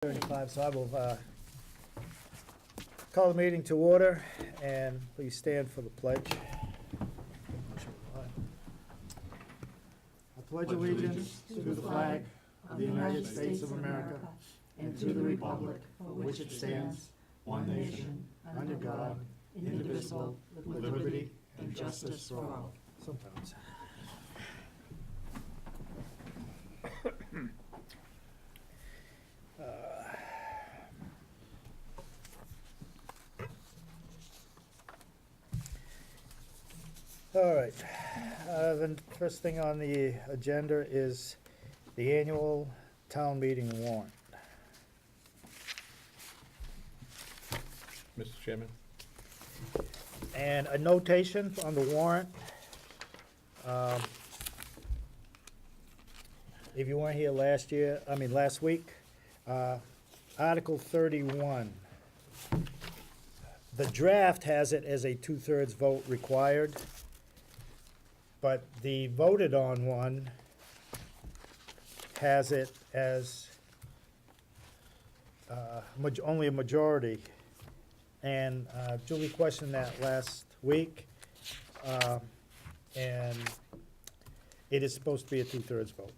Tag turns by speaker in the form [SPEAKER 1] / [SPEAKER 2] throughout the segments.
[SPEAKER 1] 35, so I will call the meeting to order, and please stand for the pledge. I pledge allegiance to the flag of the United States of America and to the republic for which it stands, one nation, under God, indivisible, with liberty and justice for all. Sometimes. All right, the first thing on the agenda is the annual town meeting warrant.
[SPEAKER 2] Mr. Chairman?
[SPEAKER 1] And a notation on the warrant. If you weren't here last week, Article 31. The draft has it as a 2/3 vote required, but the voted on one has it as only a majority. And Julie questioned that last week, and it is supposed to be a 2/3 vote.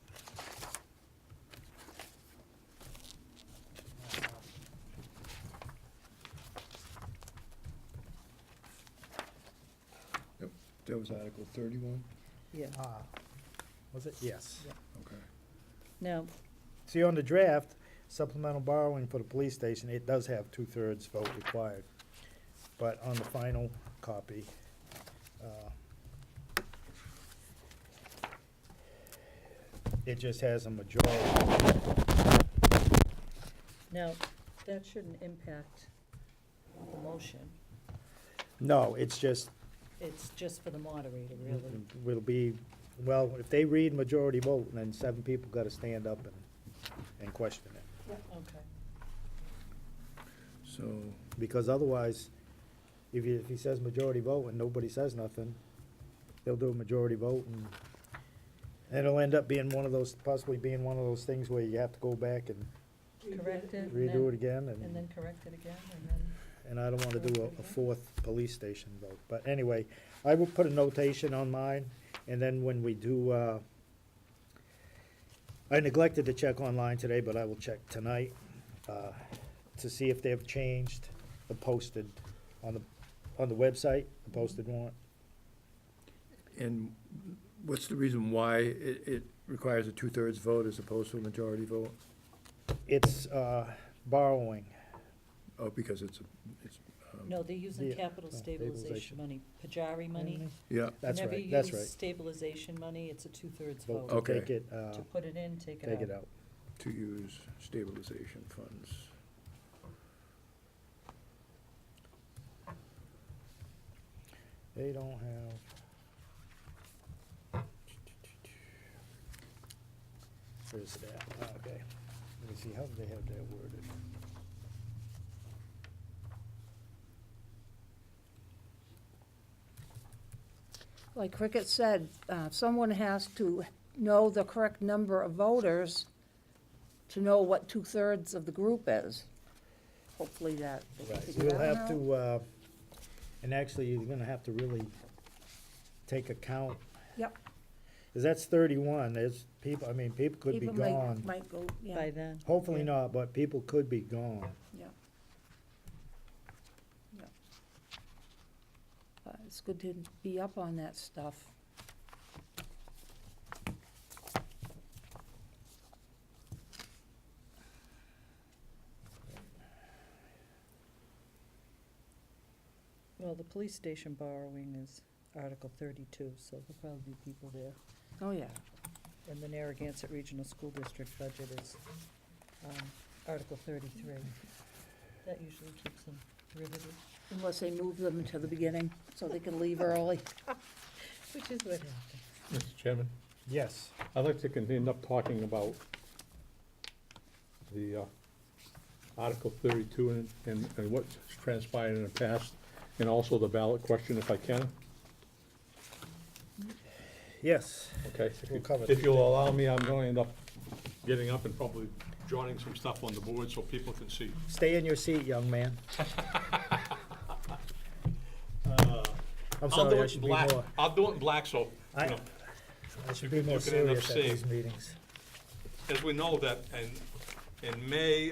[SPEAKER 2] That was Article 31?
[SPEAKER 3] Yeah.
[SPEAKER 1] Was it? Yes.
[SPEAKER 3] Yeah.
[SPEAKER 2] Okay.
[SPEAKER 3] Now,
[SPEAKER 1] See, on the draft, supplemental borrowing for the police station, it does have 2/3 vote required. But on the final copy, it just has a majority.
[SPEAKER 3] now, that shouldn't impact the motion.
[SPEAKER 1] No, it's just,
[SPEAKER 3] It's just for the moderator, really.
[SPEAKER 1] will be, well, if they read majority vote, then 7 people gotta stand up and question it.
[SPEAKER 3] Okay.
[SPEAKER 2] So,
[SPEAKER 1] Because otherwise, if he says majority vote and nobody says nothing, they'll do a majority vote, and it'll end up being possibly being one of those things where you have to go back and
[SPEAKER 3] Correct it, and
[SPEAKER 1] redo it
[SPEAKER 3] then,
[SPEAKER 1] again,
[SPEAKER 3] and then correct it again, and then,
[SPEAKER 1] and I don't wanna do a 4th police station vote. But anyway, I will put a notation on mine, and then when we do, I neglected to check online today, but I will check tonight, to see if they've changed the posted, on the website, the posted warrant.
[SPEAKER 2] and what's the reason why it requires a 2/3 vote as opposed to a majority vote?
[SPEAKER 1] It's, borrowing.
[SPEAKER 2] Oh, because it's,
[SPEAKER 3] no, they're using
[SPEAKER 1] Yeah,
[SPEAKER 3] capital
[SPEAKER 1] stabilization.
[SPEAKER 3] stabilization money, Pajari money.
[SPEAKER 2] yeah,
[SPEAKER 1] That's
[SPEAKER 3] Whenever
[SPEAKER 1] right,
[SPEAKER 3] you
[SPEAKER 1] that's
[SPEAKER 3] use
[SPEAKER 1] right.
[SPEAKER 3] stabilization money, it's a 2/3
[SPEAKER 1] Vote
[SPEAKER 3] vote.
[SPEAKER 1] to
[SPEAKER 2] Okay.
[SPEAKER 1] take it,
[SPEAKER 3] To put it in, take it out.
[SPEAKER 1] take it out.
[SPEAKER 2] to use stabilization funds.
[SPEAKER 1] They don't have. Where's that? Okay. Let me see, how do they have that worded?
[SPEAKER 4] Like Cricket said, someone has to know the correct number of voters to know what 2/3 of the group is. Hopefully that, they can
[SPEAKER 1] Right,
[SPEAKER 4] figure
[SPEAKER 1] you'll
[SPEAKER 4] that
[SPEAKER 1] have
[SPEAKER 4] out.
[SPEAKER 1] to, and actually, you're gonna have to really take account.
[SPEAKER 4] Yep.
[SPEAKER 1] Cause that's 31, there's people, people could be
[SPEAKER 4] People might-
[SPEAKER 1] gone.
[SPEAKER 4] Might go, yeah,
[SPEAKER 3] By then.
[SPEAKER 1] Hopefully
[SPEAKER 3] yeah.
[SPEAKER 1] not, but people could be gone.
[SPEAKER 4] yeah. Yeah. It's good to be up on that stuff.
[SPEAKER 3] Well, the police station borrowing is Article 32, so there'll probably be people there.
[SPEAKER 4] Oh, yeah.
[SPEAKER 3] And the Narragansett Regional School District budget is Article 33. That usually keeps them riveted,
[SPEAKER 4] Unless they move them to the beginning, so they can leave early.
[SPEAKER 3] which is what happens.
[SPEAKER 5] Mr. Chairman,
[SPEAKER 1] Yes,
[SPEAKER 5] I'd like to continue up talking about the Article 32 and what's transpired in the past, and also the ballot question, if I can.
[SPEAKER 1] yes.
[SPEAKER 5] Okay?
[SPEAKER 1] We'll cover
[SPEAKER 5] If you'll allow me, I'm going to end up getting up and probably jotting some stuff on the board so people can see.
[SPEAKER 1] Stay in your seat, young man. I'm
[SPEAKER 5] I'll do
[SPEAKER 1] sorry, I
[SPEAKER 5] it
[SPEAKER 1] should
[SPEAKER 5] in
[SPEAKER 1] be
[SPEAKER 5] black,
[SPEAKER 1] more,
[SPEAKER 5] I'll do it in black, so,
[SPEAKER 1] I-
[SPEAKER 5] you know,
[SPEAKER 1] I should
[SPEAKER 5] you
[SPEAKER 1] be more
[SPEAKER 5] can end up
[SPEAKER 1] serious at
[SPEAKER 5] seeing.
[SPEAKER 1] these meetings.
[SPEAKER 5] as we know that in May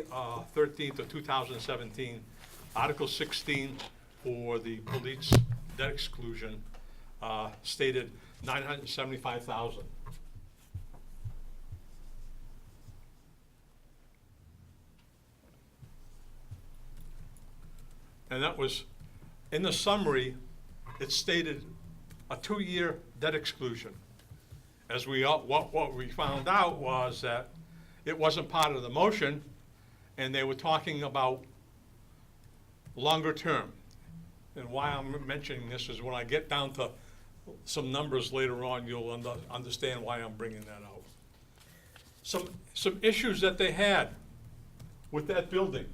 [SPEAKER 5] 13th of 2017, Article 16 for the police debt exclusion stated $975,000. And that was, in the summary, it stated a 2-year debt exclusion. As what we found out was that it wasn't part of the motion, and they were talking about longer term. And why I'm mentioning this is when I get down to some numbers later on, you'll understand why I'm bringing that out. Some issues that they had with that building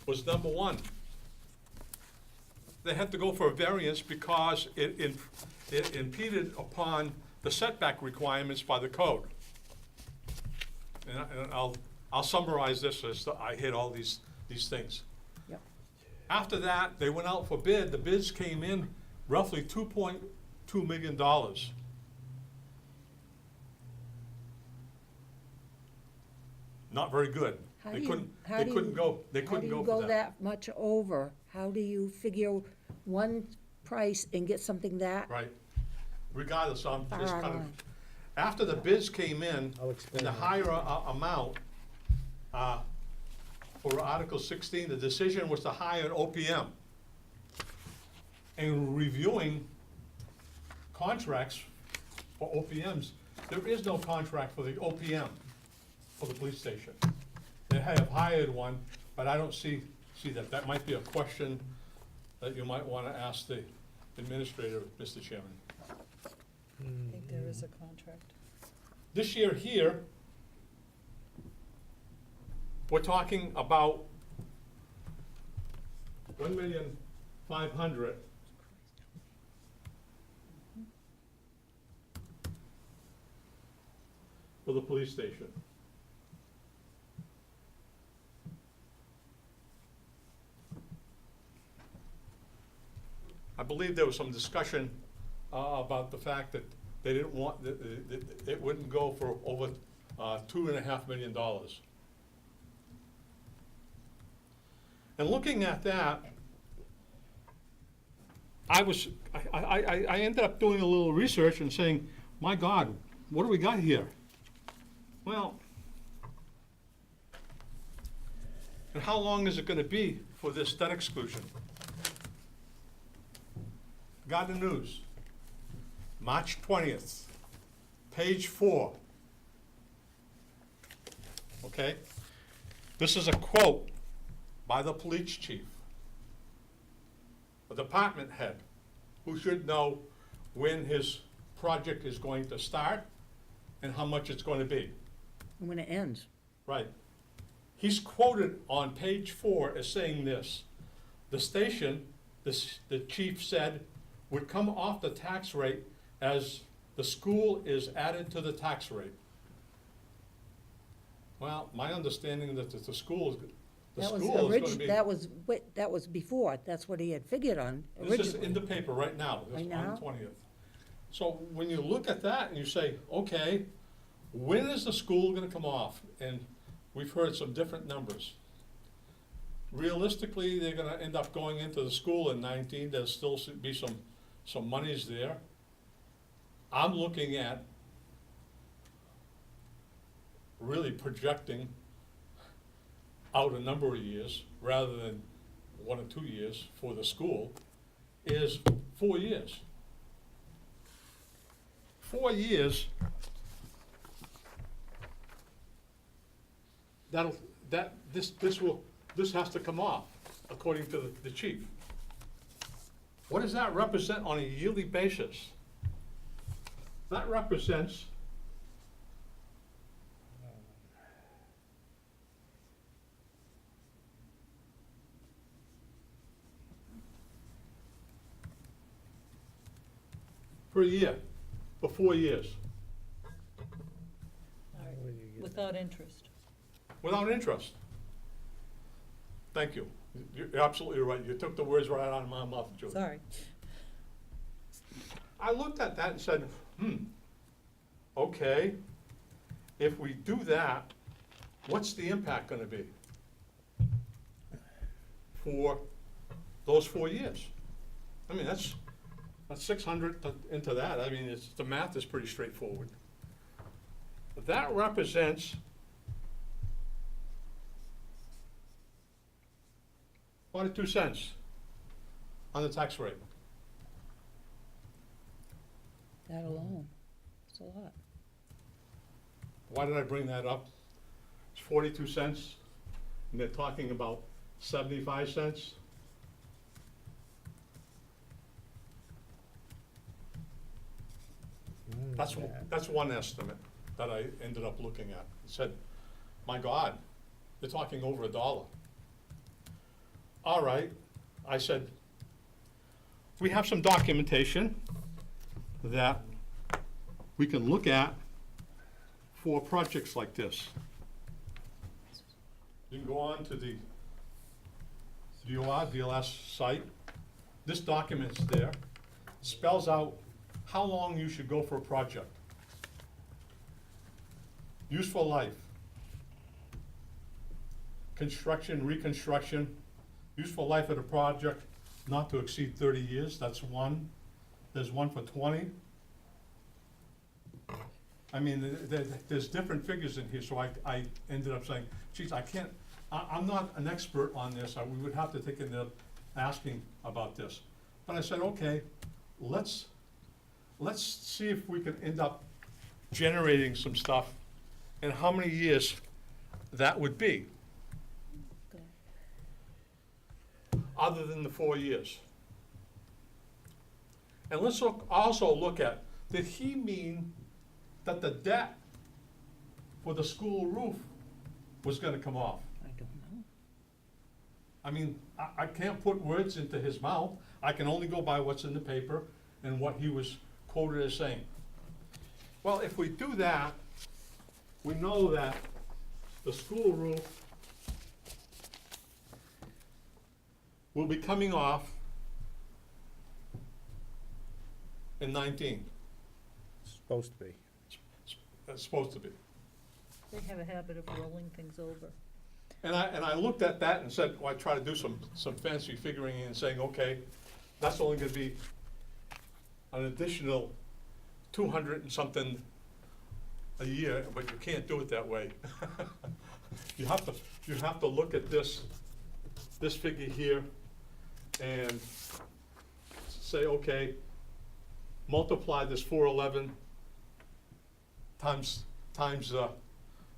[SPEAKER 5] was, number one, they had to go for a variance because it impeded upon the setback requirements by the code. And I'll summarize this as I hit all these things.
[SPEAKER 4] Yep.
[SPEAKER 5] After that, they went out for bid. The bids came in roughly $2.2 million. Not very good.
[SPEAKER 4] How
[SPEAKER 5] They
[SPEAKER 4] do you-
[SPEAKER 5] couldn't,
[SPEAKER 4] how
[SPEAKER 5] they
[SPEAKER 4] do
[SPEAKER 5] couldn't
[SPEAKER 4] you-
[SPEAKER 5] go, they
[SPEAKER 4] How
[SPEAKER 5] couldn't
[SPEAKER 4] do
[SPEAKER 5] go
[SPEAKER 4] you
[SPEAKER 5] for
[SPEAKER 4] go
[SPEAKER 5] that.
[SPEAKER 4] that much over? How do you figure one price and get something that?
[SPEAKER 5] Right. Regardless, I'm
[SPEAKER 4] Far
[SPEAKER 5] just
[SPEAKER 4] out
[SPEAKER 5] kind of,
[SPEAKER 4] line.
[SPEAKER 5] after the bids came in,
[SPEAKER 1] I'll
[SPEAKER 5] and
[SPEAKER 1] explain
[SPEAKER 5] the
[SPEAKER 1] that.
[SPEAKER 5] higher amount for Article 16, the decision was to hire an OPM. And reviewing contracts for OPMs, there is no contract for the OPM for the police station. They have hired one, but I don't see that. That might be a question that you might want to ask the administrator, Mr. Chairman.
[SPEAKER 3] I think there is a contract.
[SPEAKER 5] This year here, we're talking about $1,500,000 for the police station. I believe there was some discussion about the fact that they didn't want, that it wouldn't go for over $2.5 million. And looking at that, I ended up doing a little research and saying, my God, what do we got here? Well, and how long is it gonna be for this debt exclusion? Got the news, March 20th, page 4. Okay? This is a quote by the police chief, a department head, who should know when his project is going to start and how much it's going to be.
[SPEAKER 4] When it ends.
[SPEAKER 5] Right. He's quoted on page 4 as saying this: the station, the chief said, would come off the tax rate as the school is added to the tax rate. Well, my understanding that the school is
[SPEAKER 4] That was
[SPEAKER 5] going to be.
[SPEAKER 4] that was before, that's what he had figured on
[SPEAKER 5] This is in
[SPEAKER 4] originally.
[SPEAKER 5] the paper right now,
[SPEAKER 4] Right
[SPEAKER 5] this on
[SPEAKER 4] now?
[SPEAKER 5] the 20th. So when you look at that and you say, okay, when is the school gonna come off? And we've heard some different numbers. Realistically, they're gonna end up going into the school in 19, there'll still be some monies there. I'm looking at really projecting out a number of years, rather than 1 or 2 years for the school, is 4 years. 4 years, this has to come off, according to the chief. What does that represent on a yearly basis? That represents per year, for 4 years.
[SPEAKER 3] All right, without interest.
[SPEAKER 5] without interest. Thank you. You're absolutely right. You took the words right out of my mouth, Judy.
[SPEAKER 3] Sorry.
[SPEAKER 5] I looked at that and said, okay, if we do that, what's the impact gonna be for those 4 years? I mean, that's 600 into that. I mean, the math is pretty straightforward. That represents 42 cents on the tax rate.
[SPEAKER 4] That alone, it's a lot.
[SPEAKER 5] Why did I bring that up? It's 42 cents, and they're talking about 75 cents. That's one estimate that I ended up looking at. It said, my God, they're talking over $1. All right, I said, we have some documentation that we can look at for projects like this. You can go on to the DLS site. This document's there. Spells out how long you should go for a project. Useful life. Construction, reconstruction. Useful life of the project not to exceed 30 years, that's one. There's one for 20. I mean, there's different figures in here, so I ended up saying, geez, I'm not an expert on this, we would have to take into asking about this. But I said, okay, let's see if we can end up generating some stuff and how many years that would be, other than the 4 years. And let's also look at, did he mean that the debt for the school roof was gonna come off?
[SPEAKER 4] I don't know.
[SPEAKER 5] I mean, I can't put words into his mouth. I can only go by what's in the paper and what he was quoted as saying. Well, if we do that, we know that the school roof will be coming off in 19.
[SPEAKER 2] Supposed to be.
[SPEAKER 5] It's supposed to be.
[SPEAKER 3] They have a habit of rolling things over.
[SPEAKER 5] And I looked at that and said, well, I try to do some fancy figuring and saying, okay, that's only gonna be an additional 200 and something a year, but you can't do it that way. You have to look at this figure here and say, okay, multiply this 411 times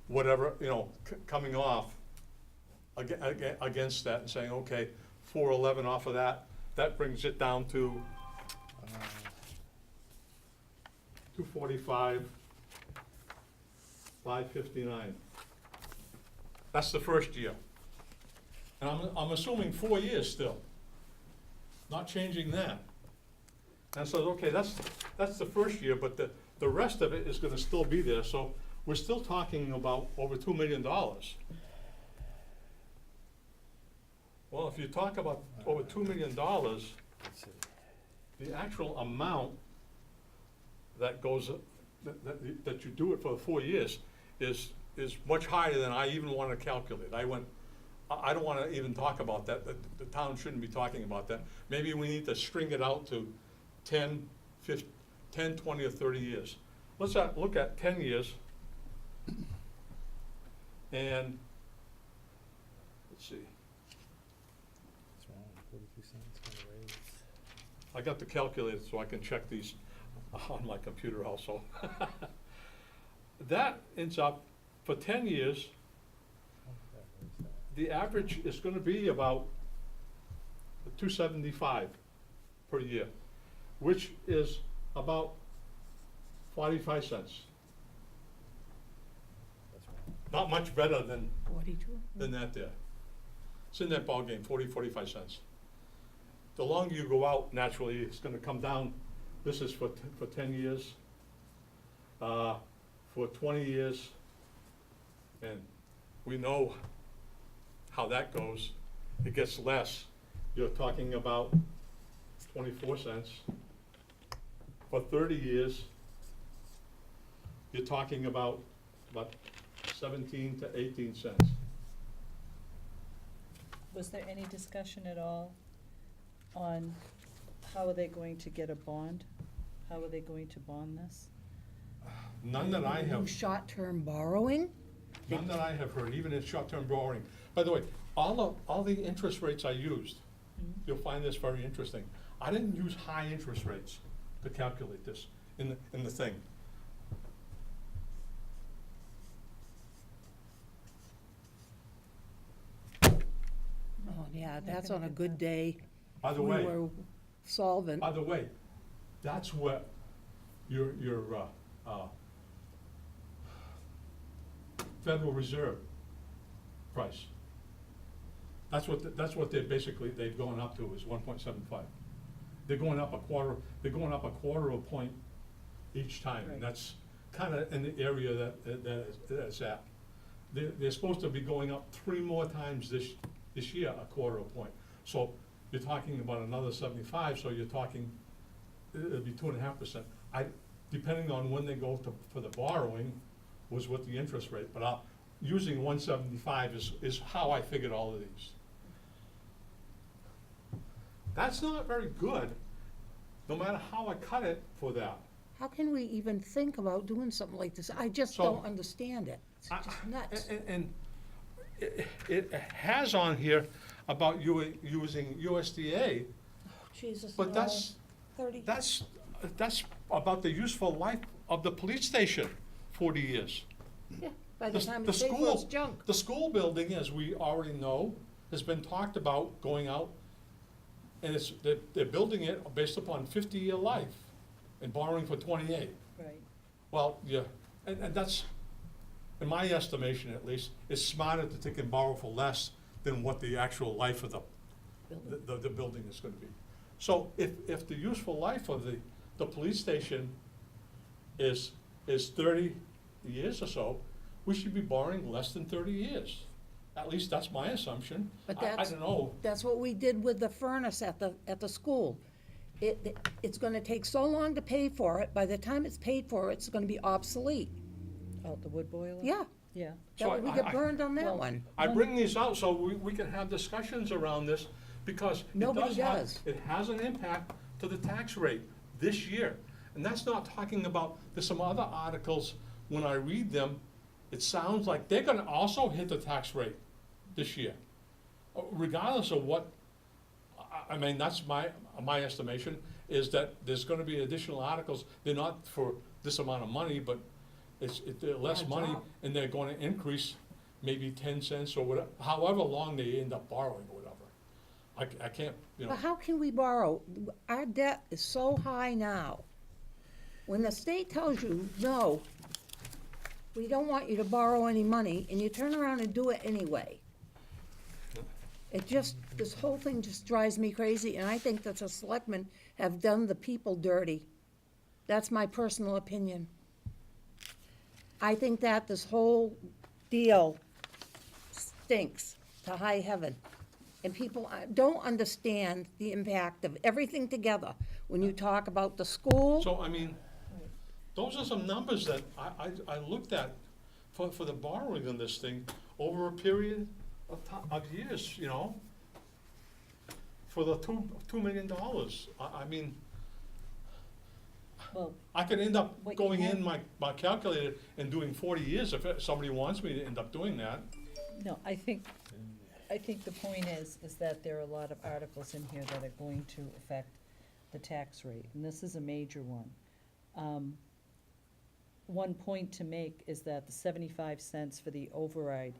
[SPEAKER 5] whatever, coming off against that and saying, okay, 411 off of that brings it down to 245, 559. That's the first year. And I'm assuming 4 years still, not changing that. And I said, okay, that's the first year, but the rest of it is gonna still be there, so we're still talking about over $2 million. Well, if you talk about over $2 million, the actual amount that goes, that you do it for the 4 years is much higher than I even wanna calculate. I don't wanna even talk about that. The town shouldn't be talking about that. Maybe we need to string it out to 10, 20, or 30 years. Let's look at 10 years. And, let's see. I got the calculator so I can check these on my computer also. That ends up, for 10 years, the average is gonna be about $275 per year, which is about 45 cents. Not much better than
[SPEAKER 4] 42?
[SPEAKER 5] that there. It's in that ballgame, 45 cents. The longer you go out, naturally, it's gonna come down. This is for 10 years. For 20 years, and we know how that goes. It gets less. You're talking about 24 cents. For 30 years, you're talking about 17 to 18 cents.
[SPEAKER 3] Was there any discussion at all on how are they going to get a bond? How are they going to bond this?
[SPEAKER 5] None that I have.
[SPEAKER 4] Short-term borrowing?
[SPEAKER 5] None that I have heard, even in short-term borrowing. By the way, all the interest rates I used, you'll find this very interesting. I didn't use high interest rates to calculate this in the thing.
[SPEAKER 4] Oh, yeah, that's on a good day.
[SPEAKER 5] By the
[SPEAKER 4] We
[SPEAKER 5] way,
[SPEAKER 4] were solvent.
[SPEAKER 5] that's what your Federal Reserve price. That's what they've gone up to, is 1.75. They're going up a quarter of a point each time, and
[SPEAKER 3] Right.
[SPEAKER 5] that's kind of in the area that's at. They're supposed to be going up 3 more times this year, a quarter of a point. So you're talking about another 75, so you're talking, it'll be 2.5%. Depending on when they go for the borrowing, was what the interest rate, but using 175 is how I figured all of these. That's not very good, no matter how I cut it for that.
[SPEAKER 4] How can we even think about doing something like this? I just
[SPEAKER 5] So-
[SPEAKER 4] don't understand it. It's
[SPEAKER 5] I-
[SPEAKER 4] just nuts.
[SPEAKER 5] And it has on here about you using USDA,
[SPEAKER 4] Jesus,
[SPEAKER 5] but
[SPEAKER 4] no.
[SPEAKER 5] that's
[SPEAKER 4] 30.
[SPEAKER 5] that's about the useful life of the police station, 40 years.
[SPEAKER 4] Yeah, by the time
[SPEAKER 5] The
[SPEAKER 4] it's paid for, it's junk.
[SPEAKER 5] The school building, as we already know, has been talked about going out, and they're building it based upon 50-year life and borrowing for 28.
[SPEAKER 3] Right.
[SPEAKER 5] Well, yeah, and that's, in my estimation at least, it's smarter to take and borrow for less than what the actual life of the building is gonna be. So if the useful life of the police station is 30 years or so, we should be borrowing less than 30 years. At least that's my assumption.
[SPEAKER 4] But
[SPEAKER 5] I don't know.
[SPEAKER 4] That's what we did with the furnace at the school. It's gonna take so long to pay for it, by the time it's paid for, it's gonna be obsolete.
[SPEAKER 3] Oh, the wood boiler?
[SPEAKER 4] Yeah,
[SPEAKER 3] Yeah.
[SPEAKER 5] So
[SPEAKER 4] we
[SPEAKER 5] I-
[SPEAKER 4] get burned on that
[SPEAKER 3] Well,
[SPEAKER 4] one.
[SPEAKER 5] I bring these out so we can have discussions around this, because
[SPEAKER 4] Nobody does.
[SPEAKER 5] it has an impact to the tax rate this year. And that's not talking about, there's some other articles, when I read them, it sounds like they're gonna also hit the tax rate this year. Regardless of what, I mean, that's my estimation, is that there's gonna be additional articles. They're not for this amount of money, but they're less
[SPEAKER 4] Adds
[SPEAKER 5] money,
[SPEAKER 4] up.
[SPEAKER 5] and they're gonna increase maybe 10 cents or whatever, however long they end up borrowing or whatever. I can't,
[SPEAKER 4] But how can we borrow? Our debt is so high now. When the state tells you, no, we don't want you to borrow any money, and you turn around and do it anyway. This whole thing just drives me crazy, and I think that the selectmen have done the people dirty. That's my personal opinion. I think that this whole deal stinks to high heaven. And people don't understand the impact of everything together. When you talk about the school,
[SPEAKER 5] so, I mean, those are some numbers that I looked at for the borrowing on this thing over a period of years, for the $2 million. I mean,
[SPEAKER 3] Well,
[SPEAKER 5] I could end up
[SPEAKER 3] What you
[SPEAKER 5] going
[SPEAKER 3] have-
[SPEAKER 5] in my calculator and doing 40 years if somebody wants me to end up doing that.
[SPEAKER 3] no, I think the point is that there are a lot of articles in here that are going to affect the tax rate, and this is a major one. One point to make is that the 75 cents for the override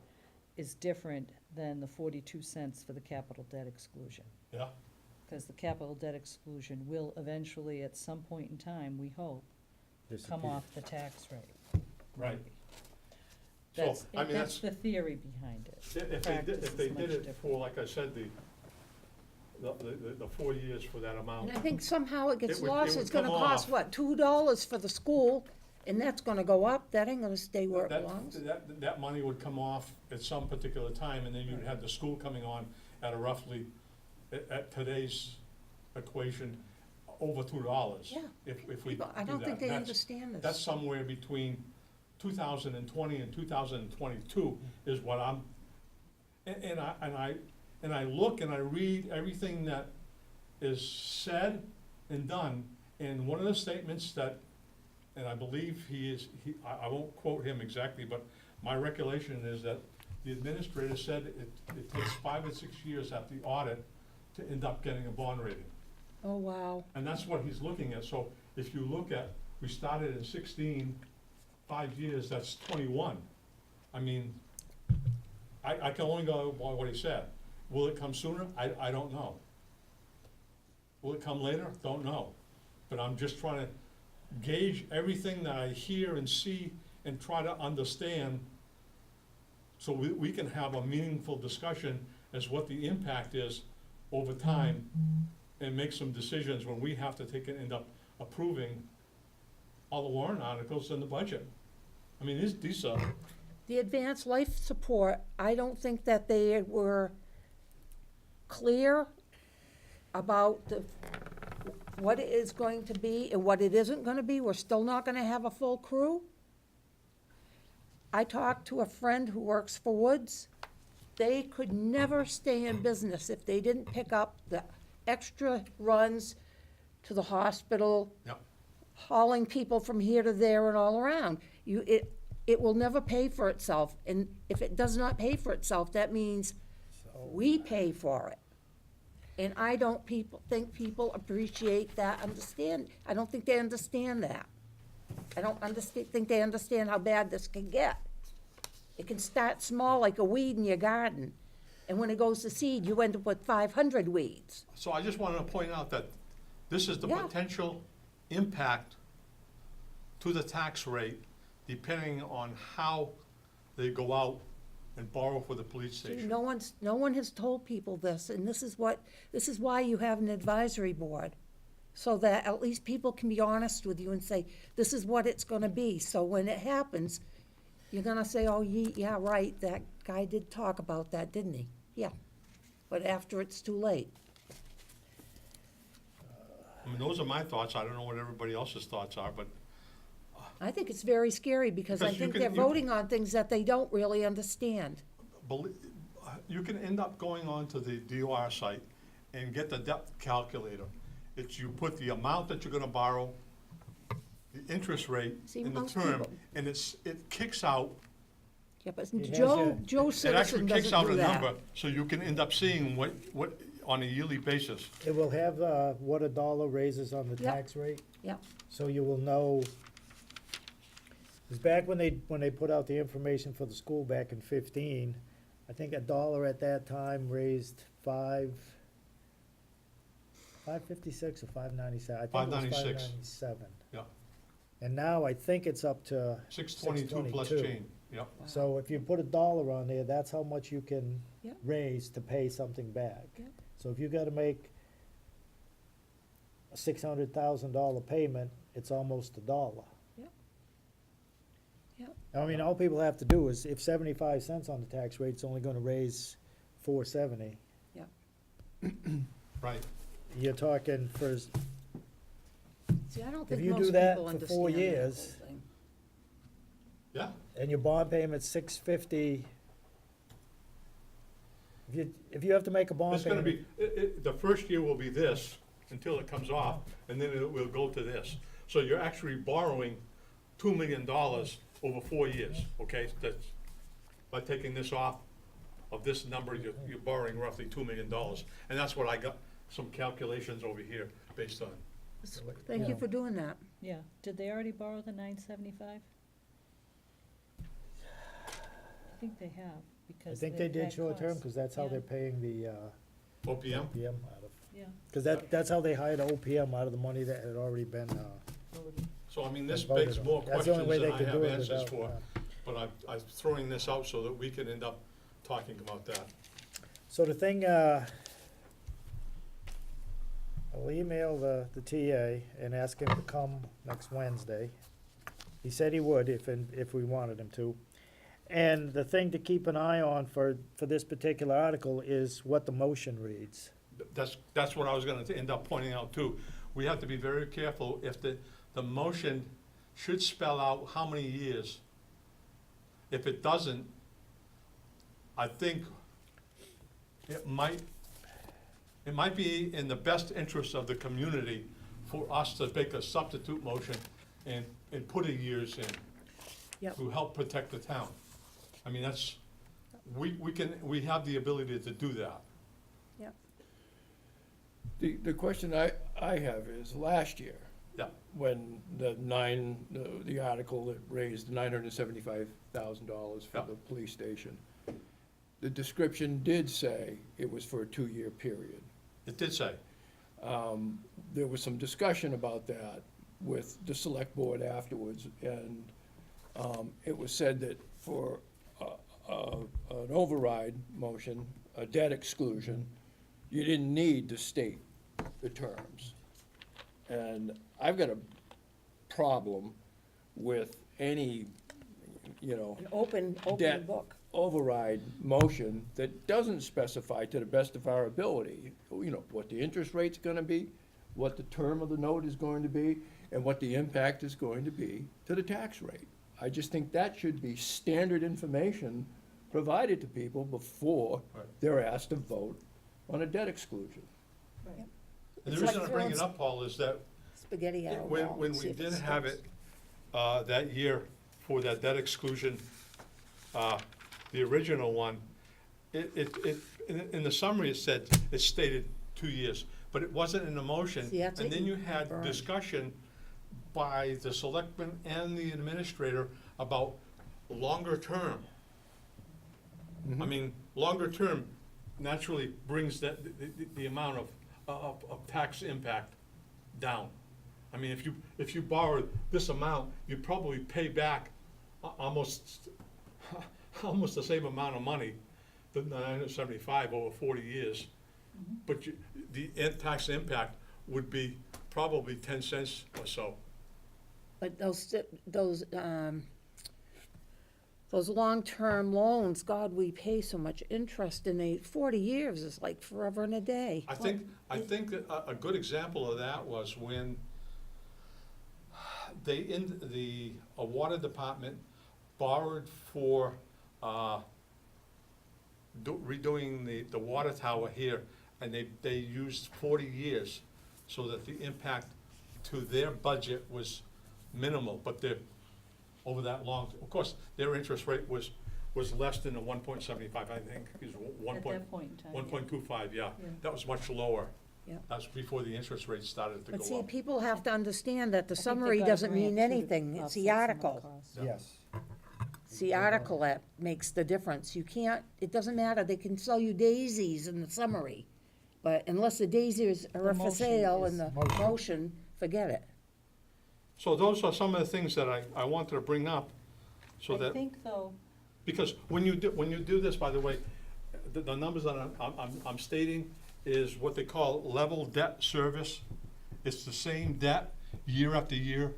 [SPEAKER 3] is different than the 42 cents for the capital debt exclusion.
[SPEAKER 5] Yeah,
[SPEAKER 3] Because the capital debt exclusion will eventually, at some point in time, we hope, come off the tax rate.
[SPEAKER 5] right. So, I mean,
[SPEAKER 3] That's the theory behind it.
[SPEAKER 5] If
[SPEAKER 3] Practice is
[SPEAKER 5] they
[SPEAKER 3] much
[SPEAKER 5] did it
[SPEAKER 3] different.
[SPEAKER 5] for, like I said, the 4 years for that amount.
[SPEAKER 4] and I think somehow it gets
[SPEAKER 5] It would-
[SPEAKER 4] lost.
[SPEAKER 5] it
[SPEAKER 4] It's
[SPEAKER 5] would
[SPEAKER 4] gonna
[SPEAKER 5] come
[SPEAKER 4] cost,
[SPEAKER 5] off.
[SPEAKER 4] what, $2 for the school, And that's gonna go up, that ain't gonna stay where it
[SPEAKER 5] That,
[SPEAKER 4] belongs.
[SPEAKER 5] that money would come off at some particular time, and then you'd have the school coming on at a roughly, at today's equation, over $2.
[SPEAKER 4] Yeah.
[SPEAKER 5] If we do
[SPEAKER 4] People, I
[SPEAKER 5] that.
[SPEAKER 4] don't think they
[SPEAKER 5] That's-
[SPEAKER 4] understand
[SPEAKER 5] That's
[SPEAKER 4] this.
[SPEAKER 5] somewhere between 2020 and 2022 is what I'm, and I look and I read everything that is said and done, and one of the statements that, and I believe I won't quote him exactly, but my recollection is that the administrator said it takes 5 or 6 years after the audit to end up getting a bond rating.
[SPEAKER 4] Oh, wow.
[SPEAKER 5] And that's what he's looking at, so if you look at, we started in 16, 5 years, that's 21. I mean, I can only go by what he said. Will it come sooner? I don't know. Will it come later? Don't know. But I'm just trying to gauge everything that I hear and see and try to understand so we can have a meaningful discussion as what the impact is over time and make some decisions when we have to end up approving all the warrant articles in the budget. I mean, these are,
[SPEAKER 4] The advanced life support, I don't think that they were clear about what it is going to be and what it isn't gonna be. We're still not gonna have a full crew. I talked to a friend who works for Woods. They could never stay in business if they didn't pick up the extra runs to the hospital,
[SPEAKER 5] yep.
[SPEAKER 4] hauling people from here to there and all around. It will never pay for itself, and if it does not pay for itself, that means we pay for it. And I don't think people appreciate that, I don't think they understand that. I don't think they understand how bad this can get. It can start small like a weed in your garden, and when it goes to seed, you end up with 500 weeds.
[SPEAKER 5] So I just wanted to point out that this is the
[SPEAKER 4] Yeah.
[SPEAKER 5] potential impact to the tax rate depending on how they go out and borrow for the police
[SPEAKER 4] See,
[SPEAKER 5] station.
[SPEAKER 4] no one has told people this, and this is why you have an advisory board, so that at least people can be honest with you and say, this is what it's gonna be, so when it happens, you're gonna say, oh, yeah, right, that guy did talk about that, didn't he? Yeah, but after it's too late.
[SPEAKER 5] I mean, those are my thoughts. I don't know what everybody else's thoughts are, but
[SPEAKER 4] I think it's very scary, because I
[SPEAKER 5] Because you
[SPEAKER 4] think
[SPEAKER 5] can-
[SPEAKER 4] they're
[SPEAKER 5] you-
[SPEAKER 4] voting on things that they don't really understand.
[SPEAKER 5] you can end up going onto the DOR site and get the depth calculator. It's you put the amount that you're gonna borrow, the interest rate,
[SPEAKER 4] See,
[SPEAKER 5] and the
[SPEAKER 4] most
[SPEAKER 5] term,
[SPEAKER 4] people-
[SPEAKER 5] and it kicks out,
[SPEAKER 4] Yeah, but
[SPEAKER 1] It has
[SPEAKER 4] Joe
[SPEAKER 1] a-
[SPEAKER 4] Joe
[SPEAKER 5] it
[SPEAKER 4] Citizen
[SPEAKER 5] actually kicks
[SPEAKER 4] doesn't
[SPEAKER 5] out
[SPEAKER 4] do
[SPEAKER 5] a
[SPEAKER 4] that.
[SPEAKER 5] number, so you can end up seeing what, on a yearly basis.
[SPEAKER 1] It will have, what a dollar raises on the
[SPEAKER 4] Yep.
[SPEAKER 1] tax rate,
[SPEAKER 4] Yep,
[SPEAKER 1] so you will know. Cause back when they put out the information for the school back in 15, I think a dollar at that time raised $5.56 or $5.97. I think it was
[SPEAKER 5] $5.96.
[SPEAKER 1] $5.97.
[SPEAKER 5] Yeah.
[SPEAKER 1] And now I think it's up to
[SPEAKER 5] 622 plus
[SPEAKER 1] 622.
[SPEAKER 5] change, yep.
[SPEAKER 1] So if you put a dollar on there, that's how much you can
[SPEAKER 4] Yep.
[SPEAKER 1] raise to pay something back.
[SPEAKER 4] Yep.
[SPEAKER 1] So if you gotta make a $600,000 payment, it's almost a dollar.
[SPEAKER 4] Yep. Yep.
[SPEAKER 1] I mean, all people have to do is, if 75 cents on the tax rate, it's only gonna raise 470.
[SPEAKER 5] Right.
[SPEAKER 1] You're talking for,
[SPEAKER 4] see, I don't
[SPEAKER 1] If
[SPEAKER 4] think
[SPEAKER 1] you do
[SPEAKER 4] most
[SPEAKER 1] that
[SPEAKER 4] people
[SPEAKER 1] for 4
[SPEAKER 4] understand that
[SPEAKER 1] years,
[SPEAKER 4] whole thing.
[SPEAKER 5] Yeah,
[SPEAKER 1] and your bond payment's $650, if you have to make a bond
[SPEAKER 5] it's gonna
[SPEAKER 1] payment.
[SPEAKER 5] be, the first year will be this until it comes off, and then it will go to this. So you're actually borrowing $2 million over 4 years, okay? That's, by taking this off of this number, you're borrowing roughly $2 million. And that's what I got, some calculations over here based on.
[SPEAKER 4] Thank you
[SPEAKER 1] Yeah.
[SPEAKER 4] for doing that.
[SPEAKER 3] Yeah, did they already borrow the 975? I think they have,
[SPEAKER 1] I
[SPEAKER 3] because
[SPEAKER 1] think they
[SPEAKER 3] they've
[SPEAKER 1] did
[SPEAKER 3] had
[SPEAKER 1] short-term,
[SPEAKER 3] costs.
[SPEAKER 1] because that's how
[SPEAKER 3] Yeah.
[SPEAKER 1] they're paying the
[SPEAKER 5] OPM?
[SPEAKER 1] OPM out of,
[SPEAKER 3] Yeah.
[SPEAKER 1] because that's how they hired OPM out of the money that had already been
[SPEAKER 3] voted.
[SPEAKER 5] So I mean, this
[SPEAKER 1] voted
[SPEAKER 5] begs
[SPEAKER 1] on.
[SPEAKER 5] more
[SPEAKER 1] That's the only
[SPEAKER 5] questions
[SPEAKER 1] way
[SPEAKER 5] than
[SPEAKER 1] they
[SPEAKER 5] I
[SPEAKER 1] could
[SPEAKER 5] have
[SPEAKER 1] do it
[SPEAKER 5] answers
[SPEAKER 1] without,
[SPEAKER 5] for. But I'm throwing this out so that we can end up talking about that.
[SPEAKER 1] So the thing, I'll email the TA and ask him to come next Wednesday He said he would if we wanted him to. And the thing to keep an eye on for this particular article is what the motion reads.
[SPEAKER 5] That's what I was gonna end up pointing out too. We have to be very careful if the motion should spell out how many years. If it doesn't, I think it might be in the best interest of the community for us to make a substitute motion and put a years in.
[SPEAKER 4] Yep.
[SPEAKER 5] To help protect the town. I mean, that's, we have the ability to do that.
[SPEAKER 2] The question I have is, last year,
[SPEAKER 5] Yeah.
[SPEAKER 2] when the article that raised $975,000 for
[SPEAKER 5] Yeah.
[SPEAKER 2] the police station, the description did say it was for a 2-year period.
[SPEAKER 5] It did say,
[SPEAKER 2] There was some discussion about that with the select board afterwards, and it was said that for an override motion, a debt exclusion, you didn't need to state the terms. And I've got a problem with any,
[SPEAKER 4] An open
[SPEAKER 2] Debt.
[SPEAKER 4] book.
[SPEAKER 2] override motion that doesn't specify, to the best of our ability, what the interest rate's gonna be, what the term of the note is going to be, and what the impact is going to be to the tax rate. I just think that should be standard information provided to people before
[SPEAKER 5] Right.
[SPEAKER 2] they're asked to vote on a debt exclusion.
[SPEAKER 5] and
[SPEAKER 4] It's
[SPEAKER 5] the
[SPEAKER 4] like
[SPEAKER 5] reason I bring it
[SPEAKER 4] throwing
[SPEAKER 5] up, Paul, is that
[SPEAKER 4] Spaghetti out of
[SPEAKER 5] when,
[SPEAKER 4] wall,
[SPEAKER 5] when
[SPEAKER 4] see
[SPEAKER 5] we
[SPEAKER 4] if it
[SPEAKER 5] did have
[SPEAKER 4] sticks.
[SPEAKER 5] it, that year for that debt exclusion, the original one, in the summary, it stated 2 years, but it wasn't in the motion.
[SPEAKER 4] See, that's
[SPEAKER 5] And
[SPEAKER 4] what
[SPEAKER 5] then you
[SPEAKER 4] you
[SPEAKER 5] had
[SPEAKER 4] burned.
[SPEAKER 5] discussion by the selectman and the administrator about longer term. I mean, longer term naturally brings the amount of tax impact down. I mean, if you borrowed this amount, you'd probably pay back almost the same amount of money, the 975 over 40 years. But the tax impact would be probably 10 cents or so.
[SPEAKER 4] But those long-term loans, God, we pay so much interest, and 40 years is like forever and a day.
[SPEAKER 5] I think that a good example of that was when the water department borrowed for redoing the water tower here, and they used 40 years so that the impact to their budget was minimal, but over that long, of course, their interest rate was less than the 1.75, I think, is
[SPEAKER 3] At that point in time.
[SPEAKER 5] 1.25, yeah.
[SPEAKER 3] Yeah.
[SPEAKER 5] That was much lower.
[SPEAKER 4] Yeah.
[SPEAKER 5] That's before the interest rate started to
[SPEAKER 4] But
[SPEAKER 5] go
[SPEAKER 4] see,
[SPEAKER 5] up.
[SPEAKER 4] people have to understand that the
[SPEAKER 3] I think they
[SPEAKER 4] summary
[SPEAKER 3] got a
[SPEAKER 4] doesn't mean
[SPEAKER 3] grant, too, to
[SPEAKER 4] anything, it's the
[SPEAKER 3] offset some of
[SPEAKER 4] article.
[SPEAKER 3] costs.
[SPEAKER 1] Yes.
[SPEAKER 4] It's the article that makes the difference. You can't, it doesn't matter, they can sell you daisies in the summary, but unless the daisies are
[SPEAKER 3] The
[SPEAKER 4] for
[SPEAKER 3] motion
[SPEAKER 4] sale
[SPEAKER 3] is-
[SPEAKER 4] in the
[SPEAKER 1] Motion.
[SPEAKER 4] motion, forget it.
[SPEAKER 5] So those are some of the things that I wanted to bring up, so
[SPEAKER 3] I
[SPEAKER 5] that,
[SPEAKER 3] think though,
[SPEAKER 5] because when you do this, by the way, the numbers that I'm stating is what they call level debt service. It's the same debt year after year.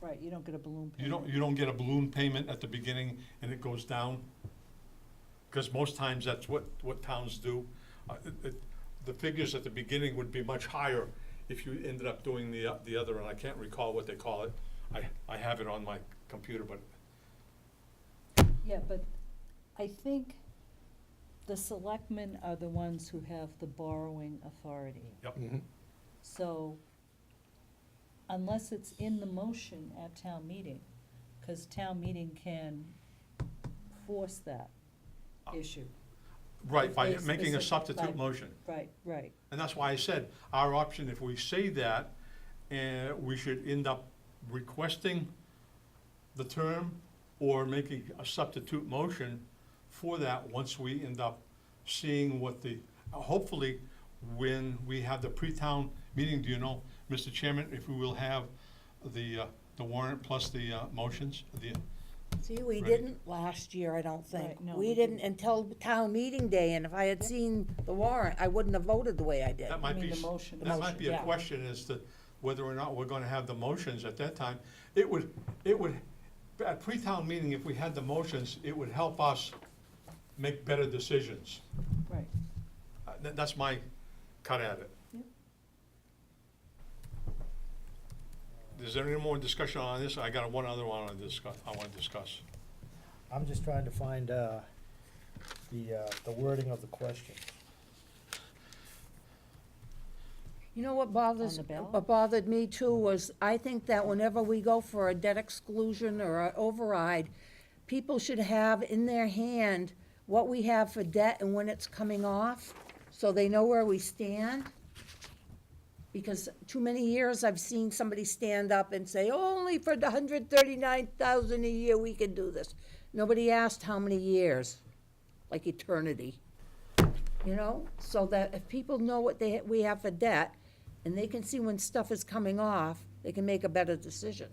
[SPEAKER 3] right, you don't get a balloon
[SPEAKER 5] You
[SPEAKER 3] payment.
[SPEAKER 5] don't get a balloon payment at the beginning and it goes down. Because most times that's what towns do. The figures at the beginning would be much higher if you ended up doing the other, and I can't recall what they call it. I have it on my computer, but
[SPEAKER 3] Yeah, but I think the selectmen are the ones who have the borrowing authority.
[SPEAKER 5] yep.
[SPEAKER 3] So unless it's in the motion at town meeting, because town meeting can force that issue.
[SPEAKER 5] Right, by
[SPEAKER 3] If they
[SPEAKER 5] making a
[SPEAKER 3] specify-
[SPEAKER 5] substitute motion.
[SPEAKER 3] Right, right.
[SPEAKER 5] And that's why I said, our option, if we say that, we should end up requesting the term or making a substitute motion for that once we end up seeing what hopefully, when we have the pre-town meeting, do you know, Mr. Chairman, if we will have the warrant plus the motions,
[SPEAKER 4] See, we
[SPEAKER 5] Right.
[SPEAKER 4] didn't last year, I don't think.
[SPEAKER 3] Right, no,
[SPEAKER 4] We
[SPEAKER 3] we
[SPEAKER 4] didn't until town meeting day, and if I had seen the warrant, I wouldn't have voted the way I did.
[SPEAKER 5] that might
[SPEAKER 3] mean
[SPEAKER 5] be,
[SPEAKER 3] the motion.
[SPEAKER 5] that might be a
[SPEAKER 3] Yeah.
[SPEAKER 5] question as to whether or not we're gonna have the motions at that time, it would, at pre-town meeting, if we had the motions, it would help us make better decisions.
[SPEAKER 3] Right.
[SPEAKER 5] That's my cut at it.
[SPEAKER 3] Yep.
[SPEAKER 5] Is there any more discussion on this? I got one other one I wanna discuss.
[SPEAKER 1] I'm just trying to find, the wording of the question.
[SPEAKER 4] You know what
[SPEAKER 3] On the ballot?
[SPEAKER 4] what bothered me too was, I think that whenever we go for a debt exclusion or an override, people should have in their hand what we have for debt and when it's coming off, so they know where we stand. Because too many years I've seen somebody stand up and say, only for the $139,000 a year we can do this. Nobody asked how many years, like eternity. You know, so that if people know what we have for debt, and they can see when stuff is coming off, they can make a better decision.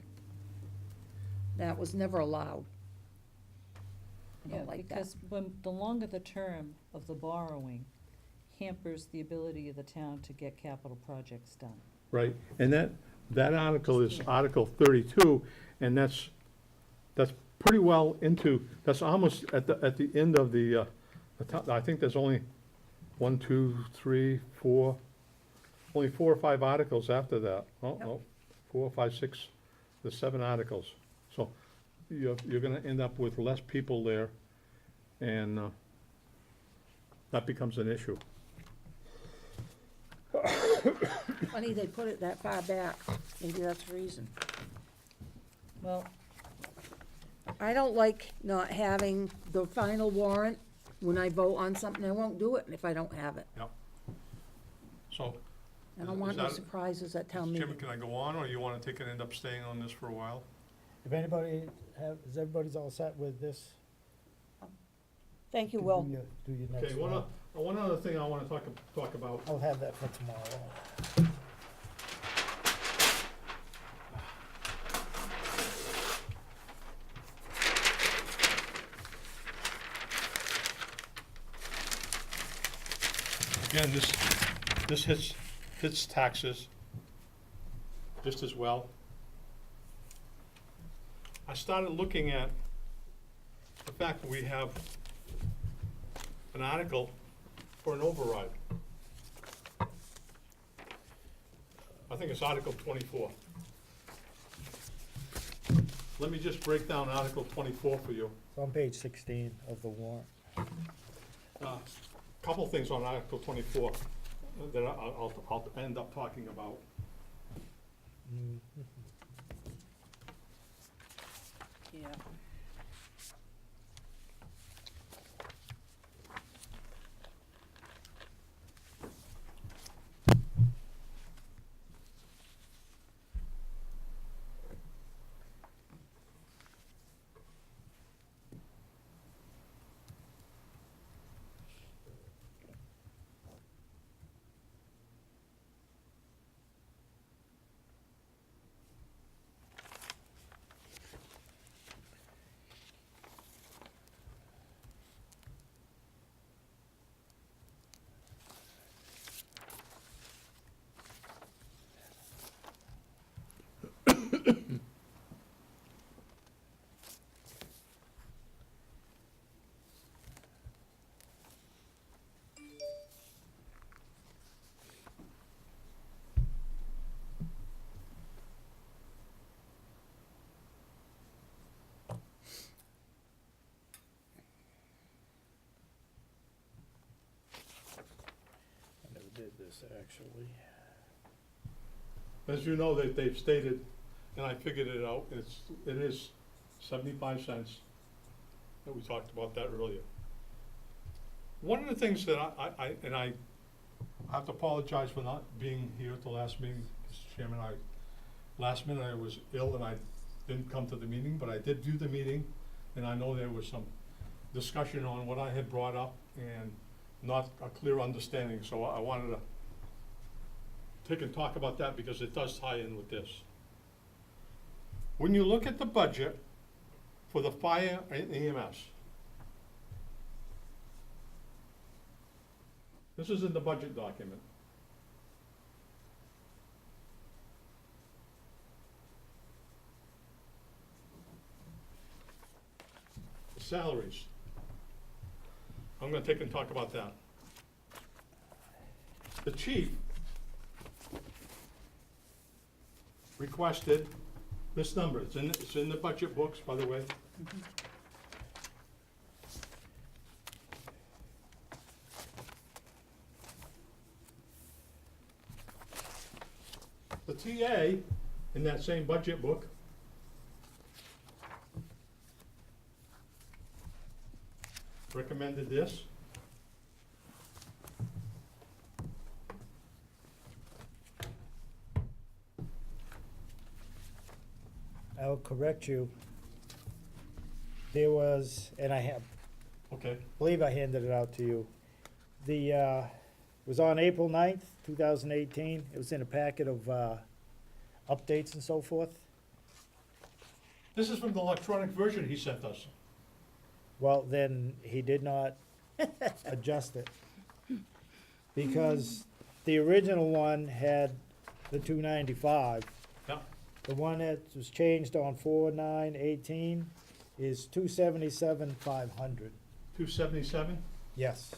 [SPEAKER 4] That was never allowed. I
[SPEAKER 3] Yeah,
[SPEAKER 4] don't like that.
[SPEAKER 3] because when, the longer the term of the borrowing hampers the ability of the town to get capital projects done.
[SPEAKER 5] Right, and that article is Article 32, and that's pretty well into, that's almost at the end of the I think there's only 1, 2, 3, 4, only 4 or 5 articles after that. Oh,
[SPEAKER 4] Yep.
[SPEAKER 5] no, 4, 5, 6, there's 7 articles. So you're gonna end up with less people there, and that becomes an issue.
[SPEAKER 4] Funny they put it that far back, maybe that's the reason.
[SPEAKER 3] Well,
[SPEAKER 4] I don't like not having the final warrant. When I vote on something, I won't do it if I don't have it.
[SPEAKER 5] Yep. So,
[SPEAKER 4] I don't
[SPEAKER 5] Is
[SPEAKER 4] want no
[SPEAKER 5] that-
[SPEAKER 4] surprises at town
[SPEAKER 5] Chairman,
[SPEAKER 4] meeting.
[SPEAKER 5] can I go on, or you wanna take and end up staying on this for a while?
[SPEAKER 1] If anybody is everybody's all set with this?
[SPEAKER 4] Thank you,
[SPEAKER 1] can
[SPEAKER 4] Will.
[SPEAKER 1] Do your next
[SPEAKER 5] Okay,
[SPEAKER 1] one.
[SPEAKER 5] one other thing I wanna talk about.
[SPEAKER 1] I'll have that for tomorrow.
[SPEAKER 5] Again, this hits taxes just as well. I started looking at the fact that we have an article for an override. I think it's Article 24. Let me just break down Article 24 for you.
[SPEAKER 1] It's on page 16 of the warrant.
[SPEAKER 5] Couple things on Article 24 that I'll end up talking about.
[SPEAKER 4] Yeah.
[SPEAKER 1] I never did this, actually.
[SPEAKER 5] As you know, they've stated, and I figured it out, it is 75 cents, that we talked about that earlier. One of the things that I have to apologize for not being here at the last meeting, Mr. Chairman, last minute I was ill and I didn't come to the meeting, but I did view the meeting, and I know there was some discussion on what I had brought up and not a clear understanding, so I wanted to take and talk about that because it does tie in with this. When you look at the budget for the fire and EMS, this is in the budget document. salaries. I'm gonna take and talk about that. The chief requested this number, it's in the budget books, by the way. The TA, in that same budget book, recommended this.
[SPEAKER 1] I'll correct you. There was, and
[SPEAKER 5] Okay,
[SPEAKER 1] believe I handed it out to you. It was on April 9th, 2018. It was in a packet of updates and so forth.
[SPEAKER 5] this is from the electronic version he sent us.
[SPEAKER 1] Well, then he did not adjust it. Because the original one had the 295.
[SPEAKER 5] Yeah,
[SPEAKER 1] The one that was changed on 4/9/18 is 277,500.
[SPEAKER 5] 277,
[SPEAKER 1] Yes,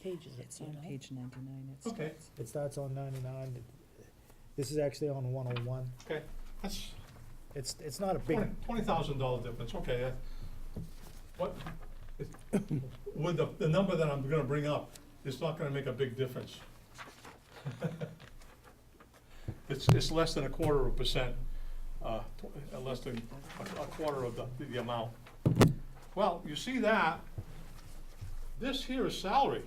[SPEAKER 4] Page is it,
[SPEAKER 3] It's
[SPEAKER 4] you
[SPEAKER 3] on
[SPEAKER 4] know?
[SPEAKER 3] page 99. It
[SPEAKER 5] okay,
[SPEAKER 3] starts.
[SPEAKER 1] it starts on 99. This is actually on 101.
[SPEAKER 5] okay, that's
[SPEAKER 1] It's not a big,
[SPEAKER 5] $20,000 difference, okay. What, with the number that I'm gonna bring up, it's not gonna make a big difference. It's less than 1/4%, less than a quarter of the amount. Well, you see that, this here is salary.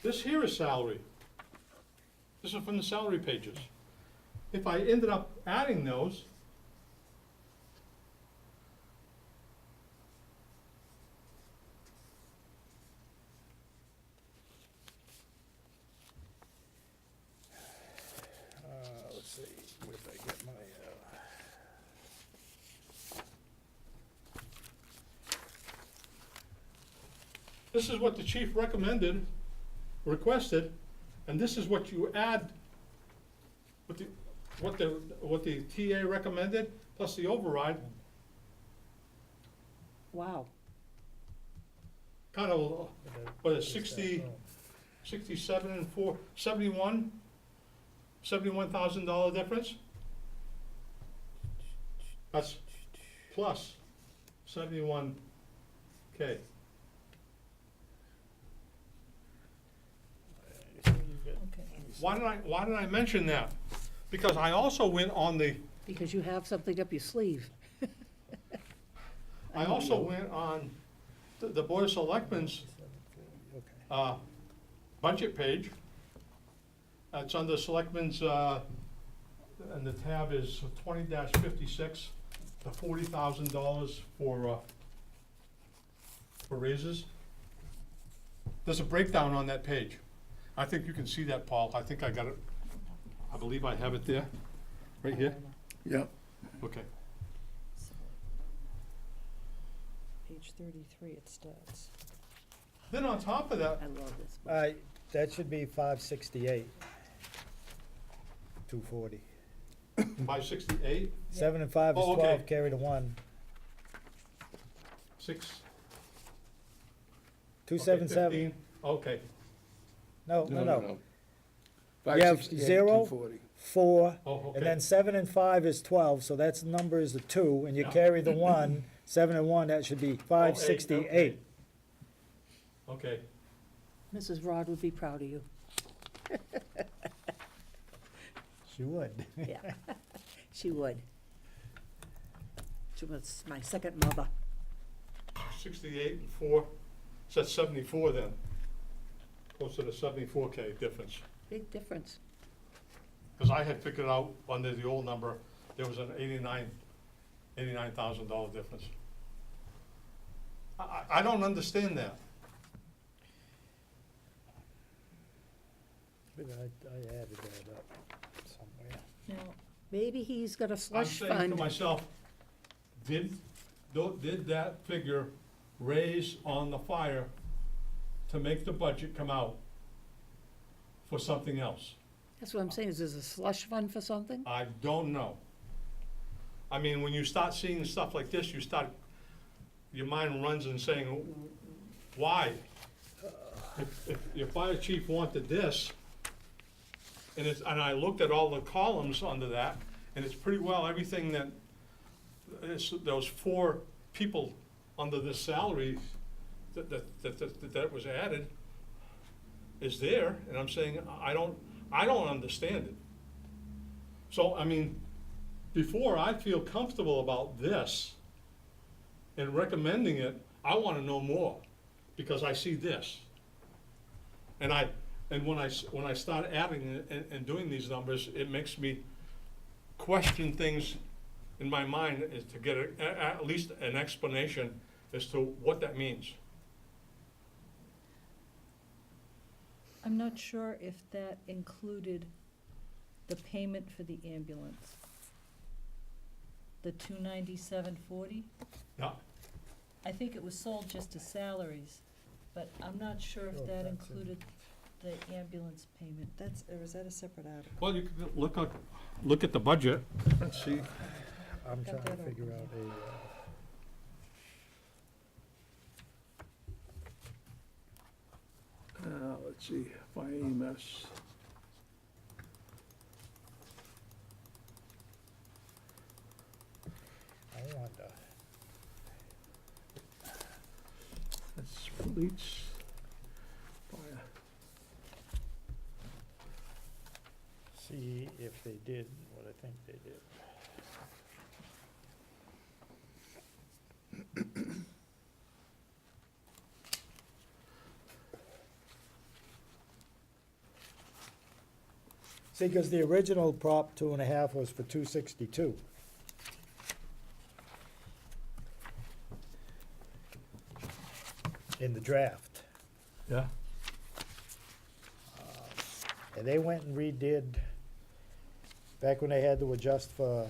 [SPEAKER 5] This here is salary. This is from the salary pages. If I ended up adding those,
[SPEAKER 1] let's see, where did I get my,
[SPEAKER 5] this is what the chief recommended, requested, and this is what you add, what the TA recommended, plus the override,
[SPEAKER 4] Wow,
[SPEAKER 5] kind of, what is 60, 67 and 4, $71,000 difference? That's plus 71K.
[SPEAKER 3] Okay.
[SPEAKER 5] Why did I mention that? Because I also went on the,
[SPEAKER 4] because you have something up your sleeve.
[SPEAKER 5] I also went on the Board of Selectmen's
[SPEAKER 1] okay.
[SPEAKER 5] budget page. It's under Selectmen's, and the tab is 20-56, the $40,000 for raises. There's a breakdown on that page. I think you can see that, Paul. I think I got it. I believe I have it there, right here.
[SPEAKER 2] Yep.
[SPEAKER 5] Okay.
[SPEAKER 3] So, page 33 it starts.
[SPEAKER 5] Then on top of that,
[SPEAKER 4] I love this book.
[SPEAKER 1] That should be 568. 240.
[SPEAKER 5] 568,
[SPEAKER 1] 7 and 5 is
[SPEAKER 5] Oh, okay.
[SPEAKER 1] 12, carry the 1.
[SPEAKER 5] 6.
[SPEAKER 1] 277,
[SPEAKER 5] 15. Okay,
[SPEAKER 1] no. You have
[SPEAKER 2] 568,
[SPEAKER 1] 0,
[SPEAKER 2] 240.
[SPEAKER 1] 4,
[SPEAKER 5] oh, okay.
[SPEAKER 1] and then 7 and 5 is 12, so that's the number is the 2, and you
[SPEAKER 5] Yeah.
[SPEAKER 1] carry the 1, 7 and 1, that should be 568.
[SPEAKER 5] Okay,
[SPEAKER 4] Mrs. Rod would be proud of you.
[SPEAKER 1] She would.
[SPEAKER 4] Yeah, she would. She was my second mother.
[SPEAKER 5] 68 and 4, so that's 74 then. Close to the 74K difference.
[SPEAKER 4] Big difference.
[SPEAKER 5] Because I had figured out under the old number, there was an $89,000 difference. I don't understand that.
[SPEAKER 1] But I added that up somewhere.
[SPEAKER 3] Now,
[SPEAKER 4] Maybe he's got a
[SPEAKER 5] I'm
[SPEAKER 4] slush
[SPEAKER 5] saying to
[SPEAKER 4] fund.
[SPEAKER 5] myself, did that figure raise on the fire to make the budget come out for something else?
[SPEAKER 4] That's what I'm saying, is there a slush fund for something?
[SPEAKER 5] I don't know. I mean, when you start seeing stuff like this, your mind runs and saying, why? If your fire chief wanted this, and I looked at all the columns under that, and it's pretty well everything that, those 4 people under this salary that was added is there, and I'm saying, I don't understand it. So, I mean, before I feel comfortable about this and recommending it, I wanna know more, because I see this. And when I start adding and doing these numbers, it makes me question things in my mind, is to get at least an explanation as to what that means.
[SPEAKER 3] I'm not sure if that included the payment for the ambulance. The $297.40?
[SPEAKER 5] Yeah,
[SPEAKER 3] I think it was sold just as salaries, but I'm not sure if that included the ambulance payment. Or is that a separate article?
[SPEAKER 5] well, you can look at the budget and see.
[SPEAKER 1] I'm
[SPEAKER 3] Got
[SPEAKER 1] trying to
[SPEAKER 3] that
[SPEAKER 1] figure
[SPEAKER 3] open.
[SPEAKER 1] out
[SPEAKER 2] Let's see, fire EMS.
[SPEAKER 1] I wonder.
[SPEAKER 2] That's police. Fire.
[SPEAKER 1] See if they did what I think they did. See, because the original Prop 2.5 was for 262. In the draft.
[SPEAKER 2] Yeah.
[SPEAKER 1] And they went and redid, back when they had to adjust for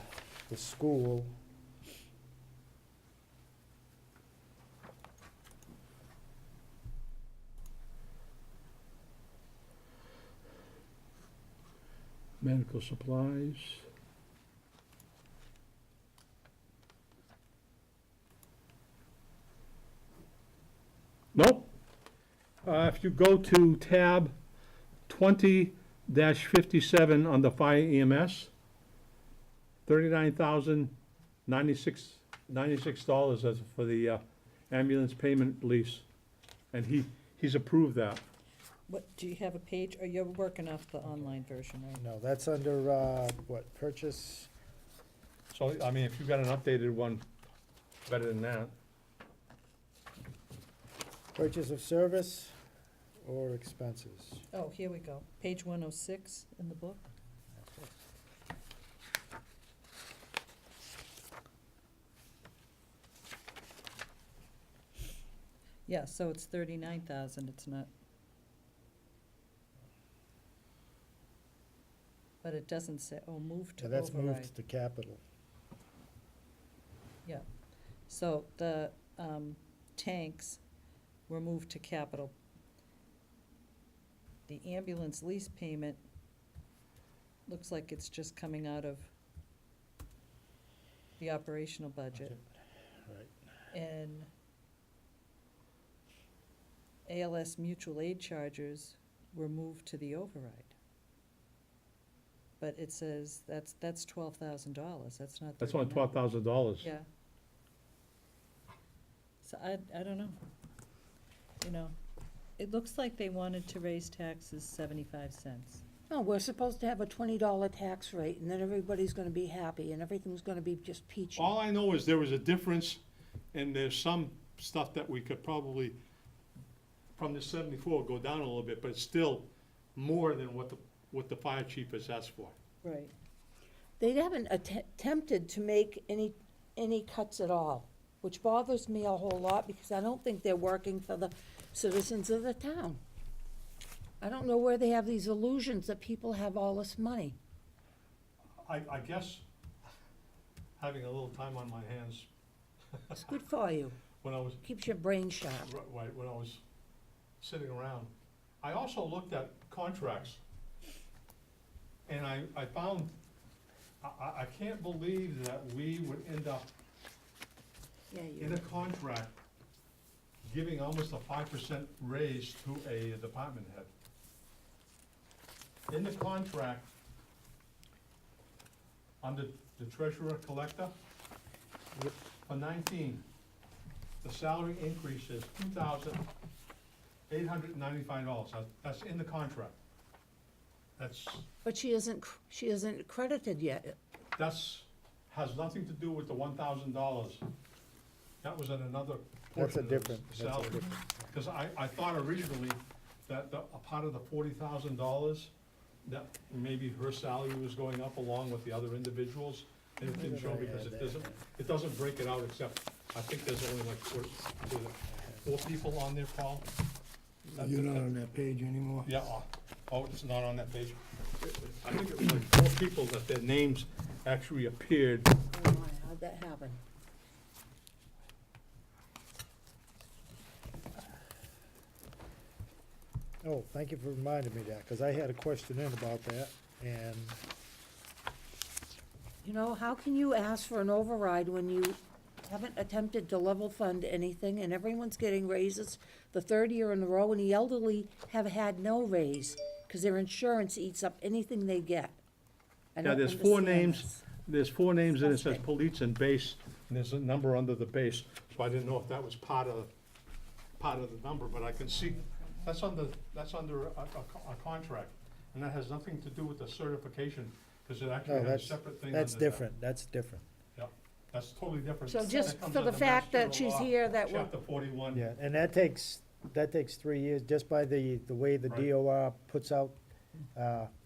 [SPEAKER 1] the school.
[SPEAKER 2] Medical supplies. Nope. If you go to tab 20-57 on the fire EMS, $39,096 as for the ambulance payment lease, and he's approved that.
[SPEAKER 3] What, do you have a page, or you're working off the online version, right?
[SPEAKER 1] No, that's under, what, purchase?
[SPEAKER 5] So, I mean, if you've got an updated one, better than that.
[SPEAKER 1] Purchase of service or expenses?
[SPEAKER 3] Oh, here we go, page 106 in the book. Yeah, so it's 39,000, it's not. But it doesn't say, oh, move to
[SPEAKER 1] Yeah, that's
[SPEAKER 3] override.
[SPEAKER 1] moved to capital.
[SPEAKER 3] Yeah, so the tanks were moved to capital. The ambulance lease payment looks like it's just coming out of the operational budget.
[SPEAKER 1] Right.
[SPEAKER 3] And ALS mutual aid charges were moved to the override. But it says that's $12,000, that's not
[SPEAKER 2] That's only
[SPEAKER 3] $39,000.
[SPEAKER 2] $12,000.
[SPEAKER 3] Yeah. So I don't know. You know, it looks like they wanted to raise taxes 75 cents.
[SPEAKER 4] No, we're supposed to have a $20 tax rate, and then everybody's gonna be happy, and everything's gonna be just peachy.
[SPEAKER 5] All I know is there was a difference, and there's some stuff that we could probably, from the 74, go down a little bit, but it's still more than what the fire chief has asked for.
[SPEAKER 3] Right.
[SPEAKER 4] They haven't attempted to make any cuts at all, which bothers me a whole lot, because I don't think they're working for the citizens of the town. I don't know where they have these illusions that people have all this money.
[SPEAKER 5] I guess, having a little time on my hands,
[SPEAKER 4] It's good for you,
[SPEAKER 5] when I was,
[SPEAKER 4] keeps your brain sharp.
[SPEAKER 5] right, when I was sitting around, I also looked at contracts. And I found I can't believe that we would end up
[SPEAKER 4] Yeah,
[SPEAKER 5] in a contract giving almost a 5% raise to a department head. In the contract, under the treasurer collector, for 19, the salary increase is $2,895. That's in the contract.
[SPEAKER 4] But she isn't credited yet.
[SPEAKER 5] Has nothing to do with the $1,000. That was in another
[SPEAKER 1] That's a
[SPEAKER 5] portion of the
[SPEAKER 1] different, that's a
[SPEAKER 5] salary.
[SPEAKER 1] different.
[SPEAKER 5] Because I thought originally that a part of the $40,000, that maybe her salary was going up along with the other individuals. And it didn't show because it doesn't break it out except, I think there's only like four people on there, Paul?
[SPEAKER 2] You're not on that page anymore?
[SPEAKER 5] Yeah, oh, it's not on that page? I think it was like 4 people that their names actually appeared.
[SPEAKER 4] Oh my, how'd that happen?
[SPEAKER 1] Oh, thank you for reminding me that, because I had a question in about that, and
[SPEAKER 4] You know, how can you ask for an override when you haven't attempted to level fund anything and everyone's getting raises the third year in a row, and the elderly have had no raise because their insurance eats up anything they get? I
[SPEAKER 5] Yeah,
[SPEAKER 4] don't
[SPEAKER 5] there's 4
[SPEAKER 4] understand
[SPEAKER 5] names,
[SPEAKER 4] this.
[SPEAKER 5] there's 4 names and it says
[SPEAKER 4] Disgusting.
[SPEAKER 5] police and base, and there's a number under the base, so I didn't know if that was part of the number, but I can see, that's under a contract, and that has nothing to do with the certification, because it actually
[SPEAKER 1] no,
[SPEAKER 5] has a separate thing
[SPEAKER 1] that's
[SPEAKER 5] under that.
[SPEAKER 1] different, that's different.
[SPEAKER 5] Yeah, that's totally different.
[SPEAKER 4] So just
[SPEAKER 5] That comes
[SPEAKER 4] for the
[SPEAKER 5] under
[SPEAKER 4] fact
[SPEAKER 5] Mass
[SPEAKER 4] that
[SPEAKER 5] General
[SPEAKER 4] she's
[SPEAKER 5] Law,
[SPEAKER 4] here, that we're,
[SPEAKER 5] Chapter 41.
[SPEAKER 1] Yeah, and that takes 3 years, just by the way the
[SPEAKER 5] Right.
[SPEAKER 1] DOR puts out,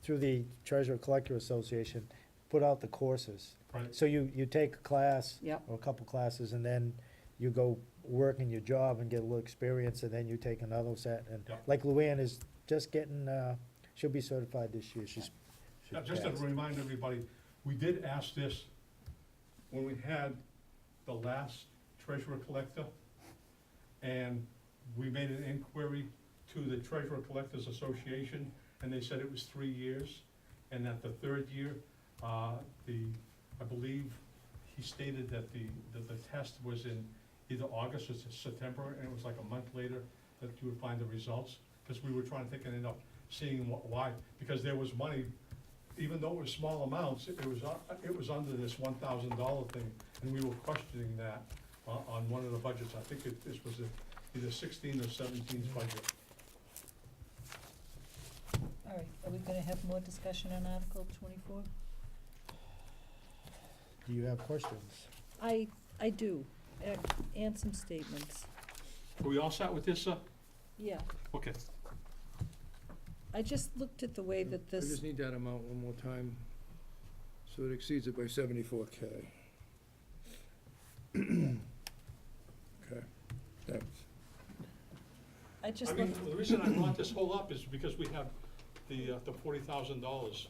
[SPEAKER 1] through the Treasurer Collector Association, put out the courses.
[SPEAKER 5] Right.
[SPEAKER 1] So you take a class,
[SPEAKER 4] Yep.
[SPEAKER 1] or a couple classes, and then you go work in your job and get a little experience, and then you take another set, and
[SPEAKER 5] Yep.
[SPEAKER 1] like Luann is just getting, she'll be certified this year, she's
[SPEAKER 5] Just to
[SPEAKER 1] passed.
[SPEAKER 5] remind everybody, we did ask this when we had the last treasurer collector, and we made an inquiry to the Treasurer Collectors Association, and they said it was 3 years, and that the third year, I believe he stated that the test was in either August or September, and it was like a month later that you would find the results, because we were trying to think and end up seeing why, because there was money, even though it was small amounts, it was under this $1,000 thing, and we were questioning that on one of the budgets. I think this was either 16 or 17's budget.
[SPEAKER 3] All right, are we gonna have more discussion on Article 24?
[SPEAKER 1] Do you have questions?
[SPEAKER 3] I do, and some statements.
[SPEAKER 5] Are we all set with this, sir?
[SPEAKER 3] Yeah,
[SPEAKER 5] Okay.
[SPEAKER 3] I just looked at the way that
[SPEAKER 2] I
[SPEAKER 3] this,
[SPEAKER 2] just need that amount one more time, so it exceeds it by 74K. Okay, thanks.
[SPEAKER 3] I just
[SPEAKER 5] I mean,
[SPEAKER 3] looked,
[SPEAKER 5] the reason I brought this whole up is because we have the $40,000.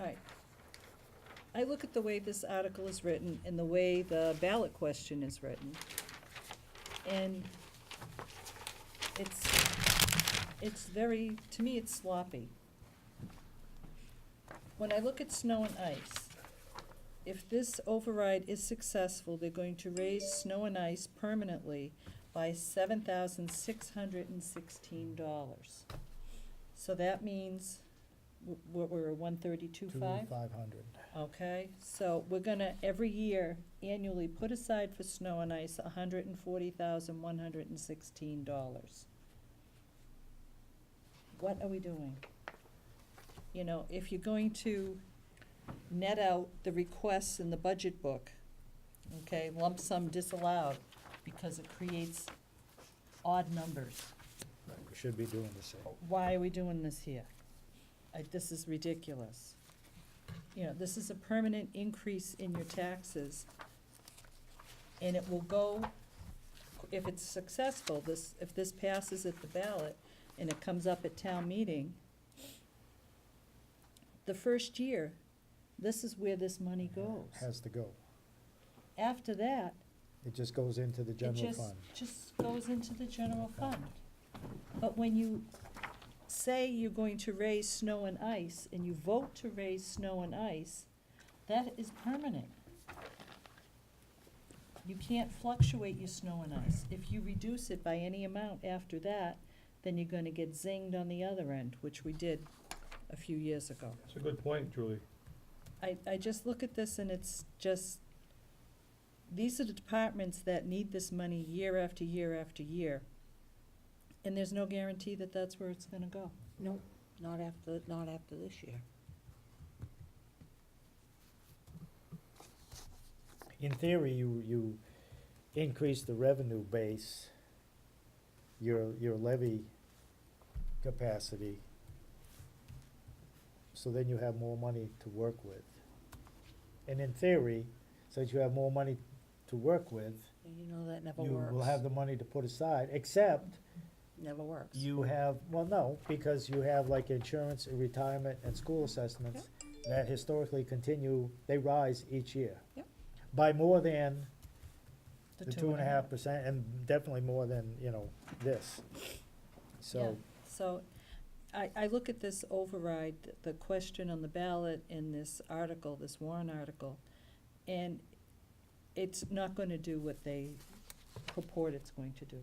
[SPEAKER 3] all right. I look at the way this article is written and the way the ballot question is written. And it's very, to me, it's sloppy. When I look at snow and ice, if this override is successful, they're going to raise snow and ice permanently by $7,616. So that means, we're 132.5?
[SPEAKER 1] 500.
[SPEAKER 3] Okay, so we're gonna, every year, annually, put aside for snow and ice, $140,116. What are we doing? You know, if you're going to net out the requests in the budget book, okay, lump sum disallowed, because it creates odd numbers.
[SPEAKER 1] We should be doing the same.
[SPEAKER 3] Why are we doing this here? This is ridiculous. You know, this is a permanent increase in your taxes, and it will go, if it's successful, if this passes at the ballot and it comes up at town meeting, the first year, this is where this money goes.
[SPEAKER 1] Has to go.
[SPEAKER 3] After that,
[SPEAKER 1] It just goes into the
[SPEAKER 3] it
[SPEAKER 1] general fund.
[SPEAKER 3] just goes into the general fund. But when you say you're going to raise snow and ice, and you vote to raise snow and ice, that is permanent. You can't fluctuate your snow and ice. If you reduce it by any amount after that, then you're gonna get zinged on the other end, which we did a few years ago.
[SPEAKER 5] That's a good point, Julie.
[SPEAKER 3] I just look at this and it's just, these are the departments that need this money year after year after year. And there's no guarantee that that's where it's gonna go.
[SPEAKER 4] No, not after this year.
[SPEAKER 1] In theory, you increase the revenue base, your levy capacity, so then you have more money to work with. And in theory, since you have more money to work with,
[SPEAKER 4] You know, that never
[SPEAKER 1] you
[SPEAKER 4] works.
[SPEAKER 1] will have the money to put aside, except
[SPEAKER 4] Never works.
[SPEAKER 1] you have, well, no, because you have like insurance, and retirement, and school assessments that historically continue, they rise each year.
[SPEAKER 4] Yep.
[SPEAKER 1] By more than the
[SPEAKER 3] The
[SPEAKER 1] 2.5%, and definitely more than, this. So,
[SPEAKER 3] So, I look at this override, the question on the ballot in this article, this Warrant article, and it's not gonna do what they purport it's going to do.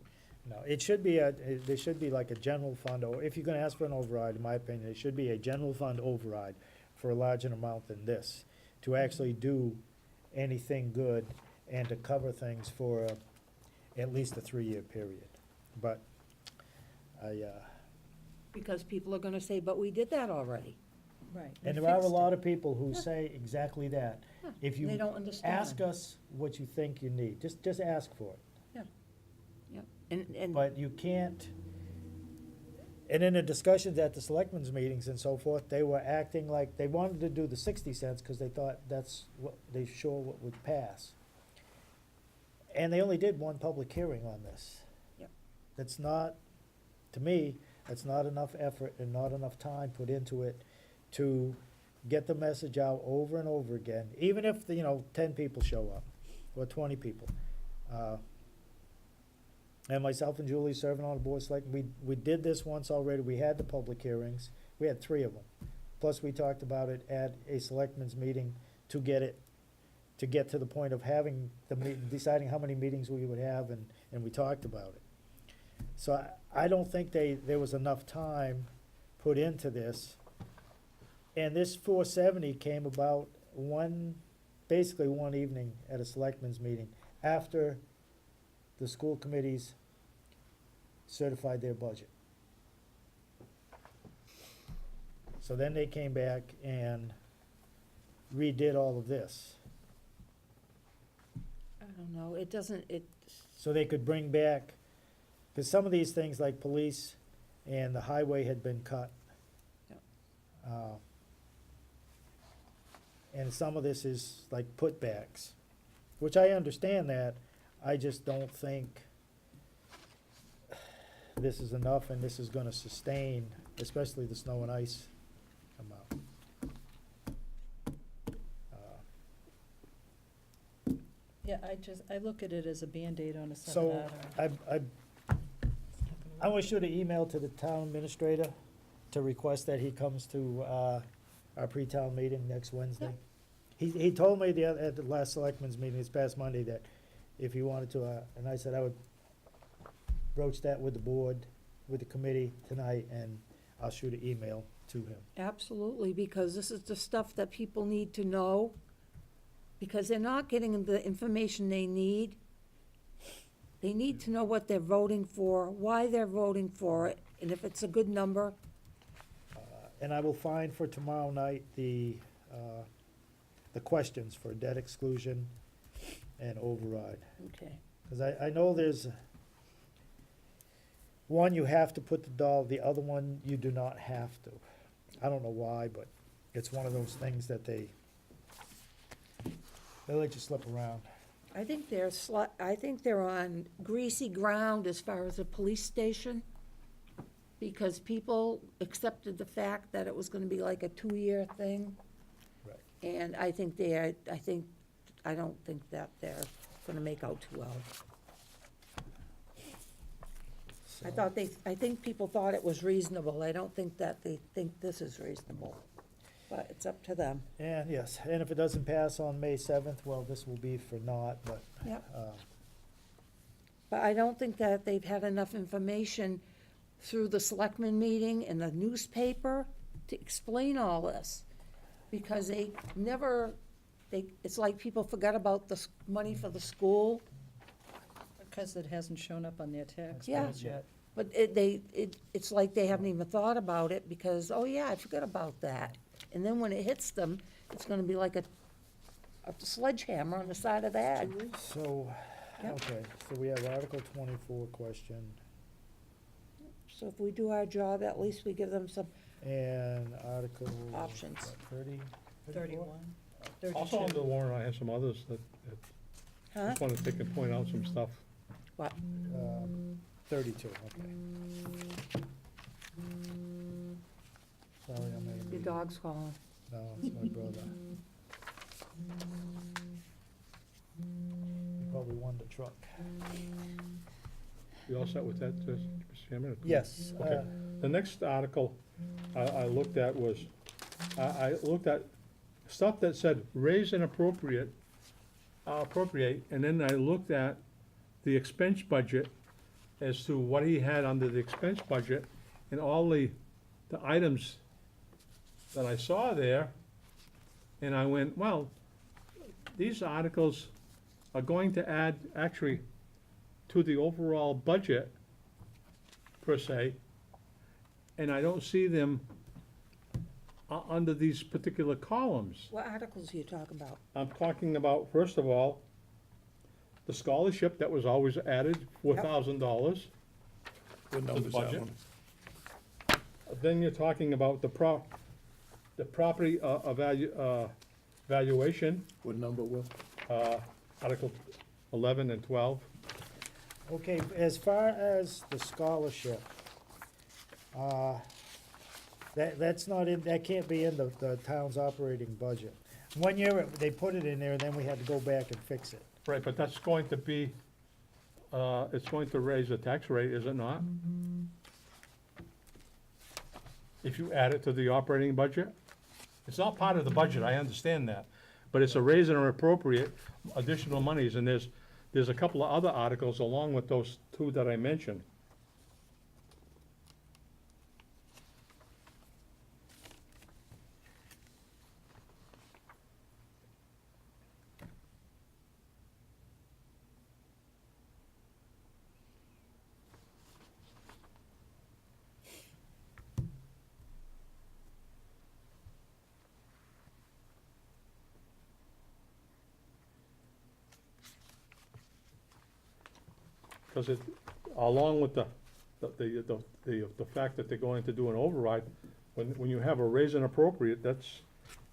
[SPEAKER 1] no, it should be there should be like a general fund, or if you're gonna ask for an override, in my opinion, it should be a general fund override for a larger amount than this, to actually do anything good and to cover things for at least a 3-year period. But
[SPEAKER 4] Because people are gonna say, but we did that already.
[SPEAKER 3] Right.
[SPEAKER 1] and
[SPEAKER 3] we
[SPEAKER 1] there are a
[SPEAKER 3] fixed
[SPEAKER 1] lot
[SPEAKER 3] it.
[SPEAKER 1] of people who
[SPEAKER 4] Yeah.
[SPEAKER 1] say exactly that.
[SPEAKER 4] Yeah,
[SPEAKER 1] If
[SPEAKER 4] They
[SPEAKER 1] you
[SPEAKER 4] don't understand.
[SPEAKER 1] ask us what you think you need, just ask for it.
[SPEAKER 4] And,
[SPEAKER 1] But you can't, and in the discussions at the selectmen's meetings and so forth, they were acting like they wanted to do the 60 cents because they thought that's what they sure what would pass. And they only did one public hearing on this.
[SPEAKER 4] Yep.
[SPEAKER 1] That's not, to me, that's not enough effort and not enough time put into it to get the message out over and over again, even if, 10 people show up or 20 people. And myself and Julie serving on the board of selectmen, we did this once already, we had the public hearings, we had 3 of them. Plus, we talked about it at a selectmen's meeting to get to the point of having the meeting, deciding how many meetings we would have, and we talked about it. So I don't think there was enough time put into this. And this 470 came about basically one evening at a selectmen's meeting, after the school committees certified their budget. So then they came back and redid all of this.
[SPEAKER 4] I don't know, it doesn't,
[SPEAKER 1] So they could bring back, because some of these things like police and the highway had been cut.
[SPEAKER 4] Yep.
[SPEAKER 1] And some of this is like putbacks, which I understand that, I just don't think this is enough and this is gonna sustain, especially the snow and ice amount.
[SPEAKER 3] Yeah, I look at it as a Band-Aid on a set
[SPEAKER 1] So
[SPEAKER 3] batter.
[SPEAKER 1] I want you to email to the town administrator to request that he comes to our pre-town meeting next Wednesday. He told me at the last selectmen's meeting this past Monday that if he wanted to, and I said I would broach that with the board, with the committee tonight, and I'll shoot an email to him.
[SPEAKER 4] absolutely, because this is the stuff that people need to know, because they're not getting the information they need. They need to know what they're voting for, why they're voting for it, and if it's a good number.
[SPEAKER 1] And I will find for tomorrow night the questions for debt exclusion and override.
[SPEAKER 4] Okay.
[SPEAKER 1] Because I know there's, one, you have to put the dollar, the other one, you do not have to. I don't know why, but it's one of those things that they let you slip around.
[SPEAKER 4] I think they're on greasy ground as far as the police station, because people accepted the fact that it was gonna be like a 2-year thing.
[SPEAKER 1] Right.
[SPEAKER 4] And I don't think that they're gonna make out too well. I think people thought it was reasonable. I don't think that they think this is reasonable, but it's up to them.
[SPEAKER 1] And yes, and if it doesn't pass on May 7th, well, this will be for naught, but,
[SPEAKER 4] Yep.
[SPEAKER 1] uh,
[SPEAKER 4] But I don't think that they've had enough information through the selectmen meeting and the newspaper to explain all this. Because they never, it's like people forgot about the money for the school,
[SPEAKER 3] Because it hasn't shown up on their tax
[SPEAKER 4] Yeah.
[SPEAKER 3] bills yet.
[SPEAKER 4] but it's like they haven't even thought about it because, oh yeah, I forgot about that. And then when it hits them, it's gonna be like a sledgehammer on the side of the head.
[SPEAKER 1] so,
[SPEAKER 4] Yep.
[SPEAKER 1] okay, so we have Article 24 question,
[SPEAKER 4] So if we do our job, at least we give them some,
[SPEAKER 1] and Article.
[SPEAKER 4] Options.
[SPEAKER 1] what, 30?
[SPEAKER 3] 31,
[SPEAKER 5] Also on
[SPEAKER 3] 32.
[SPEAKER 5] the warrant, I have some others that, I
[SPEAKER 4] huh?
[SPEAKER 5] just wanted to take and point out some stuff.
[SPEAKER 4] What?
[SPEAKER 1] 32, okay. Sorry, I'm
[SPEAKER 4] Your
[SPEAKER 1] making,
[SPEAKER 4] dog's calling.
[SPEAKER 1] no, it's my brother. He probably won the truck.
[SPEAKER 5] You all set with that, Mr. Chairman?
[SPEAKER 1] Yes.
[SPEAKER 5] Okay. The next article I looked at was, I looked at stuff that said raise and appropriate, and then I looked at the expense budget as to what he had under the expense budget, and all the items that I saw there, and I went, well, these articles are going to add actually to the overall budget, per se, and I don't see them under these particular columns.
[SPEAKER 4] What articles are you talking about?
[SPEAKER 5] I'm talking about, first of all, the scholarship that was always added, $4,000
[SPEAKER 2] What
[SPEAKER 5] to the
[SPEAKER 2] number's that
[SPEAKER 5] budget.
[SPEAKER 2] one?
[SPEAKER 5] Then you're talking about the property valuation,
[SPEAKER 2] What number, Will?
[SPEAKER 5] Article 11 and 12.
[SPEAKER 1] Okay, as far as the scholarship, that's not in, that can't be in the town's operating budget. One year, they put it in there, and then we had to go back and fix it.
[SPEAKER 5] Right, but that's going to be, it's going to raise the tax rate, is it not? If you add it to the operating budget? It's not part of the budget, I understand that, but it's a raise and appropriate additional monies, and there's a couple of other articles along with those two that I mentioned. Because it, along with the fact that they're going to do an override, when you have a raise and appropriate,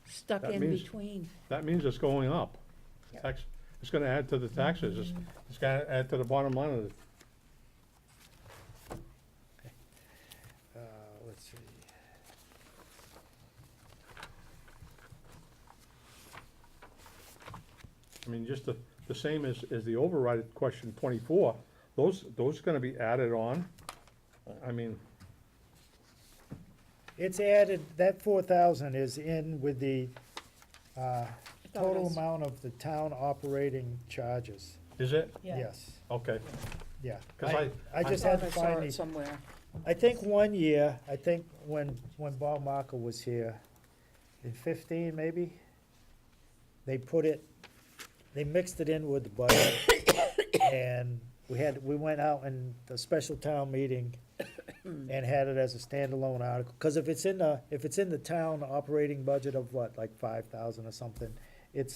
[SPEAKER 4] Stuck
[SPEAKER 5] That
[SPEAKER 4] in
[SPEAKER 5] means-
[SPEAKER 4] between.
[SPEAKER 5] that means it's going up.
[SPEAKER 4] Yep.
[SPEAKER 5] Tax, it's gonna add to the taxes, it's gonna add to the bottom line of it.
[SPEAKER 1] Let's see.
[SPEAKER 5] I mean, just the same as the override question 24, those are gonna be added on. I mean,
[SPEAKER 1] It's added, that 4,000 is in with the,
[SPEAKER 4] thought it
[SPEAKER 1] total
[SPEAKER 4] was-
[SPEAKER 1] amount of the town operating charges.
[SPEAKER 5] is it?
[SPEAKER 3] Yeah.
[SPEAKER 1] Yes,
[SPEAKER 5] Okay,
[SPEAKER 1] yeah.
[SPEAKER 5] 'Cause I
[SPEAKER 1] just
[SPEAKER 4] I
[SPEAKER 1] had
[SPEAKER 4] thought
[SPEAKER 1] to
[SPEAKER 4] I saw
[SPEAKER 1] find
[SPEAKER 4] it
[SPEAKER 1] the,
[SPEAKER 4] somewhere.
[SPEAKER 1] I think one year, when Bob Markle was here, in 15 maybe, they mixed it in with the budget. And we went out in the special town meeting and had it as a standalone article. Because if it's in the town operating budget of what, like 5,000 or something, it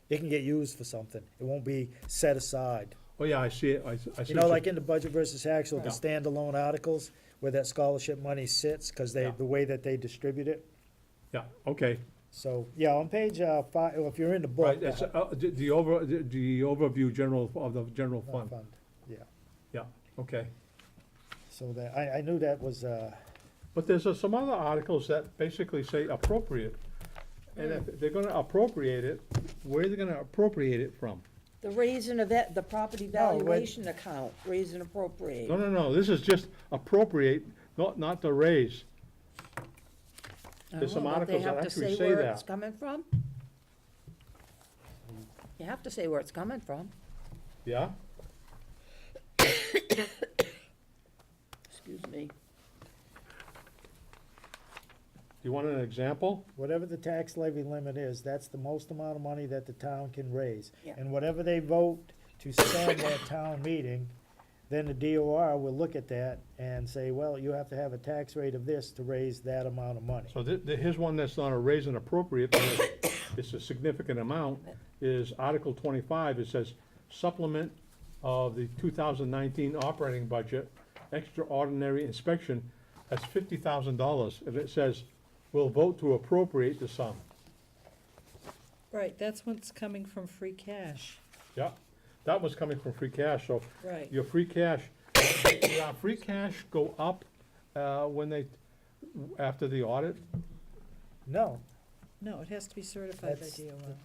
[SPEAKER 1] can get used for something. It won't be set aside.
[SPEAKER 5] oh yeah, I see it, I see.
[SPEAKER 1] You know, like in the budget versus actual, the
[SPEAKER 5] Yeah.
[SPEAKER 1] standalone articles, where that scholarship money sits, because
[SPEAKER 5] Yeah.
[SPEAKER 1] the way that they distribute it.
[SPEAKER 5] Yeah, okay,
[SPEAKER 1] So, yeah, on page 5, well, if you're in the book.
[SPEAKER 5] right, it's, the overview of the general fund,
[SPEAKER 1] Yeah,
[SPEAKER 5] yeah, okay.
[SPEAKER 1] so that, I knew that was,
[SPEAKER 5] But there's some other articles that basically say appropriate. And if they're gonna appropriate it, where are they gonna appropriate it from?
[SPEAKER 4] The raising of it, the property
[SPEAKER 1] No, wait.
[SPEAKER 4] valuation account, raise and appropriate.
[SPEAKER 5] No, this is just appropriate, not to raise.
[SPEAKER 4] I
[SPEAKER 5] There's
[SPEAKER 4] don't
[SPEAKER 5] some
[SPEAKER 4] know, don't they
[SPEAKER 5] articles that
[SPEAKER 4] have to
[SPEAKER 5] actually
[SPEAKER 4] say
[SPEAKER 5] say
[SPEAKER 4] where it's
[SPEAKER 5] that.
[SPEAKER 4] coming from? You have to say where it's coming from.
[SPEAKER 5] Yeah?
[SPEAKER 4] Excuse me.
[SPEAKER 5] Do you want an example?
[SPEAKER 1] Whatever the tax levy limit is, that's the most amount of money that the town can raise.
[SPEAKER 4] Yeah.
[SPEAKER 1] And whatever they vote to spend at town meeting, then the DOR will look at that and say, well, you have to have a tax rate of this to raise that amount of money.
[SPEAKER 5] So here's one that's not a raise and appropriate, but it's a significant amount, is Article 25. It says supplement of the 2019 operating budget, extraordinary inspection, that's $50,000. And it says, we'll vote to appropriate the sum.
[SPEAKER 3] Right, that's what's coming from free cash.
[SPEAKER 5] Yeah, that was coming from free cash, so
[SPEAKER 3] Right.
[SPEAKER 5] your free cash, free cash go up after the audit?
[SPEAKER 1] No,
[SPEAKER 3] No, it has to be certified by
[SPEAKER 1] That's-
[SPEAKER 3] DOR.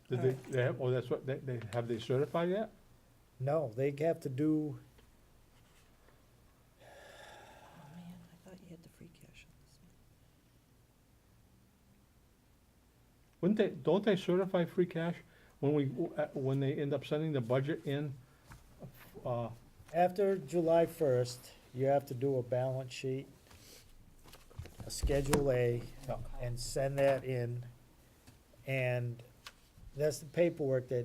[SPEAKER 5] Did they have, oh, that's what, have they certified yet?
[SPEAKER 1] no, they have to do,
[SPEAKER 3] Oh, man, I thought you had the free cash on this one.
[SPEAKER 5] Don't they certify free cash when they end up sending the budget in?
[SPEAKER 1] after July 1st, you have to do a balance sheet, a Schedule A,
[SPEAKER 5] Yeah.
[SPEAKER 1] and send that in. And that's the paperwork to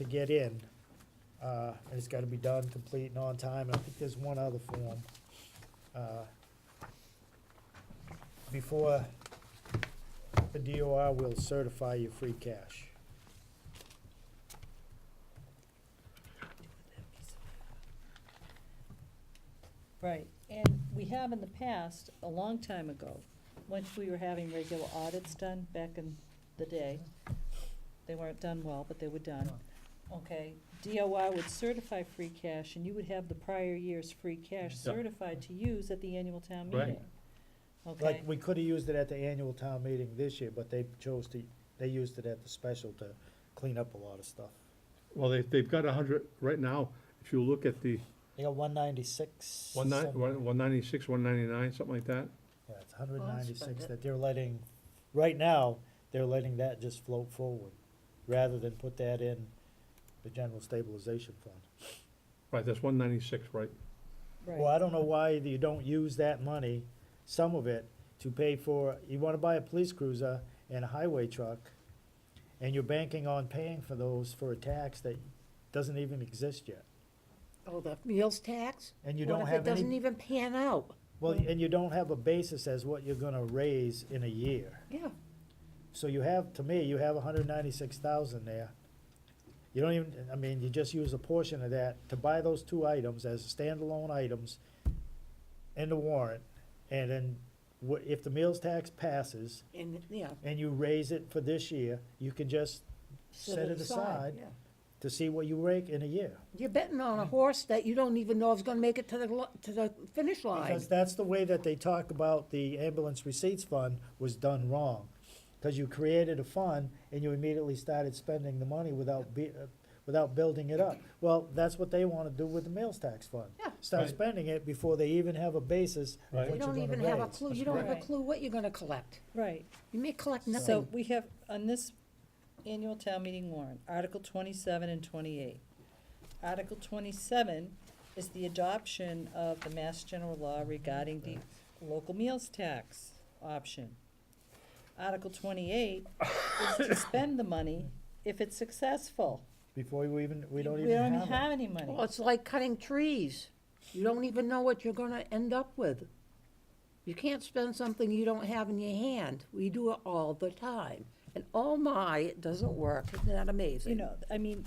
[SPEAKER 1] get in. And it's gotta be done, complete, and on time, and I think there's one other form. Before the DOR will certify your free cash.
[SPEAKER 3] Right, and we have in the past, a long time ago, once we were having regular audits done back in the day, they weren't done well, but they were done. Okay, DOR would certify free cash, and you would have the prior year's free cash
[SPEAKER 5] Yeah.
[SPEAKER 3] certified to use at the annual town
[SPEAKER 5] Right.
[SPEAKER 3] meeting. Okay,
[SPEAKER 1] Like, we could've used it at the annual town meeting this year, but they used it at the special to clean up a lot of stuff.
[SPEAKER 5] Well, they've got 100, right now, if you look at the
[SPEAKER 1] They got 196.
[SPEAKER 5] 196, 199, something like that.
[SPEAKER 1] Yeah, it's 196
[SPEAKER 4] it.
[SPEAKER 1] that they're letting, right now, they're letting that just float forward, rather than put that in the general stabilization fund.
[SPEAKER 5] Right, that's 196, right?
[SPEAKER 1] Well, I don't know why you don't use that money, some of it, to pay for, you wanna buy a police cruiser and a highway truck, and you're banking on paying for those for a tax that doesn't even exist yet.
[SPEAKER 4] Oh, the meals tax?
[SPEAKER 1] And you
[SPEAKER 4] What
[SPEAKER 1] don't
[SPEAKER 4] if it
[SPEAKER 1] have
[SPEAKER 4] doesn't
[SPEAKER 1] any,
[SPEAKER 4] even pan out?
[SPEAKER 1] well, and you don't have a basis as what you're gonna raise in a year.
[SPEAKER 4] Yeah.
[SPEAKER 1] So you have, to me, you have 196,000 there. You don't even, I mean, you just use a portion of that to buy those two items as standalone items in the warrant. And then if the meals tax passes
[SPEAKER 4] And, yeah.
[SPEAKER 1] and you raise it for this year, you can just set it aside
[SPEAKER 4] yeah.
[SPEAKER 1] to see what you rake in a year.
[SPEAKER 4] You're betting on a horse that you don't even know is gonna make it to the finish line.
[SPEAKER 1] Because that's the way that they talk about the ambulance receipts fund was done wrong. Because you created a fund and you immediately started spending the money without building it up. Well, that's what they want to do with the meals tax fund.
[SPEAKER 4] Yeah.
[SPEAKER 1] Start
[SPEAKER 5] Right.
[SPEAKER 1] spending it before they even have a basis of
[SPEAKER 5] Right.
[SPEAKER 1] what
[SPEAKER 4] You
[SPEAKER 1] you're
[SPEAKER 4] don't
[SPEAKER 1] gonna
[SPEAKER 4] even have a
[SPEAKER 1] raise.
[SPEAKER 4] clue, you don't have a
[SPEAKER 3] correct.
[SPEAKER 4] clue what you're gonna collect.
[SPEAKER 3] Right,
[SPEAKER 4] You may collect
[SPEAKER 3] so
[SPEAKER 4] nothing.
[SPEAKER 3] we have, on this annual town meeting warrant, Article 27 and 28. Article 27 is the adoption of the Mass General Law regarding the local meals tax option. Article 28 is to spend the money if it's successful.
[SPEAKER 1] Before we don't
[SPEAKER 3] We
[SPEAKER 1] even
[SPEAKER 3] don't
[SPEAKER 1] have it.
[SPEAKER 3] have any money.
[SPEAKER 4] Well, it's like cutting trees. You don't even know what you're gonna end up with. You can't spend something you don't have in your hand. We do it all the time. And oh my, it doesn't work. Isn't that amazing?
[SPEAKER 3] You know, I mean,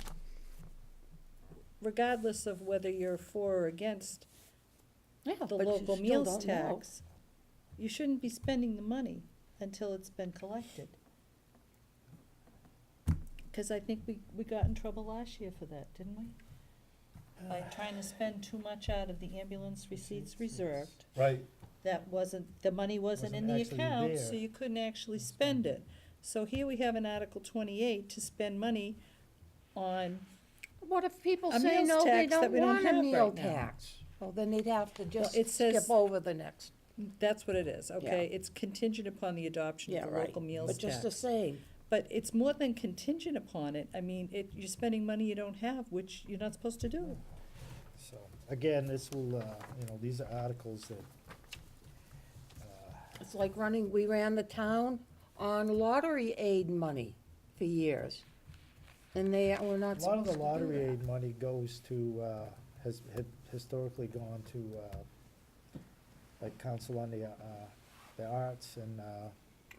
[SPEAKER 3] regardless of whether you're for or against
[SPEAKER 4] Yeah,
[SPEAKER 3] the
[SPEAKER 4] but you
[SPEAKER 3] local
[SPEAKER 4] still
[SPEAKER 3] meals
[SPEAKER 4] don't know.
[SPEAKER 3] tax, you shouldn't be spending the money until it's been collected. Because I think we got in trouble last year for that, didn't we? By trying to spend too much out of the ambulance receipts reserved.
[SPEAKER 5] Right.
[SPEAKER 3] That wasn't, the money wasn't in the
[SPEAKER 1] Wasn't actually
[SPEAKER 3] account,
[SPEAKER 1] there.
[SPEAKER 3] so you couldn't actually spend it. So here we have an Article 28 to spend money on,
[SPEAKER 4] What if people
[SPEAKER 3] A
[SPEAKER 4] say,
[SPEAKER 3] meals
[SPEAKER 4] no, they
[SPEAKER 3] tax that
[SPEAKER 4] don't
[SPEAKER 3] we don't
[SPEAKER 4] want a
[SPEAKER 3] have
[SPEAKER 4] meal
[SPEAKER 3] right now.
[SPEAKER 4] tax? Well, then they'd have to just
[SPEAKER 3] it says-
[SPEAKER 4] skip over the next.
[SPEAKER 3] that's what it is, okay? It's contingent upon the adoption
[SPEAKER 4] Yeah,
[SPEAKER 3] of the
[SPEAKER 4] right.
[SPEAKER 3] local meals
[SPEAKER 4] But just to
[SPEAKER 3] tax.
[SPEAKER 4] say,
[SPEAKER 3] But it's more than contingent upon it. I mean, you're spending money you don't have, which you're not supposed to do.
[SPEAKER 1] So, again, this will, these are articles that,
[SPEAKER 4] it's like we ran the town on lottery aid money for years. And we're
[SPEAKER 1] a
[SPEAKER 4] not
[SPEAKER 1] lot of
[SPEAKER 4] supposed to
[SPEAKER 1] the
[SPEAKER 4] do
[SPEAKER 1] lottery
[SPEAKER 4] that.
[SPEAKER 1] aid money goes to, had historically gone to, like Council on the Arts and,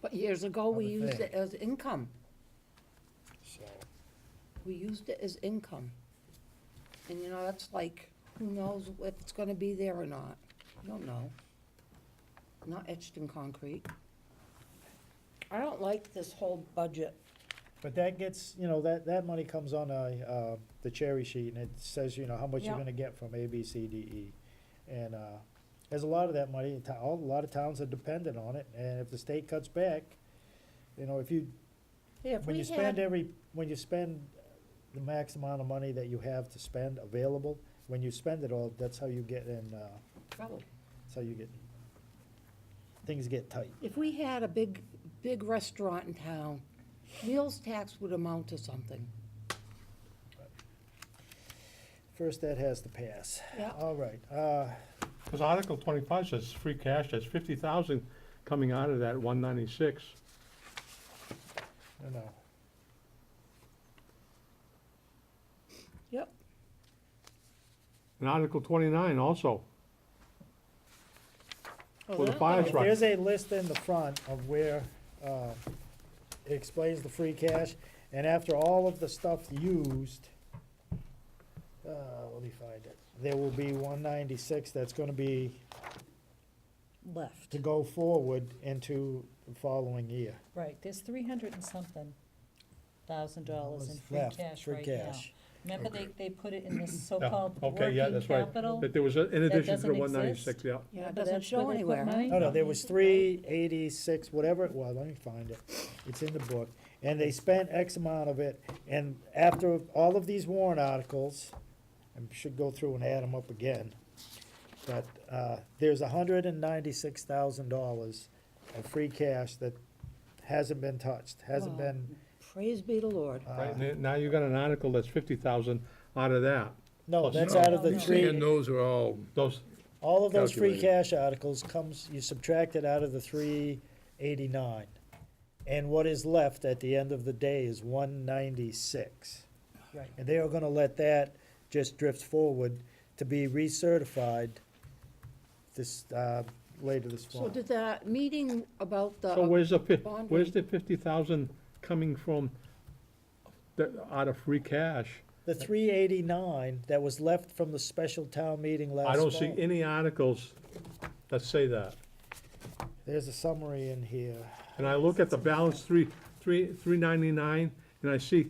[SPEAKER 4] But years ago, we
[SPEAKER 1] Other
[SPEAKER 4] used it
[SPEAKER 1] things.
[SPEAKER 4] as income.
[SPEAKER 1] so.
[SPEAKER 4] We used it as income. And that's like, who knows if it's gonna be there or not? You don't know. Not etched in concrete. I don't like this whole budget.
[SPEAKER 1] But that gets, that money comes on the cherry sheet, and it says, how much you're
[SPEAKER 4] Yeah.
[SPEAKER 1] gonna get from A, B, C, D, E. And, there's a lot of that money, a lot of towns are dependent on it, and if the state cuts back, if you,
[SPEAKER 4] Yeah, if
[SPEAKER 1] when
[SPEAKER 4] we
[SPEAKER 1] you spend
[SPEAKER 4] had,
[SPEAKER 1] when you spend the max amount of money that you have to spend available, when you spend it all, that's how you get in,
[SPEAKER 4] trouble.
[SPEAKER 1] that's how you get, things get tight.
[SPEAKER 4] If we had a big restaurant in town, meals tax would amount to something.
[SPEAKER 1] First, that has to pass.
[SPEAKER 4] Yeah.
[SPEAKER 1] All right,
[SPEAKER 5] Because Article 25 says free cash, that's 50,000 coming out of that 196.
[SPEAKER 1] no.
[SPEAKER 4] Yep.
[SPEAKER 5] And Article 29 also, for the fire truck.
[SPEAKER 1] There's a list in the front of where, it explains the free cash, and after all of the stuff used, let me find it, there will be 196 that's gonna be
[SPEAKER 3] Left,
[SPEAKER 1] to go forward into the following year.
[SPEAKER 3] right, there's 300 and something $1,000 in
[SPEAKER 1] What's
[SPEAKER 3] free
[SPEAKER 1] left?
[SPEAKER 3] cash
[SPEAKER 1] Free
[SPEAKER 3] right now.
[SPEAKER 1] cash.
[SPEAKER 3] Remember they put it in this so-called
[SPEAKER 5] Okay, yeah,
[SPEAKER 3] working
[SPEAKER 5] that's right.
[SPEAKER 3] capital?
[SPEAKER 5] That there was, in addition to the
[SPEAKER 3] doesn't
[SPEAKER 5] 196, yeah.
[SPEAKER 4] Yeah, it
[SPEAKER 3] Remember
[SPEAKER 4] doesn't
[SPEAKER 3] that's where
[SPEAKER 4] show
[SPEAKER 3] they put
[SPEAKER 4] anywhere, huh?
[SPEAKER 3] money?
[SPEAKER 1] No, there was 386, whatever it was, let me find it, it's in the book, and they spent X amount of it, and after all of these warrant articles, I should go through and add them up again, but, there's $196,000 of free cash that hasn't been touched, hasn't
[SPEAKER 4] Wow.
[SPEAKER 1] been,
[SPEAKER 4] Praise be the Lord.
[SPEAKER 5] Right, and now you got an article that's 50,000 out of that.
[SPEAKER 1] no, that's
[SPEAKER 3] No,
[SPEAKER 1] out of the
[SPEAKER 3] no.
[SPEAKER 1] three,
[SPEAKER 2] And those are all,
[SPEAKER 5] Those,
[SPEAKER 1] all of those free
[SPEAKER 2] Calculated.
[SPEAKER 1] cash articles you subtract it out of the 389. And what is left at the end of the day is 196.
[SPEAKER 3] Right.
[SPEAKER 1] And they are gonna let that just drift forward to be recertified this, later this
[SPEAKER 4] So
[SPEAKER 1] fall.
[SPEAKER 4] did that meeting about the.
[SPEAKER 5] so where's the,
[SPEAKER 4] bond
[SPEAKER 5] where's
[SPEAKER 4] rate-
[SPEAKER 5] the 50,000 coming from, out of free cash?
[SPEAKER 1] The 389 that was left from the special town meeting last fall.
[SPEAKER 5] I don't see any articles that say that.
[SPEAKER 1] There's a summary in here.
[SPEAKER 5] And I look at the balance, 399, and I see,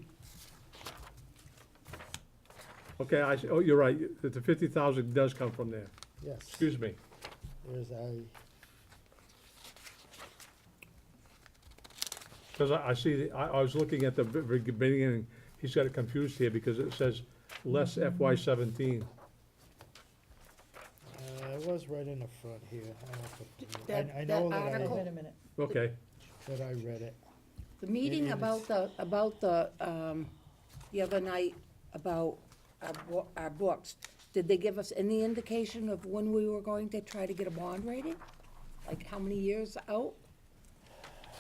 [SPEAKER 5] okay, oh, you're right, that the 50,000 does come from there.
[SPEAKER 1] Yes,
[SPEAKER 5] Excuse me.
[SPEAKER 1] there's
[SPEAKER 5] Because I see, I was looking at the very beginning, he's got it confused here because it says less FY 17.
[SPEAKER 1] it was right in the front here.
[SPEAKER 4] That-
[SPEAKER 1] I know
[SPEAKER 4] that
[SPEAKER 1] that
[SPEAKER 4] article-
[SPEAKER 3] Wait a minute.
[SPEAKER 5] Okay,
[SPEAKER 1] I read it.
[SPEAKER 4] The meeting
[SPEAKER 1] It
[SPEAKER 4] about the other night about our books, did they give us any indication of when we were going to try to get a bond rating? Like how many years out?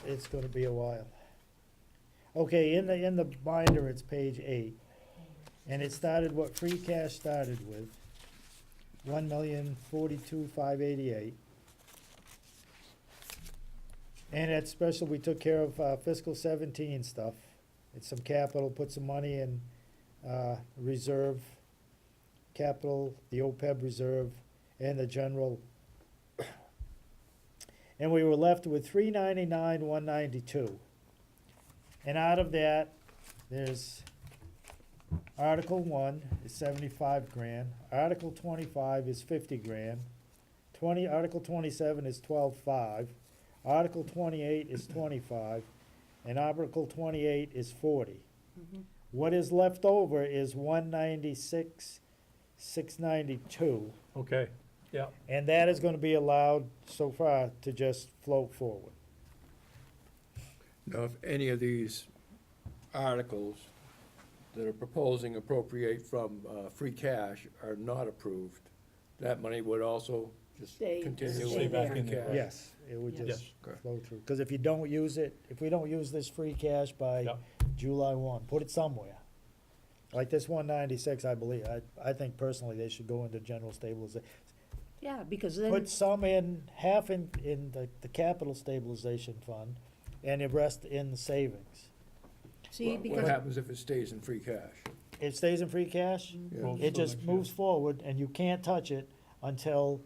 [SPEAKER 1] It's gonna be a while. Okay, in the binder, it's page 8. And it started, what free cash started with, 1,042,588. And at special, we took care of fiscal 17 stuff. It's some capital, put some money in, reserve, capital, the OPEB reserve, and the general. And we were left with 399,192. And out of that, there's Article 1 is 75 grand, Article 25 is 50 grand, Article 27 is 12.5, Article 28 is 25, and Article 28 is 40. What is left over is 196, 692,
[SPEAKER 5] Okay, yeah.
[SPEAKER 1] and that is gonna be allowed so far to just float forward.
[SPEAKER 2] Now, if any of these articles that are proposing appropriate from free cash are not approved, that money would also just
[SPEAKER 4] Stay-
[SPEAKER 2] continue
[SPEAKER 4] stay
[SPEAKER 2] in
[SPEAKER 4] there.
[SPEAKER 2] free cash?
[SPEAKER 1] Yes, it would
[SPEAKER 4] Yes.
[SPEAKER 1] just
[SPEAKER 2] Okay.
[SPEAKER 1] flow through, because if you don't use it, if we don't use this free cash by
[SPEAKER 5] Yeah.
[SPEAKER 1] July 1, put it somewhere. Like this 196, I believe, I think personally they should go into general stabilization.
[SPEAKER 4] Yeah, because then,
[SPEAKER 1] Put some in, half in the capital stabilization fund, and the rest in the savings.
[SPEAKER 4] see,
[SPEAKER 2] What
[SPEAKER 4] because,
[SPEAKER 2] happens if it stays in free cash?
[SPEAKER 1] It stays in free cash,
[SPEAKER 2] Yeah.
[SPEAKER 5] Moves
[SPEAKER 1] it
[SPEAKER 5] to
[SPEAKER 1] just
[SPEAKER 5] next year.
[SPEAKER 1] moves forward, and you can't touch it until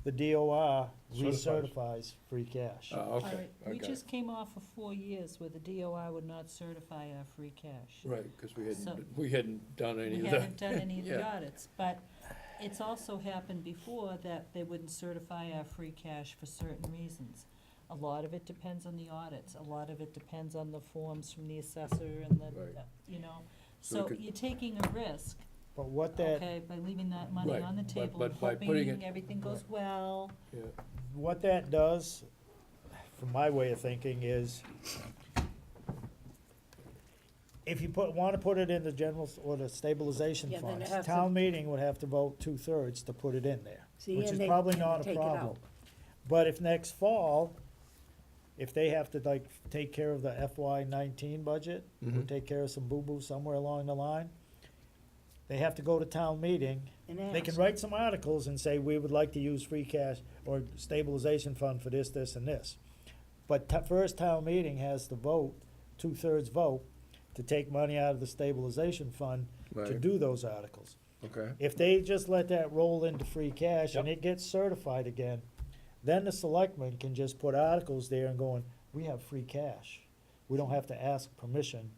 [SPEAKER 1] the DOR
[SPEAKER 5] Certifies.
[SPEAKER 1] recertifies free cash.
[SPEAKER 2] Oh,
[SPEAKER 3] All
[SPEAKER 2] okay,
[SPEAKER 3] right,
[SPEAKER 2] I
[SPEAKER 3] we
[SPEAKER 2] got
[SPEAKER 3] just
[SPEAKER 2] it.
[SPEAKER 3] came off of 4 years where the DOI would not certify our free cash.
[SPEAKER 2] Right, because
[SPEAKER 3] So-
[SPEAKER 2] we hadn't done any
[SPEAKER 3] We
[SPEAKER 2] of that.
[SPEAKER 3] haven't done any of the
[SPEAKER 2] Yeah.
[SPEAKER 3] audits, but it's also happened before that they wouldn't certify our free cash for certain reasons. A lot of it depends on the audits, a lot of it depends on the forms from the assessor and the,
[SPEAKER 2] Right.
[SPEAKER 3] you know.
[SPEAKER 2] So we
[SPEAKER 3] So
[SPEAKER 2] could-
[SPEAKER 3] you're taking a risk,
[SPEAKER 1] But what that,
[SPEAKER 3] okay, by leaving that money
[SPEAKER 2] Right,
[SPEAKER 3] on the
[SPEAKER 2] but-
[SPEAKER 3] table,
[SPEAKER 2] but by putting
[SPEAKER 3] hoping
[SPEAKER 2] it-
[SPEAKER 3] everything goes
[SPEAKER 2] right.
[SPEAKER 3] well.
[SPEAKER 2] Yeah.
[SPEAKER 1] what that does, from my way of thinking, is if you wanna put it in the general, or the stabilization
[SPEAKER 4] Yeah, then it
[SPEAKER 1] funds,
[SPEAKER 4] has to-
[SPEAKER 1] town meeting would have to vote 2/3 to put it in there,
[SPEAKER 4] see,
[SPEAKER 1] which
[SPEAKER 4] and
[SPEAKER 1] is
[SPEAKER 4] they
[SPEAKER 1] probably
[SPEAKER 4] can
[SPEAKER 1] not a
[SPEAKER 4] take it
[SPEAKER 1] problem.
[SPEAKER 4] out.
[SPEAKER 1] But if next fall, if they have to like take care of the FY19 budget, or
[SPEAKER 2] Mhm.
[SPEAKER 1] take care of some boo-boo somewhere along the line, they have to go to town meeting.
[SPEAKER 4] And
[SPEAKER 1] They can
[SPEAKER 4] ask.
[SPEAKER 1] write some articles and say, we would like to use free cash or stabilization fund for this, this, and this. But first town meeting has to vote, 2/3 vote, to take money out of the stabilization fund to
[SPEAKER 2] Right.
[SPEAKER 1] do those articles.
[SPEAKER 2] Okay,
[SPEAKER 1] If they just let that roll into free cash and
[SPEAKER 5] Yep.
[SPEAKER 1] it gets certified again, then the selectmen can just put articles there and going, we have free cash. We don't have to ask permission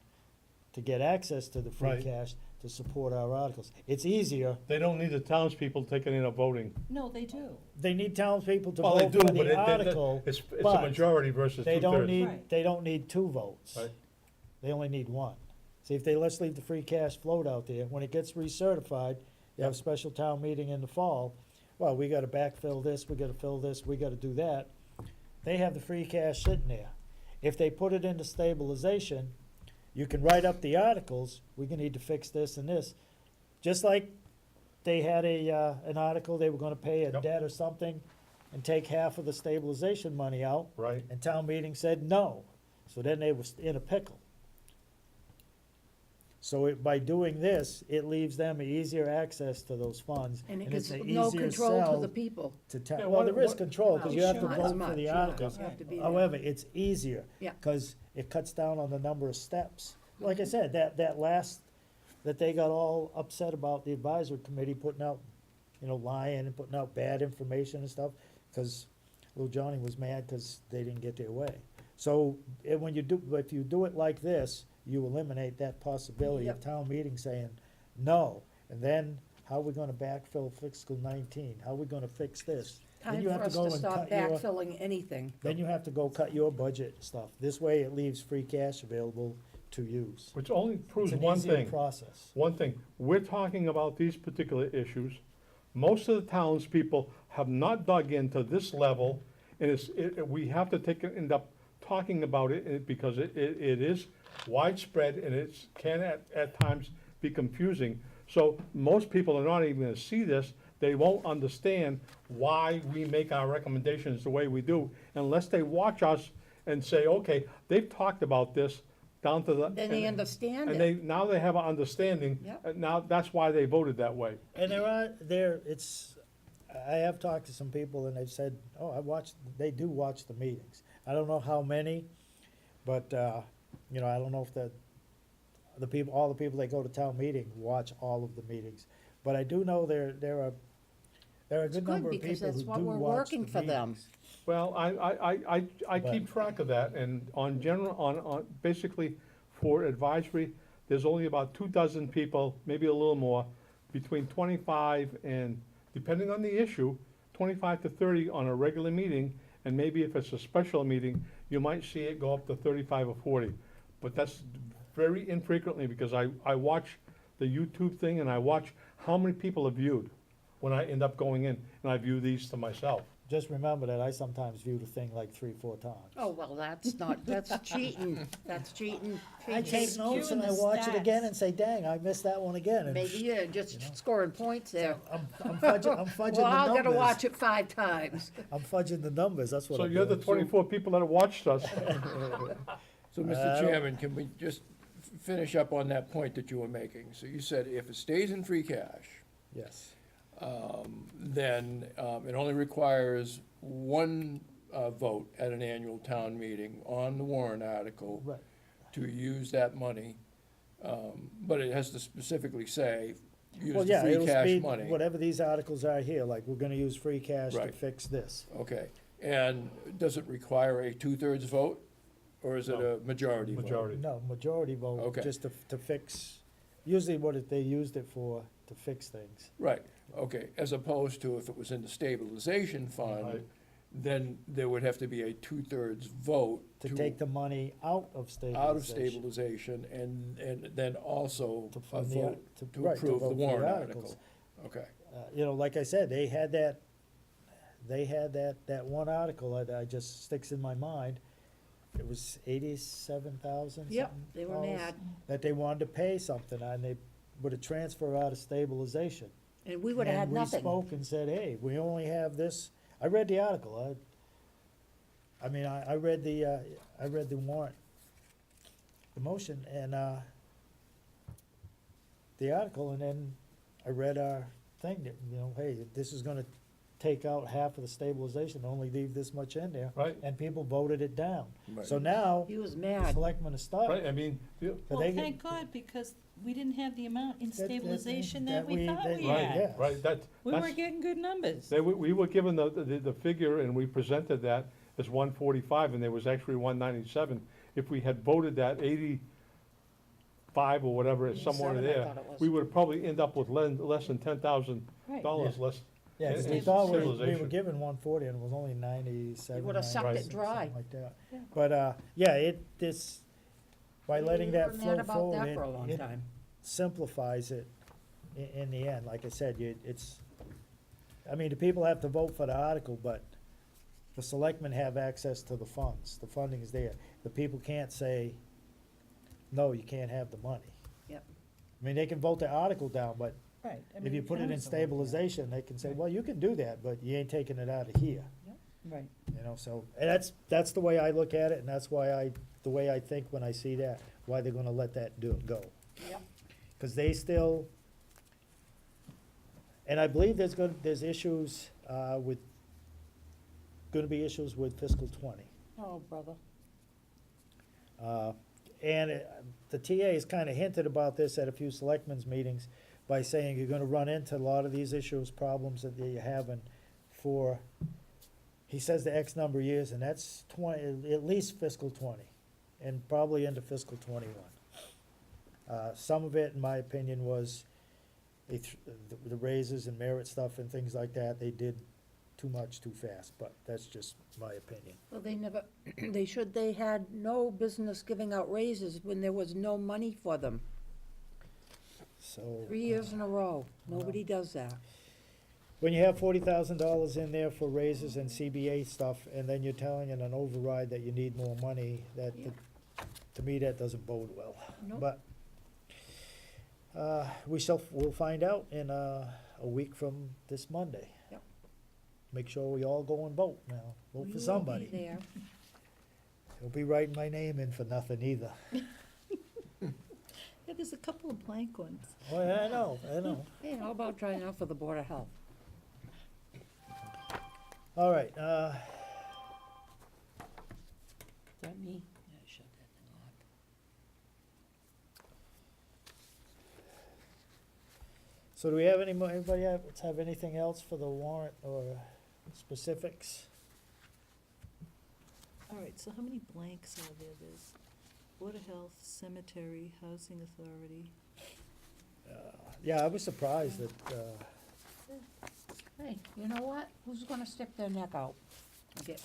[SPEAKER 1] to get access to the free
[SPEAKER 5] Right.
[SPEAKER 1] cash to support our articles. It's easier.
[SPEAKER 5] They don't need the townspeople taking in a voting.
[SPEAKER 3] No, they do.
[SPEAKER 1] They need townspeople to
[SPEAKER 5] Well, they
[SPEAKER 1] vote
[SPEAKER 5] do,
[SPEAKER 1] for
[SPEAKER 5] but
[SPEAKER 1] the article.
[SPEAKER 5] it's a
[SPEAKER 1] but
[SPEAKER 5] majority versus
[SPEAKER 1] They don't
[SPEAKER 5] two-thirds.
[SPEAKER 1] need,
[SPEAKER 3] Right.
[SPEAKER 1] they don't need 2 votes.
[SPEAKER 5] Right.
[SPEAKER 1] They only need 1. See, if they, let's leave the free cash float out there, when it gets recertified, you have a special town meeting in the fall, well, we gotta backfill this, we gotta fill this, we gotta do that. They have the free cash sitting there. If they put it into stabilization, you can write up the articles, we need to fix this and this. Just like they had an article, they were gonna pay a
[SPEAKER 5] Yep.
[SPEAKER 1] debt or something and take half of the stabilization money out,
[SPEAKER 5] Right,
[SPEAKER 1] and town meeting said no. So then they was in a pickle. So by doing this, it leaves them easier access to those funds,
[SPEAKER 4] And it
[SPEAKER 1] and it's
[SPEAKER 4] gives
[SPEAKER 1] an
[SPEAKER 4] no
[SPEAKER 1] easier
[SPEAKER 4] control to
[SPEAKER 1] sell
[SPEAKER 4] the people.
[SPEAKER 1] to
[SPEAKER 5] Yeah,
[SPEAKER 1] well,
[SPEAKER 5] what-
[SPEAKER 1] there is
[SPEAKER 5] what-
[SPEAKER 1] control, because you have to
[SPEAKER 3] Sure.
[SPEAKER 4] Not
[SPEAKER 1] vote
[SPEAKER 4] as
[SPEAKER 1] for
[SPEAKER 4] much,
[SPEAKER 1] the
[SPEAKER 4] yeah.
[SPEAKER 1] articles.
[SPEAKER 4] You have to be there.
[SPEAKER 1] However, it's easier.
[SPEAKER 4] Yeah.
[SPEAKER 1] Because it cuts down on the number of steps. Like I said, that last, that they got all upset about the advisory committee putting out, lying and putting out bad information and stuff, because little Johnny was mad because they didn't get their way. So, if you do it like this, you eliminate that possibility of
[SPEAKER 4] Yep.
[SPEAKER 1] town meeting saying no. And then, how are we gonna backfill fiscal 19? How are we gonna fix this? Then
[SPEAKER 4] Time
[SPEAKER 1] you
[SPEAKER 4] for
[SPEAKER 1] have to
[SPEAKER 4] us
[SPEAKER 1] go
[SPEAKER 4] to
[SPEAKER 1] and
[SPEAKER 4] stop
[SPEAKER 1] cut your.
[SPEAKER 4] backfilling anything.
[SPEAKER 1] Then you have to go cut your budget stuff. This way it leaves free cash available to use.
[SPEAKER 5] which only
[SPEAKER 1] It's
[SPEAKER 5] proves
[SPEAKER 1] an
[SPEAKER 5] one
[SPEAKER 1] easier
[SPEAKER 5] thing.
[SPEAKER 1] process.
[SPEAKER 5] One thing, we're talking about these particular issues. Most of the townspeople have not dug into this level, and we have to end up talking about it, because it is widespread, and it can at times be confusing. So most people are not even gonna see this, they won't understand why we make our recommendations the way we do, unless they watch us and say, okay, they've talked about this down to the.
[SPEAKER 4] Then they understand
[SPEAKER 5] And
[SPEAKER 4] it.
[SPEAKER 5] now they have an understanding,
[SPEAKER 4] Yep.
[SPEAKER 5] and now that's why they voted that way.
[SPEAKER 1] And I have talked to some people and they've said, they do watch the meetings. I don't know how many, but, I don't know if all the people that go to town meeting watch all of the meetings. But I do know there are a
[SPEAKER 4] It's
[SPEAKER 1] good
[SPEAKER 4] good,
[SPEAKER 1] number of
[SPEAKER 4] because
[SPEAKER 1] people who
[SPEAKER 4] that's
[SPEAKER 1] do
[SPEAKER 4] what we're
[SPEAKER 1] watch
[SPEAKER 4] working
[SPEAKER 1] the
[SPEAKER 4] for them.
[SPEAKER 1] meetings.
[SPEAKER 5] Well, I keep
[SPEAKER 1] But-
[SPEAKER 5] track of that, and on basically for advisory, there's only about 24 people, maybe a little more, between 25 and, depending on the issue, 25 to 30 on a regular meeting, and maybe if it's a special meeting, you might see it go up to 35 or 40. but that's very infrequently, because I watch the YouTube thing and I watch how many people have viewed when I end up going in, and I view these to myself.
[SPEAKER 1] Just remember that I sometimes view the thing like 3, 4 times.
[SPEAKER 4] Oh, well, that's not, that's cheating, that's cheating.
[SPEAKER 1] I take
[SPEAKER 3] Just
[SPEAKER 1] notes and I
[SPEAKER 3] viewing the
[SPEAKER 1] watch it again
[SPEAKER 3] stats.
[SPEAKER 1] and say, dang, I missed that one again. And
[SPEAKER 4] Maybe you're
[SPEAKER 1] you know.
[SPEAKER 4] just scoring points there.
[SPEAKER 1] I'm fudging the
[SPEAKER 4] Well, I gotta
[SPEAKER 1] numbers.
[SPEAKER 4] watch it 5 times.
[SPEAKER 1] I'm fudging the numbers, that's what
[SPEAKER 5] So
[SPEAKER 1] I'm
[SPEAKER 5] you're the
[SPEAKER 1] doing.
[SPEAKER 5] 24 people that have watched us.
[SPEAKER 2] So, Mr. Chairman, can we just finish up on that point that you were making? So you said if it stays in free cash,
[SPEAKER 1] Yes,
[SPEAKER 2] then it only requires one vote at an annual town meeting on the warrant article
[SPEAKER 1] right.
[SPEAKER 2] to use that money, but it has to specifically say, use
[SPEAKER 1] Well,
[SPEAKER 2] the
[SPEAKER 1] yeah,
[SPEAKER 2] free
[SPEAKER 1] it'll
[SPEAKER 2] cash
[SPEAKER 1] be
[SPEAKER 2] money.
[SPEAKER 1] whatever these articles are here, like, we're gonna use free cash to
[SPEAKER 2] Right.
[SPEAKER 1] fix this.
[SPEAKER 2] Okay, and does it require a 2/3 vote, or is it
[SPEAKER 5] No.
[SPEAKER 2] a majority vote?
[SPEAKER 5] Majority.
[SPEAKER 1] No, majority vote,
[SPEAKER 2] Okay.
[SPEAKER 1] just to fix, usually they used it for, to fix things.
[SPEAKER 2] Right, okay, as opposed to if it was in the stabilization fund,
[SPEAKER 5] Right.
[SPEAKER 2] then there would have to be a 2/3 vote
[SPEAKER 1] To take the money out of stabilization.
[SPEAKER 2] out of stabilization, and then also
[SPEAKER 1] To
[SPEAKER 2] a
[SPEAKER 1] fund the,
[SPEAKER 2] vote
[SPEAKER 1] to,
[SPEAKER 2] to
[SPEAKER 1] right, to
[SPEAKER 2] approve
[SPEAKER 1] vote
[SPEAKER 2] the
[SPEAKER 1] for the
[SPEAKER 2] warrant
[SPEAKER 1] articles.
[SPEAKER 2] article. Okay,
[SPEAKER 1] You know, like I said, they had that one article that I just sticks in my mind. It was 87,000
[SPEAKER 4] Yep,
[SPEAKER 1] something
[SPEAKER 4] they were
[SPEAKER 1] dollars
[SPEAKER 4] mad.
[SPEAKER 1] that they wanted to pay something on, they would have transferred out of stabilization.
[SPEAKER 4] And we would've had
[SPEAKER 1] And
[SPEAKER 4] nothing.
[SPEAKER 1] we spoke and said, hey, we only have this, I read the article, I mean, I read the warrant, the motion, and, the article, and then I read our thing that, you know, hey, this is gonna take out half of the stabilization, only leave this much in there.
[SPEAKER 5] Right.
[SPEAKER 1] And people voted it down.
[SPEAKER 2] right.
[SPEAKER 1] So now,
[SPEAKER 4] He was
[SPEAKER 1] the
[SPEAKER 4] mad.
[SPEAKER 1] selectmen are stuck.
[SPEAKER 5] Right, I mean,
[SPEAKER 1] But
[SPEAKER 3] Well,
[SPEAKER 1] they
[SPEAKER 3] thank
[SPEAKER 1] get-
[SPEAKER 3] God, because we didn't have the amount in
[SPEAKER 1] That-
[SPEAKER 3] stabilization
[SPEAKER 1] that
[SPEAKER 3] that we thought
[SPEAKER 1] that-
[SPEAKER 3] we
[SPEAKER 1] right,
[SPEAKER 3] had.
[SPEAKER 1] yeah.
[SPEAKER 5] right,
[SPEAKER 3] We
[SPEAKER 5] that's,
[SPEAKER 3] weren't getting good numbers.
[SPEAKER 5] we were given the figure, and we presented that as 145, and there was actually 197. If we had voted that 85 or whatever, it's somewhere in
[SPEAKER 4] 87, I
[SPEAKER 5] there,
[SPEAKER 4] thought it was.
[SPEAKER 5] we would probably end up with less than $10,000 less.
[SPEAKER 1] Yeah, 'cause we
[SPEAKER 5] in
[SPEAKER 1] thought we were
[SPEAKER 5] stabilization.
[SPEAKER 1] given 140 and it was only 97.
[SPEAKER 4] They would've sucked
[SPEAKER 1] 96,
[SPEAKER 4] it dry.
[SPEAKER 1] something like that.
[SPEAKER 3] Yeah.
[SPEAKER 1] But, yeah, by letting
[SPEAKER 4] We
[SPEAKER 1] that
[SPEAKER 4] were
[SPEAKER 1] flow
[SPEAKER 4] mad about
[SPEAKER 1] forward,
[SPEAKER 4] that for a long
[SPEAKER 1] it
[SPEAKER 4] time.
[SPEAKER 1] simplifies it in the end. Like I said, I mean, the people have to vote for the article, but the selectmen have access to the funds. The funding is there. The people can't say, no, you can't have the money.
[SPEAKER 4] Yep.
[SPEAKER 1] I mean, they can vote the article down, but
[SPEAKER 3] Right. I
[SPEAKER 1] if
[SPEAKER 3] mean,
[SPEAKER 1] you
[SPEAKER 3] the
[SPEAKER 1] put it in
[SPEAKER 3] council won't do that.
[SPEAKER 1] stabilization, they can say,
[SPEAKER 3] Right.
[SPEAKER 1] well, you can do that, but you ain't taking it out of here.
[SPEAKER 3] Right.
[SPEAKER 1] You know, so, and that's the way I look at it, and that's why the way I think when I see that, why they're gonna let that go.
[SPEAKER 4] Yep.
[SPEAKER 1] Cause they still, and I believe there's issues, gonna be issues with fiscal 20.
[SPEAKER 4] Oh, brother.
[SPEAKER 1] And the TA has kinda hinted about this at a few selectmen's meetings by saying you're gonna run into a lot of these issues, problems that you're having for, he says the X number of years, and that's 20, at least fiscal 20, and probably into fiscal 21. Some of it, in my opinion, was the raises and merit stuff and things like that, they did too much too fast, but that's just my opinion.
[SPEAKER 4] Well, they had no business giving out raises when there was no money for them.
[SPEAKER 1] So.
[SPEAKER 4] 3 years in a row. Nobody does that.
[SPEAKER 1] When you have $40,000 in there for raises and CBA stuff, and then you're telling in an override that you need more money,
[SPEAKER 4] Yeah.
[SPEAKER 1] to me, that doesn't bode well.
[SPEAKER 4] Nope.
[SPEAKER 1] But, we'll find out in a week from this Monday.
[SPEAKER 4] Yep.
[SPEAKER 1] Make sure we all go and vote now, vote
[SPEAKER 4] We
[SPEAKER 1] for
[SPEAKER 4] will be
[SPEAKER 1] somebody.
[SPEAKER 4] there.
[SPEAKER 1] Don't be writing my name in for nothing either.
[SPEAKER 3] Yeah, there's a couple of blank ones.
[SPEAKER 1] Oh, yeah, I know.
[SPEAKER 4] Hey, how about trying out for the Board of Health?
[SPEAKER 1] All right,
[SPEAKER 4] Is that me? Yeah, shut that thing off.
[SPEAKER 1] so do we have anybody have anything else for the warrant or specifics?
[SPEAKER 3] All right, so how many blanks are there? There's Board of Health, Cemetery, Housing Authority.
[SPEAKER 1] Yeah, I was surprised that,
[SPEAKER 4] Hey, you know what? Who's gonna stick their neck out and get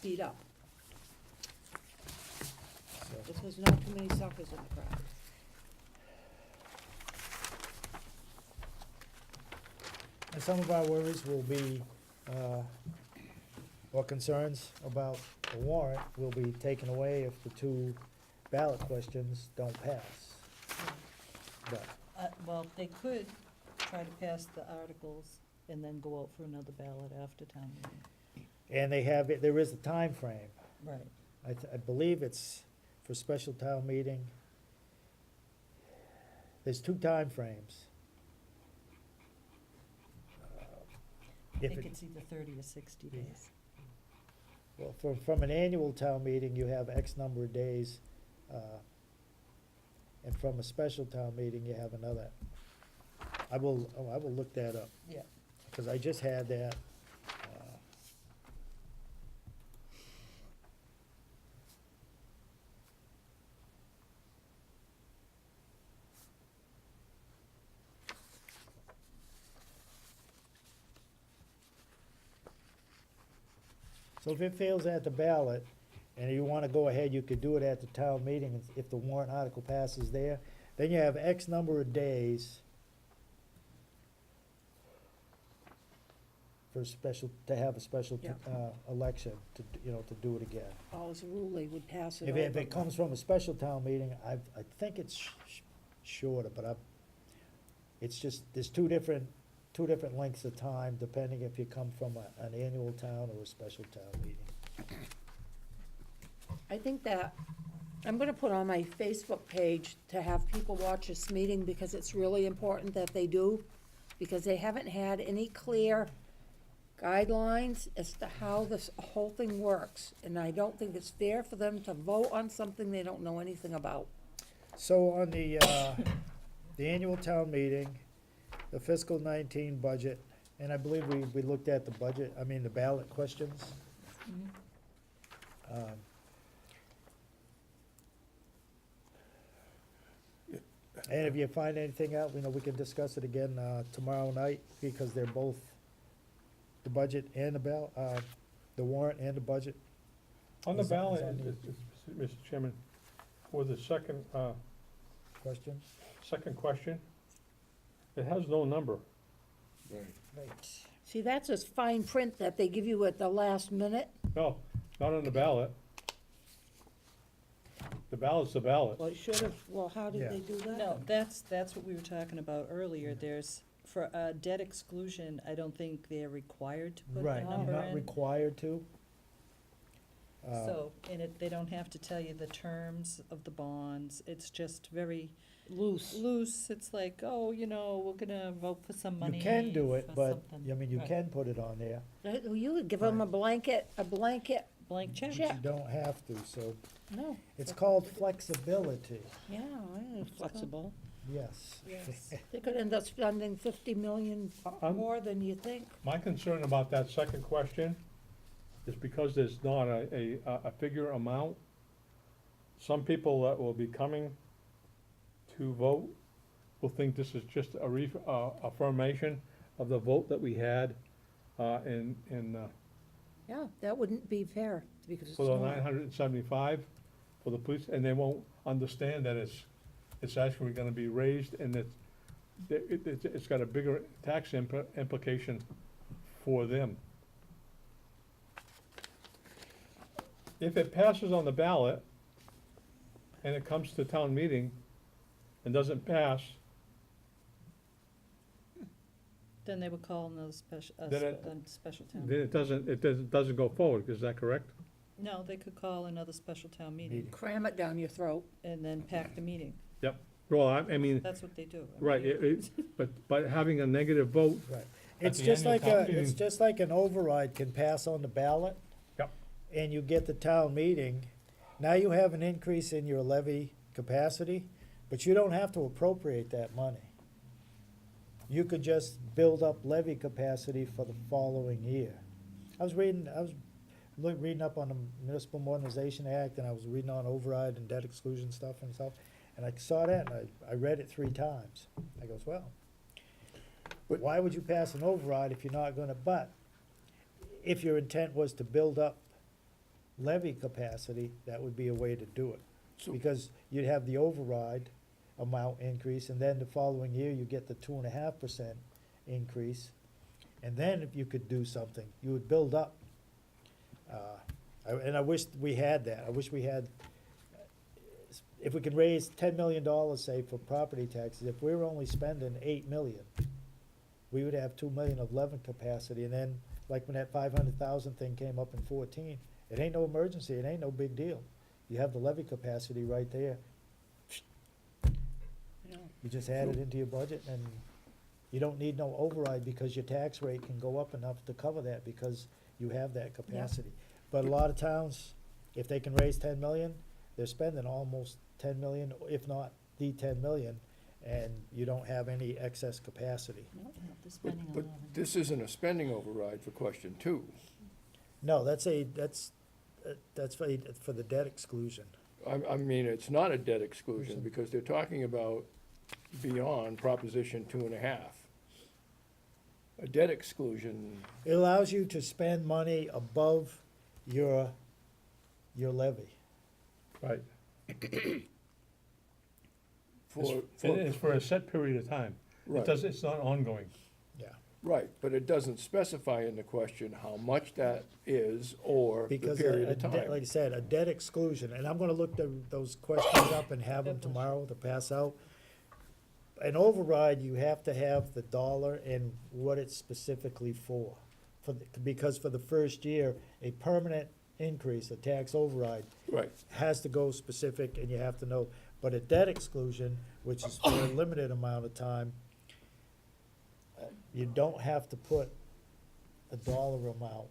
[SPEAKER 4] beat up?
[SPEAKER 1] so.
[SPEAKER 4] Just there's not too many suckers in the crowd.
[SPEAKER 1] And some of our worries will be, or concerns about the warrant will be taken away if the two ballot questions don't pass. But,
[SPEAKER 3] Well, they could try to pass the articles and then go out for another ballot after town meeting.
[SPEAKER 1] and they have, there is a time frame.
[SPEAKER 3] Right.
[SPEAKER 1] I believe it's for special town meeting. There's two time frames.
[SPEAKER 3] I
[SPEAKER 1] If
[SPEAKER 3] think
[SPEAKER 1] it,
[SPEAKER 3] it's either 30 or 60 days.
[SPEAKER 1] well, from an annual town meeting, you have X number of days, and from a special town meeting, you have another. I will look that up,
[SPEAKER 3] Yeah.
[SPEAKER 1] because I just had that. So if it fails at the ballot, and you wanna go ahead, you could do it at the town meeting, if the warrant article passes there, then you have X number of days for special, to have a special,
[SPEAKER 4] Yeah.
[SPEAKER 1] election, to, to do it again.
[SPEAKER 4] As a rule, they would pass it
[SPEAKER 1] If
[SPEAKER 4] over.
[SPEAKER 1] it comes from a special town meeting, I think it's shorter, but it's just, there's two different lengths of time, depending if you come from an annual town or a special town meeting.
[SPEAKER 4] I think that, I'm gonna put on my Facebook page to have people watch this meeting, because it's really important that they do, because they haven't had any clear guidelines as to how this whole thing works, and I don't think it's fair for them to vote on something they don't know anything about.
[SPEAKER 1] So on the annual town meeting, the fiscal 19 budget, and I believe we looked at the budget, the ballot questions. Um, And if you find anything out, we can discuss it again tomorrow night, because they're both, the budget and the warrant and the budget.
[SPEAKER 5] On the
[SPEAKER 1] Is that-
[SPEAKER 5] ballot,
[SPEAKER 1] is that
[SPEAKER 5] Mr. Chairman, for the second
[SPEAKER 1] Question?
[SPEAKER 5] question, it has no number.
[SPEAKER 1] Right.
[SPEAKER 4] See, that's this fine print that they give you at the last minute.
[SPEAKER 5] No, not on the ballot. The ballot's the ballot.
[SPEAKER 4] Well, it should have, well, how did
[SPEAKER 1] Yeah.
[SPEAKER 4] they do that?
[SPEAKER 3] No, that's what we were talking about earlier. There's, for debt exclusion, I don't think they're required to put
[SPEAKER 1] Right,
[SPEAKER 3] the
[SPEAKER 1] you're
[SPEAKER 3] number
[SPEAKER 1] not
[SPEAKER 3] in.
[SPEAKER 1] required to.
[SPEAKER 3] So, they don't have to tell you the terms of the bonds. It's just very
[SPEAKER 4] Loose.
[SPEAKER 3] loose. It's like, oh, we're gonna vote for some money.
[SPEAKER 1] You can do it,
[SPEAKER 3] for
[SPEAKER 1] but,
[SPEAKER 3] something.
[SPEAKER 1] you
[SPEAKER 3] Right.
[SPEAKER 1] can put it on there,
[SPEAKER 4] You could give them a blanket,
[SPEAKER 3] Blank check.
[SPEAKER 1] but
[SPEAKER 4] check.
[SPEAKER 1] you don't have to, so
[SPEAKER 4] No,
[SPEAKER 1] it's called flexibility,
[SPEAKER 4] yeah, it's flexible.
[SPEAKER 1] yes.
[SPEAKER 3] Yes.
[SPEAKER 4] They could end up spending 50 million
[SPEAKER 5] I'm-
[SPEAKER 4] more than you think.
[SPEAKER 5] My concern about that second question is because there's not a figure amount. Some people that will be coming to vote will think this is just a affirmation of the vote that we had in
[SPEAKER 4] Yeah, that wouldn't be fair, because it's
[SPEAKER 5] for the
[SPEAKER 4] not.
[SPEAKER 5] 975 for the police, and they won't understand that it's actually gonna be raised, and it's got a bigger tax implication for them. If it passes on the ballot, and it comes to town meeting and doesn't pass,
[SPEAKER 3] Then they would call another special,
[SPEAKER 5] Then it-
[SPEAKER 3] special town.
[SPEAKER 5] then it doesn't go forward, is that correct?
[SPEAKER 3] No, they could call another special town meeting
[SPEAKER 1] Meeting.
[SPEAKER 4] Cram it down your throat.
[SPEAKER 3] and then pack the meeting.
[SPEAKER 5] Well, I mean,
[SPEAKER 3] That's what they do. I
[SPEAKER 5] right,
[SPEAKER 3] mean,
[SPEAKER 5] but having a negative vote,
[SPEAKER 1] Right.
[SPEAKER 5] At
[SPEAKER 1] It's
[SPEAKER 5] the
[SPEAKER 1] just
[SPEAKER 5] annual
[SPEAKER 1] like
[SPEAKER 5] town
[SPEAKER 1] it's
[SPEAKER 5] meeting-
[SPEAKER 1] just like an override can pass on the ballot.
[SPEAKER 5] Yep.
[SPEAKER 1] And you get the town meeting, now you have an increase in your levy capacity, but you don't have to appropriate that money. You could just build up levy capacity for the following year. I was reading up on the Municipal Modernization Act, and I was reading on override and debt exclusion stuff and stuff, and I saw that, and I read it 3 times. I goes, well,
[SPEAKER 2] But-
[SPEAKER 1] why would you pass an override if you're not gonna, but if your intent was to build up levy capacity, that would be a way to do it.
[SPEAKER 2] So-
[SPEAKER 1] because you'd have the override amount increase, and then the following year, you get the 2.5% increase. And then if you could do something, you would build up. And I wish we had that. I wish we had, if we could raise $10 million, say, for property taxes, if we were only spending 8 million, we would have 2 million of levy capacity, and then, like when that 500,000 thing came up in 14, it ain't no emergency, it ain't no big deal. You have the levy capacity right there. You just add it into your budget, and you don't need no override, because your tax rate can go up enough to cover that, because you have that capacity. But a lot of towns, if they can raise 10 million, they're spending almost 10 million, if not the 10 million, and you don't have any excess capacity.
[SPEAKER 3] No, no, they're
[SPEAKER 2] But,
[SPEAKER 3] spending a
[SPEAKER 2] but
[SPEAKER 3] lot of.
[SPEAKER 2] this isn't a spending override for question two.
[SPEAKER 1] No, that's for the debt exclusion.
[SPEAKER 2] I mean, it's not a debt exclusion, because they're talking about beyond Proposition 2.5. A debt exclusion,
[SPEAKER 1] It allows you to spend money above your levy.
[SPEAKER 6] Right.
[SPEAKER 2] for,
[SPEAKER 6] It's for a set period of time.
[SPEAKER 2] right,
[SPEAKER 6] It's not ongoing.
[SPEAKER 1] Yeah.
[SPEAKER 2] right, but it doesn't specify in the question how much that is, or the
[SPEAKER 1] Because
[SPEAKER 2] period of
[SPEAKER 1] like
[SPEAKER 2] time.
[SPEAKER 1] I said, a debt exclusion, and I'm gonna look those questions up and have them tomorrow to pass out. An override, you have to have the dollar and what it's specifically for. Because for the first year, a permanent increase, a tax override,
[SPEAKER 2] Right,
[SPEAKER 1] has to go specific, and you have to know. But a debt exclusion, which is for a limited amount of time, you don't have to put a dollar amount.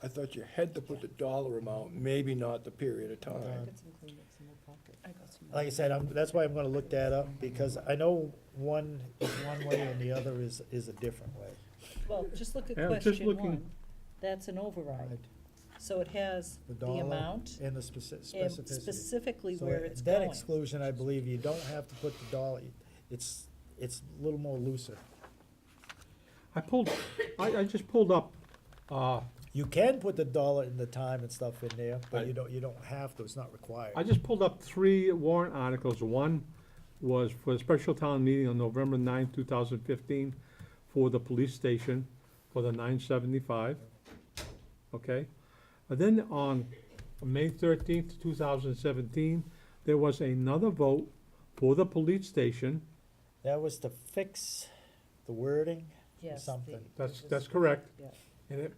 [SPEAKER 2] I thought you had to put the dollar amount, maybe not the period of
[SPEAKER 3] I
[SPEAKER 2] time.
[SPEAKER 3] got some Kleenex in my pocket. I got some.
[SPEAKER 1] Like I said, that's why I'm gonna look that up, because I know one is one way and the other is a different way.
[SPEAKER 3] Well, just look at
[SPEAKER 6] Yeah, just
[SPEAKER 3] question
[SPEAKER 6] looking-
[SPEAKER 3] one. That's an override. So it has the
[SPEAKER 1] dollar
[SPEAKER 3] amount
[SPEAKER 1] And the
[SPEAKER 3] and
[SPEAKER 1] specificity.
[SPEAKER 3] specifically
[SPEAKER 1] So
[SPEAKER 3] where it's
[SPEAKER 1] debt
[SPEAKER 3] going.
[SPEAKER 1] exclusion, I believe you don't have to put the dollar, it's a little more looser.
[SPEAKER 6] I just pulled up,
[SPEAKER 1] You can put the dollar and the time and stuff in there, but you don't have to, it's not required.
[SPEAKER 6] I just pulled up 3 warrant articles. One was for a special town meeting on November 9th, 2015, for the police station, for the 975, okay? And then on May 13th, 2017, there was another vote for the police station.
[SPEAKER 1] That was to fix the wording,
[SPEAKER 3] Yes,
[SPEAKER 1] something.
[SPEAKER 6] That's correct.
[SPEAKER 3] Yeah.
[SPEAKER 6] And it,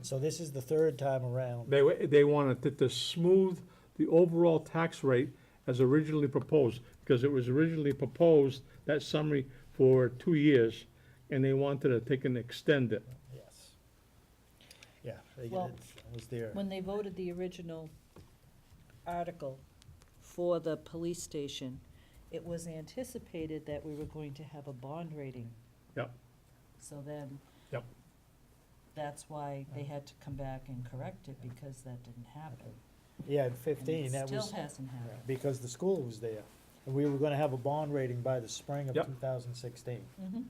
[SPEAKER 1] so this is the third time around.
[SPEAKER 6] they wanted to smooth the overall tax rate as originally proposed, because it was originally proposed, that summary, for 2 years, and they wanted to take and extend it.
[SPEAKER 1] Yes. Yeah,
[SPEAKER 3] Well,
[SPEAKER 1] it was there.
[SPEAKER 3] When they voted the original article for the police station, it was anticipated that we were going to have a bond rating.
[SPEAKER 6] Yep.
[SPEAKER 3] So then.
[SPEAKER 6] Yep.
[SPEAKER 3] That's why they had to come back and correct it, because that didn't happen.
[SPEAKER 1] Yeah, in
[SPEAKER 3] And
[SPEAKER 1] 15, that
[SPEAKER 3] it
[SPEAKER 1] was.
[SPEAKER 3] still hasn't happened.
[SPEAKER 1] Because the school was there. And we were gonna have a bond rating by the spring of
[SPEAKER 6] Yep.
[SPEAKER 1] 2016.
[SPEAKER 3] Mhm.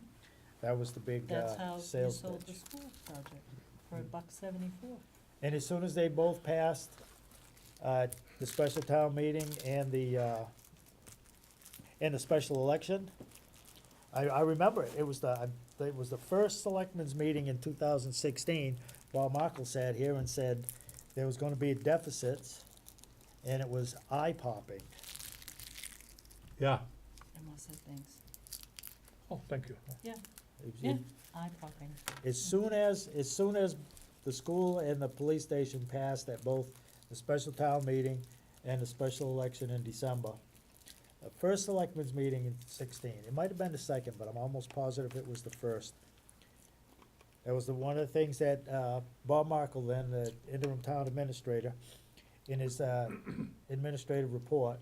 [SPEAKER 1] That was the big
[SPEAKER 3] That's how you
[SPEAKER 1] sales
[SPEAKER 3] sold the
[SPEAKER 1] pitch.
[SPEAKER 3] school project, for $1.74.
[SPEAKER 1] And as soon as they both passed, the special town meeting and the special election, I remember it. It was the first selectmen's meeting in 2016. Bob Markle sat here and said there was gonna be deficits, and it was eye-popping.
[SPEAKER 6] Yeah.
[SPEAKER 3] I must have things.
[SPEAKER 6] Oh, thank you.
[SPEAKER 3] Yeah,
[SPEAKER 1] It-
[SPEAKER 3] yeah,
[SPEAKER 1] it-
[SPEAKER 3] eye-popping.
[SPEAKER 1] As soon as the school and the police station passed at both the special town meeting and the special election in December, the first selectmen's meeting in 16, it might have been the second, but I'm almost positive it was the first. That was one of the things that Bob Markle, then the interim town administrator, in his administrative report,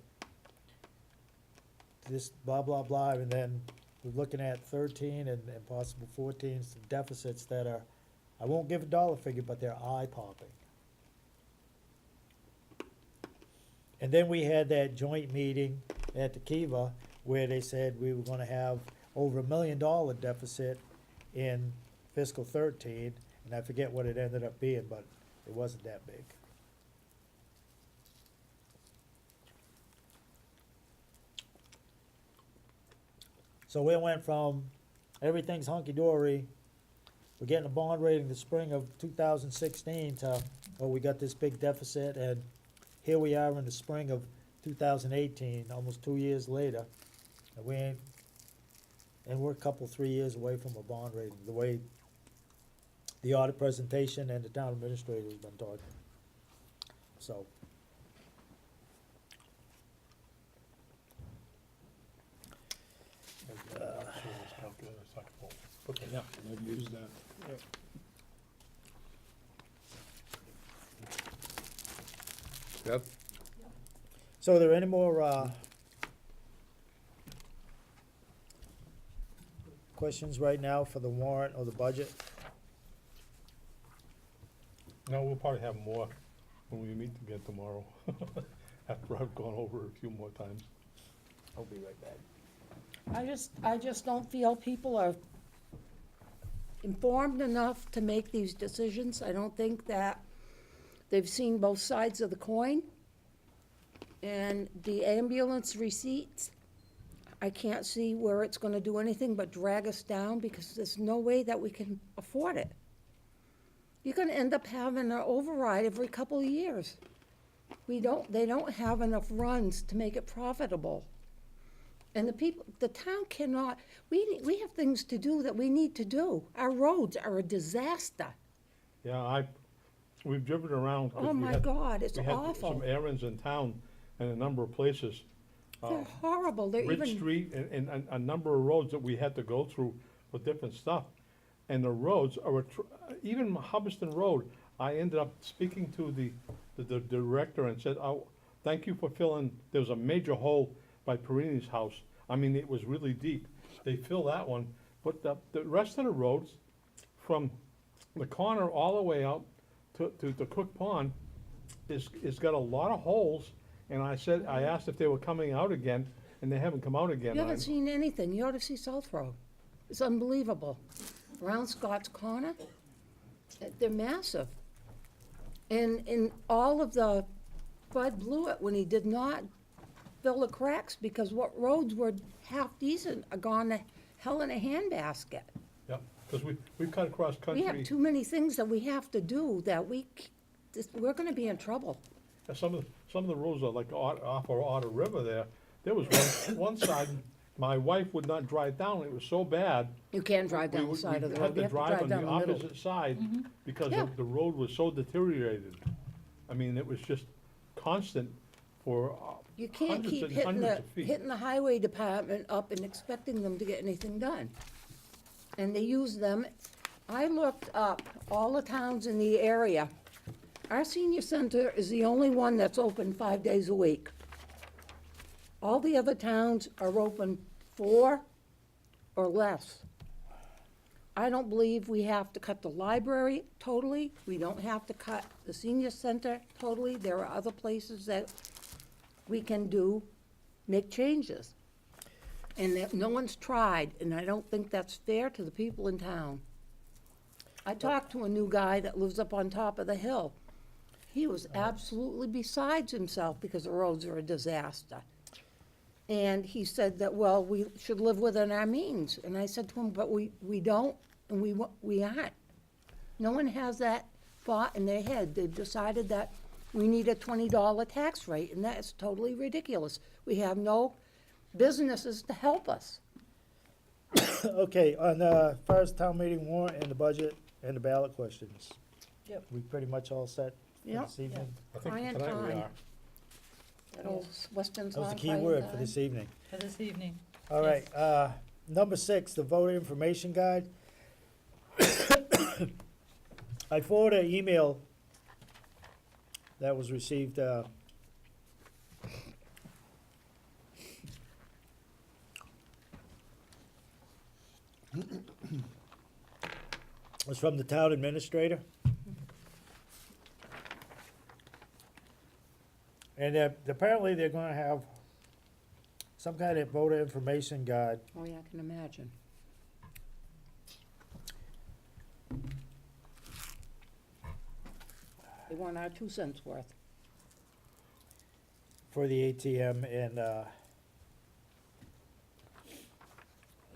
[SPEAKER 1] this blah, blah, blah, and then we're looking at 13 and possible 14 deficits that are, I won't give a dollar figure, but they're eye-popping. And then we had that joint meeting at the Kiva where they said we were gonna have over $1 million deficit in fiscal 13, and I forget what it ended up being, but it wasn't that big. So we went from everything's hunky-dory, we're getting a bond rating the spring of 2016 to, oh, we got this big deficit, and here we are in the spring of 2018, almost 2 years later, and we ain't, and we're a couple, 3 years away from a bond rating, the way the audit presentation and the town administrator has been talking. So,
[SPEAKER 2] Yeah, I've used that. Yep.
[SPEAKER 1] so are there any more, questions right now for the warrant or the budget?
[SPEAKER 6] No, we'll probably have more when we meet again tomorrow, after I've gone over it a few more times.
[SPEAKER 1] I'll be right back.
[SPEAKER 4] I just don't feel people are informed enough to make these decisions. I don't think that they've seen both sides of the coin. And the ambulance receipts, I can't see where it's gonna do anything but drag us down, because there's no way that we can afford it. You're gonna end up having an override every couple of years. They don't have enough runs to make it profitable. And the town cannot, we have things to do that we need to do. Our roads are a disaster.
[SPEAKER 6] Yeah, we've driven around. 'cause
[SPEAKER 4] Oh
[SPEAKER 6] we
[SPEAKER 4] my
[SPEAKER 6] had-
[SPEAKER 4] God, it's
[SPEAKER 6] We had
[SPEAKER 4] awful.
[SPEAKER 6] some errands in town and a number of places.
[SPEAKER 4] They're horrible, they're
[SPEAKER 6] Ridge
[SPEAKER 4] even,
[SPEAKER 6] Street and a number of roads that we had to go through for different stuff. And the roads are, even Hubbardston Road, I ended up speaking to the director and said, oh, thank you for filling, there was a major hole by Perini's house. I mean, it was really deep. They filled that one, but the rest of the roads, from the corner all the way out to Cook Pond, is got a lot of holes. And I asked if they were coming out again, and they haven't come out again.
[SPEAKER 4] you haven't seen anything. You ought to see South Road. It's unbelievable. Around Scott's Corner, they're massive. And all of the, Bud blew it when he did not fill the cracks, because what roads were half decent are gone to hell in a handbasket.
[SPEAKER 6] Yeah, because we've cut across country.
[SPEAKER 4] We have too many things that we have to do that we're gonna be in trouble.
[SPEAKER 6] Some of the roads are like off of Otter River there. There was one side, my wife would not drive down, it was so bad.
[SPEAKER 4] You can't drive
[SPEAKER 6] we
[SPEAKER 4] down the
[SPEAKER 6] would-
[SPEAKER 4] side of the
[SPEAKER 6] We
[SPEAKER 4] road.
[SPEAKER 6] had
[SPEAKER 4] You
[SPEAKER 6] to
[SPEAKER 4] have to
[SPEAKER 6] drive
[SPEAKER 4] drive
[SPEAKER 6] on
[SPEAKER 4] down
[SPEAKER 6] the
[SPEAKER 4] the middle.
[SPEAKER 6] opposite side because
[SPEAKER 4] Yeah.
[SPEAKER 6] the road was so deteriorated. I mean, it was just constant for
[SPEAKER 4] You can't
[SPEAKER 6] hundreds
[SPEAKER 4] keep
[SPEAKER 6] and
[SPEAKER 4] hitting
[SPEAKER 6] hundreds of feet.
[SPEAKER 4] hitting the highway department up and expecting them to get anything done. And they use them. I looked up all the towns in the area. Our senior center is the only one that's open 5 days a week. All the other towns are open 4 or less. I don't believe we have to cut the library totally. We don't have to cut the senior center totally. There are other places that we can make changes. And that no one's tried, and I don't think that's fair to the people in town. I talked to a new guy that lives up on top of the hill. He was absolutely besides himself because the roads are a disaster. And he said that, well, we should live within our means. And I said to him, but we don't, and we aren't. No one has that thought in their head. They've decided that we need a $20 tax rate, and that is totally ridiculous. We have no businesses to help us.
[SPEAKER 1] Okay, on, as far as town meeting warrant and the budget and the ballot questions.
[SPEAKER 3] Yep.
[SPEAKER 1] We pretty much all set for
[SPEAKER 4] Yep.
[SPEAKER 1] this evening?
[SPEAKER 6] I think
[SPEAKER 4] Prime
[SPEAKER 6] tonight we
[SPEAKER 4] time.
[SPEAKER 6] are.
[SPEAKER 4] That old Western
[SPEAKER 1] That was the
[SPEAKER 4] song,
[SPEAKER 1] key
[SPEAKER 4] Prime
[SPEAKER 1] word for
[SPEAKER 4] Time.
[SPEAKER 1] this evening.
[SPEAKER 3] For this evening.
[SPEAKER 1] All right, number 6, the voter information guide. I forwarded an email that was received, it was from the town administrator. And apparently they're gonna have some kind of voter information guide.
[SPEAKER 4] Oh, yeah, I can imagine. They want our 2 cents worth.
[SPEAKER 1] For the ATM, and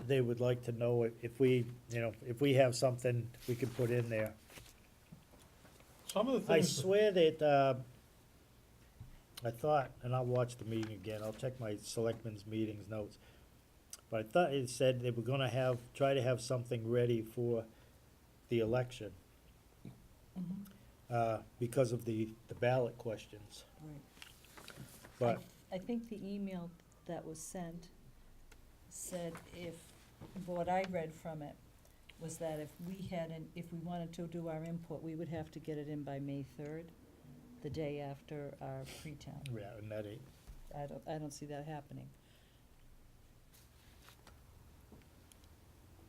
[SPEAKER 1] they would like to know if we, you know, if we have something we can put in there.
[SPEAKER 5] Some of the
[SPEAKER 1] I
[SPEAKER 5] things,
[SPEAKER 1] swear that, I thought, and I'll watch the meeting again, I'll check my selectmen's meetings notes. But I thought it said they were gonna try to have something ready for the election, because of the ballot questions.
[SPEAKER 3] Right.
[SPEAKER 1] But,
[SPEAKER 3] I think the email that was sent said what I read from it was that if we wanted to do our input, we would have to get it in by May 3rd, the day after our pre-town.
[SPEAKER 1] yeah, and that ain't,
[SPEAKER 3] I don't see that happening.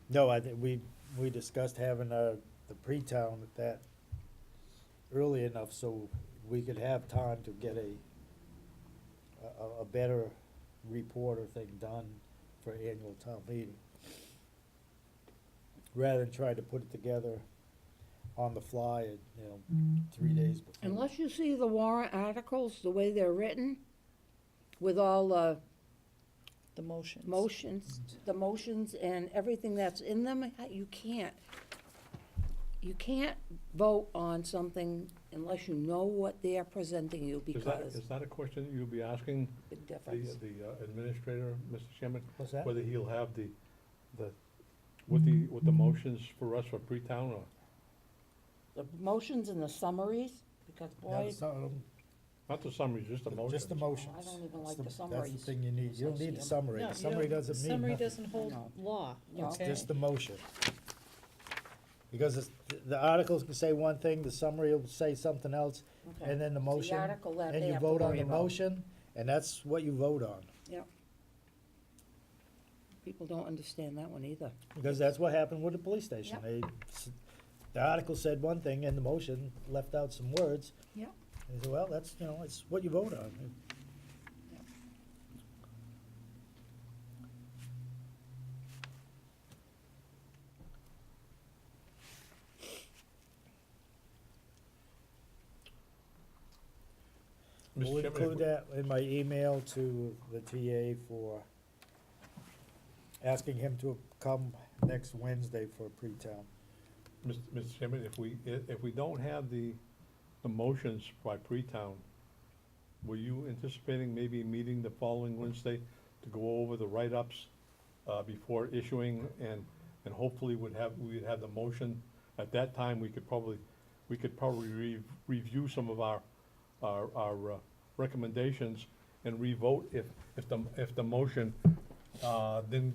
[SPEAKER 1] no, I think we discussed having, the pre-town at that early enough so we could have time to get a better report or thing done for annual town meeting. Rather than try to put it together on the fly, 3 days before.
[SPEAKER 4] Unless you see the warrant articles, the way they're written, with all the
[SPEAKER 3] The motions.
[SPEAKER 4] the motions and everything that's in them, you can't vote on something unless you know what they're presenting you, because
[SPEAKER 6] Is that a question that you'll be asking
[SPEAKER 4] big
[SPEAKER 6] the
[SPEAKER 4] difference.
[SPEAKER 6] administrator, Mr. Chairman?
[SPEAKER 1] What's that?
[SPEAKER 6] Whether he'll have with the motions for us for pre-town, or
[SPEAKER 4] The motions and the summaries, because boy,
[SPEAKER 6] not the summaries, just the motions?
[SPEAKER 1] Just the motions.
[SPEAKER 4] I don't even like
[SPEAKER 1] That's
[SPEAKER 4] the
[SPEAKER 1] That's
[SPEAKER 4] summaries.
[SPEAKER 1] the thing you need. You don't need the summary.
[SPEAKER 3] No,
[SPEAKER 1] The
[SPEAKER 3] you
[SPEAKER 1] summary
[SPEAKER 3] don't-
[SPEAKER 1] doesn't mean
[SPEAKER 3] Summary
[SPEAKER 1] nothing.
[SPEAKER 3] doesn't hold
[SPEAKER 4] No.
[SPEAKER 3] law,
[SPEAKER 4] No.
[SPEAKER 1] It's
[SPEAKER 3] okay?
[SPEAKER 1] just the motion. Because the articles can say one thing, the summary will say something else,
[SPEAKER 4] Okay.
[SPEAKER 1] and then the
[SPEAKER 4] The
[SPEAKER 1] motion,
[SPEAKER 4] article that
[SPEAKER 1] and
[SPEAKER 4] they
[SPEAKER 1] you
[SPEAKER 4] have to
[SPEAKER 1] vote on
[SPEAKER 4] worry
[SPEAKER 1] the
[SPEAKER 4] about.
[SPEAKER 1] motion, and that's what you vote on.
[SPEAKER 4] Yep. People don't understand that one either.
[SPEAKER 1] Because that's what happened with the police station.
[SPEAKER 4] Yep.
[SPEAKER 1] The article said one thing, and the motion left out some words.
[SPEAKER 4] Yep.
[SPEAKER 1] And they said, well, that's, it's what you vote on.
[SPEAKER 6] Mr.
[SPEAKER 1] We'll
[SPEAKER 6] Chairman, if
[SPEAKER 1] include
[SPEAKER 6] we-
[SPEAKER 1] that in my email to the TA for asking him to come next Wednesday for pre-town.
[SPEAKER 6] Mr. Chairman, if we don't have the motions by pre-town, were you anticipating maybe meeting the following Wednesday to go over the write-ups before issuing, and hopefully we'd have the motion? At that time, we could probably review some of our recommendations and revote if the motion then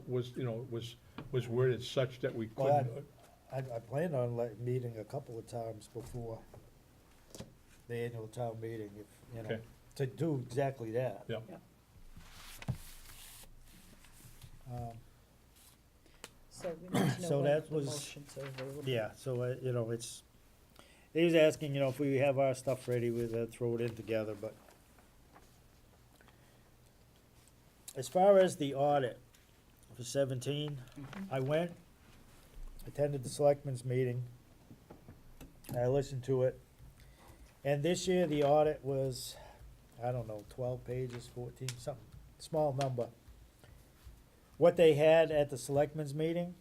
[SPEAKER 6] was worded such that we
[SPEAKER 1] Well,
[SPEAKER 6] couldn't.
[SPEAKER 1] I plan on meeting a couple of times before the annual town meeting, if,
[SPEAKER 6] Okay.
[SPEAKER 1] to do exactly that.
[SPEAKER 6] Yeah.
[SPEAKER 3] So we need to know
[SPEAKER 1] So
[SPEAKER 3] when
[SPEAKER 1] that
[SPEAKER 3] the
[SPEAKER 1] was-
[SPEAKER 3] motions are available.
[SPEAKER 1] Yeah, so, he was asking, if we have our stuff ready, we'll throw it in together, but as far as the audit for 17, I went, attended the selectmen's meeting, I listened to it, and this year the audit was, 12 pages, 14, something, small number. What they had at the selectmen's meeting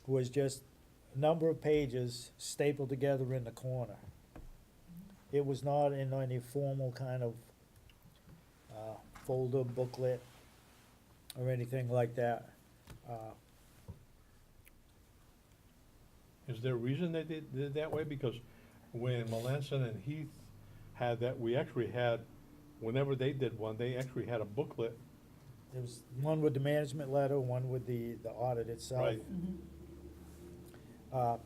[SPEAKER 1] was just a number of pages stapled together in the corner. It was not in any formal kind of folder, booklet, or anything like that.
[SPEAKER 6] Is there a reason they did it that way? Because when Melanson and Heath had that, we actually had, whenever they did one, they actually had a booklet.
[SPEAKER 1] There was one with the management letter, one with the audit itself.
[SPEAKER 6] Right.
[SPEAKER 1] Uh,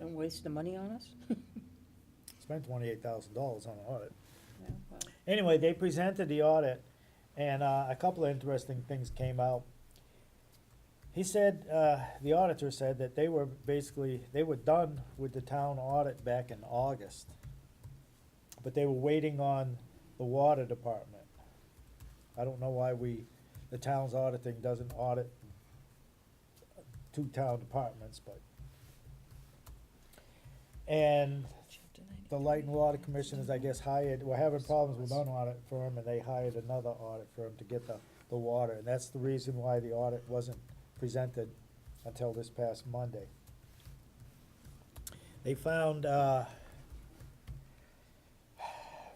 [SPEAKER 4] Don't waste the money on us.
[SPEAKER 1] Spent $28,000 on an audit.
[SPEAKER 4] Yeah, well,
[SPEAKER 1] Anyway, they presented the audit, and a couple of interesting things came out. He said, the auditor said that they were done with the town audit back in August, but they were waiting on the water department. I don't know why the town's auditing doesn't audit two town departments, but. And
[SPEAKER 3] Chapter 90.
[SPEAKER 1] the Light and Water Commissioners, I guess, were having problems with one audit firm, and they hired another audit firm to get the water, and that's the reason why the audit wasn't presented until this past Monday. They found,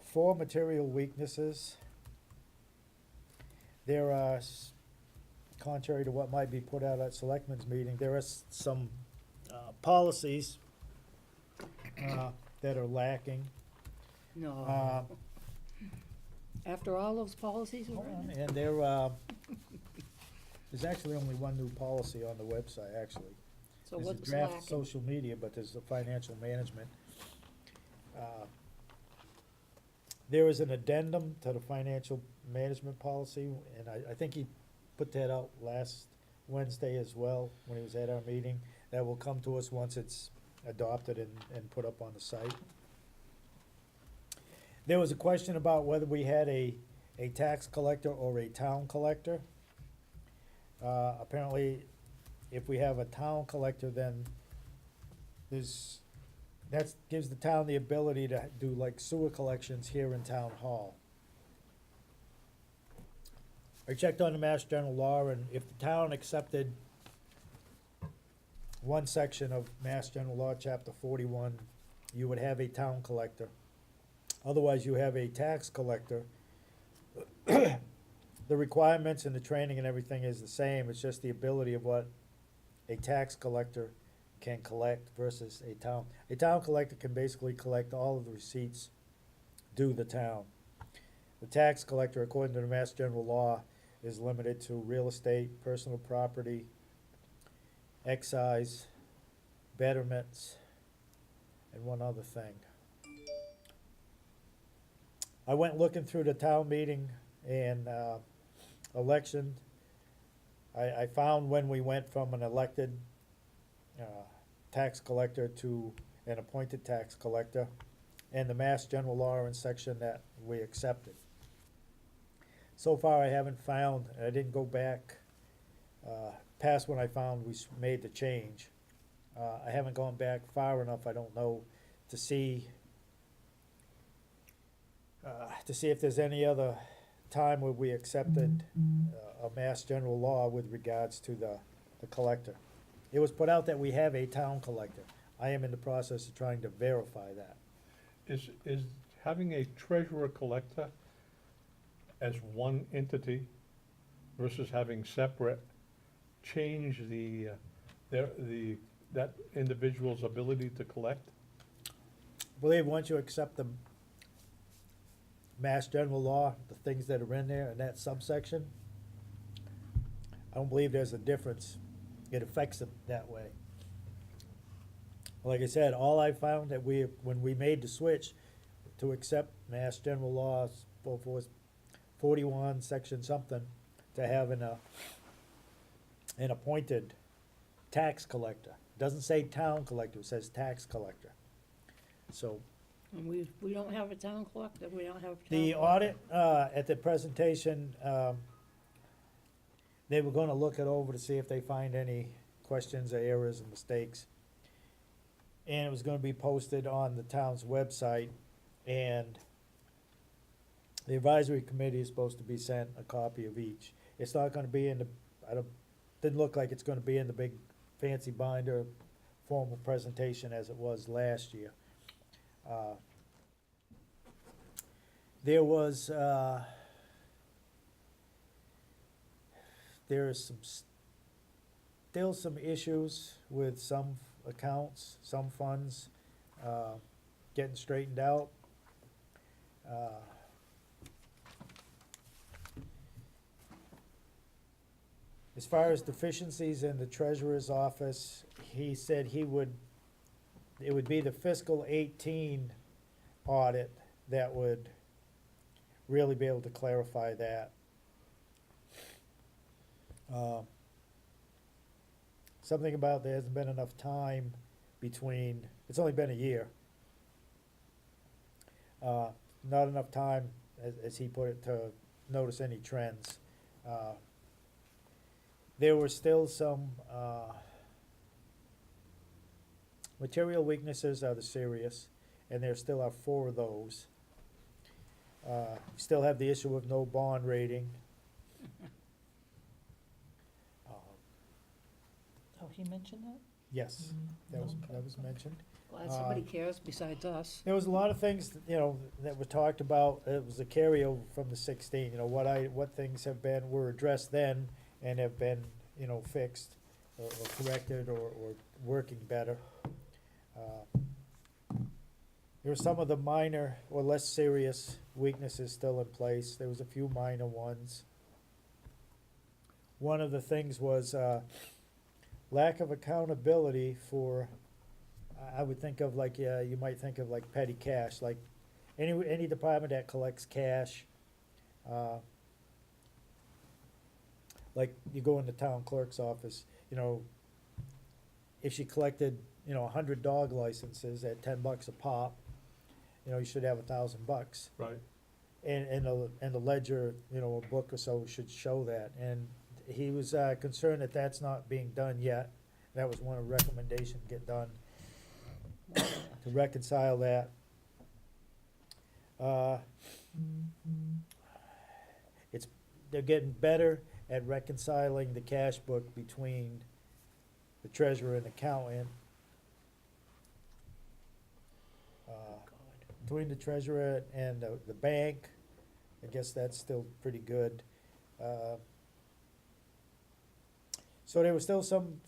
[SPEAKER 1] 4 material weaknesses. There are, contrary to what might be put out at Selectmen's meeting, there are some policies that are lacking.
[SPEAKER 4] No. After all those policies were in?
[SPEAKER 1] And there's actually only one new policy on the website, actually.
[SPEAKER 4] So
[SPEAKER 1] There's a
[SPEAKER 4] what's
[SPEAKER 1] draft
[SPEAKER 4] lacking?
[SPEAKER 1] social media, but there's the financial management. There is an addendum to the financial management policy, and I think he put that out last Wednesday as well, when he was at our meeting. That will come to us once it's adopted and put up on the site. There was a question about whether we had a tax collector or a town collector. Apparently, if we have a town collector, then that gives the town the ability to do like sewer collections here in town hall. I checked on the Mass General Law, and if the town accepted one section of Mass General Law, Chapter 41, you would have a town collector. Otherwise, you have a tax collector. The requirements and the training and everything is the same, it's just the ability of what a tax collector can collect versus a town. A town collector can basically collect all of the receipts due the town. The tax collector, according to the Mass General Law, is limited to real estate, personal property, excise, betterments, and one other thing. I went looking through the town meeting and election. I found when we went from an elected tax collector to an appointed tax collector, and the Mass General Law in section that we accepted. So far, I haven't found, and I didn't go back past when I found we made the change. I haven't gone back far enough, I don't know, to see if there's any other time where we accepted a Mass General Law with regards to the collector. It was put out that we have a town collector. I am in the process of trying to verify that.
[SPEAKER 6] Is having a treasurer collector as one entity versus having separate change that individual's ability to collect?
[SPEAKER 1] I believe once you accept the Mass General Law, the things that are in there in that subsection, I don't believe there's a difference. It affects them that way. Like I said, all I found that when we made the switch to accept Mass General Laws, 41, section something, to have an appointed tax collector. Doesn't say town collector, it says tax collector. So,
[SPEAKER 4] And we don't have a town collector, we don't have a town.
[SPEAKER 1] the
[SPEAKER 4] collector.
[SPEAKER 1] audit, at the presentation, they were gonna look it over to see if they find any questions or errors and mistakes. And it was gonna be posted on the town's website, and the advisory committee is supposed to be sent a copy of each. It's not gonna be in the, didn't look like it's gonna be in the big fancy binder formal presentation as it was last year. There was, there is still some issues with some accounts, some funds, getting straightened out. As far as deficiencies in the treasurer's office, he said it would be the fiscal 18 audit that would really be able to clarify that. Something about there hasn't been enough time between, it's only been a year. Not enough time, as he put it, to notice any trends. There were still some material weaknesses that are serious, and there still are 4 of those. We still have the issue of no bond rating.
[SPEAKER 3] Oh, he mentioned that?
[SPEAKER 1] Yes, that was mentioned.
[SPEAKER 4] Glad somebody cares besides us.
[SPEAKER 1] There was a lot of things, that were talked about. It was a carryover from the 16, what things were addressed then and have been, fixed or corrected or working better. There were some of the minor or less serious weaknesses still in place. There was a few minor ones. One of the things was, lack of accountability for, I would think of like, you might think of like petty cash, like any department that collects cash. Like you go in the town clerk's office, if she collected, 100 dog licenses at $10 a pop, you should have $1,000.
[SPEAKER 5] Right.
[SPEAKER 1] And the ledger, a book or so should show that. And he was concerned that that's not being done yet. That was one of the recommendations, get done to reconcile that. They're getting better at reconciling the cash book between the treasurer and accountant. Between the treasurer and the bank, I guess that's still pretty good. So there were still some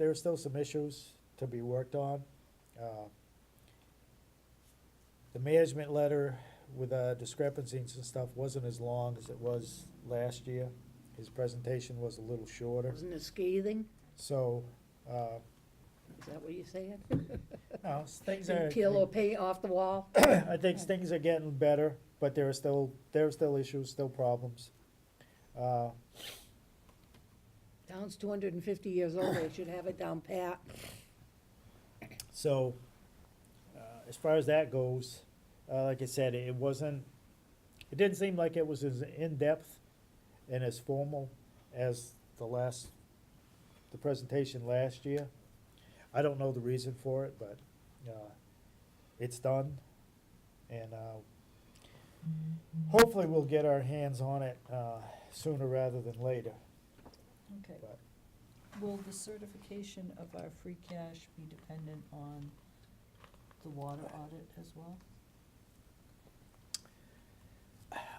[SPEAKER 1] issues to be worked on. The management letter with discrepancies and stuff wasn't as long as it was last year. His presentation was a little shorter,
[SPEAKER 4] Wasn't it scathing?
[SPEAKER 1] so,
[SPEAKER 4] Is that what you're saying?
[SPEAKER 1] no, things are.
[SPEAKER 4] Didn't peel or paint off the wall?
[SPEAKER 1] I think things are getting better, but there are still issues, still problems.
[SPEAKER 4] Town's 250 years old, they should have it down pat.
[SPEAKER 1] So, as far as that goes, like I said, it didn't seem like it was as in-depth and as formal as the presentation last year. I don't know the reason for it, but, it's done. And, hopefully we'll get our hands on it, sooner rather than later.
[SPEAKER 3] Okay.
[SPEAKER 1] But-
[SPEAKER 3] Will the certification of our free cash be dependent on the water audit as well?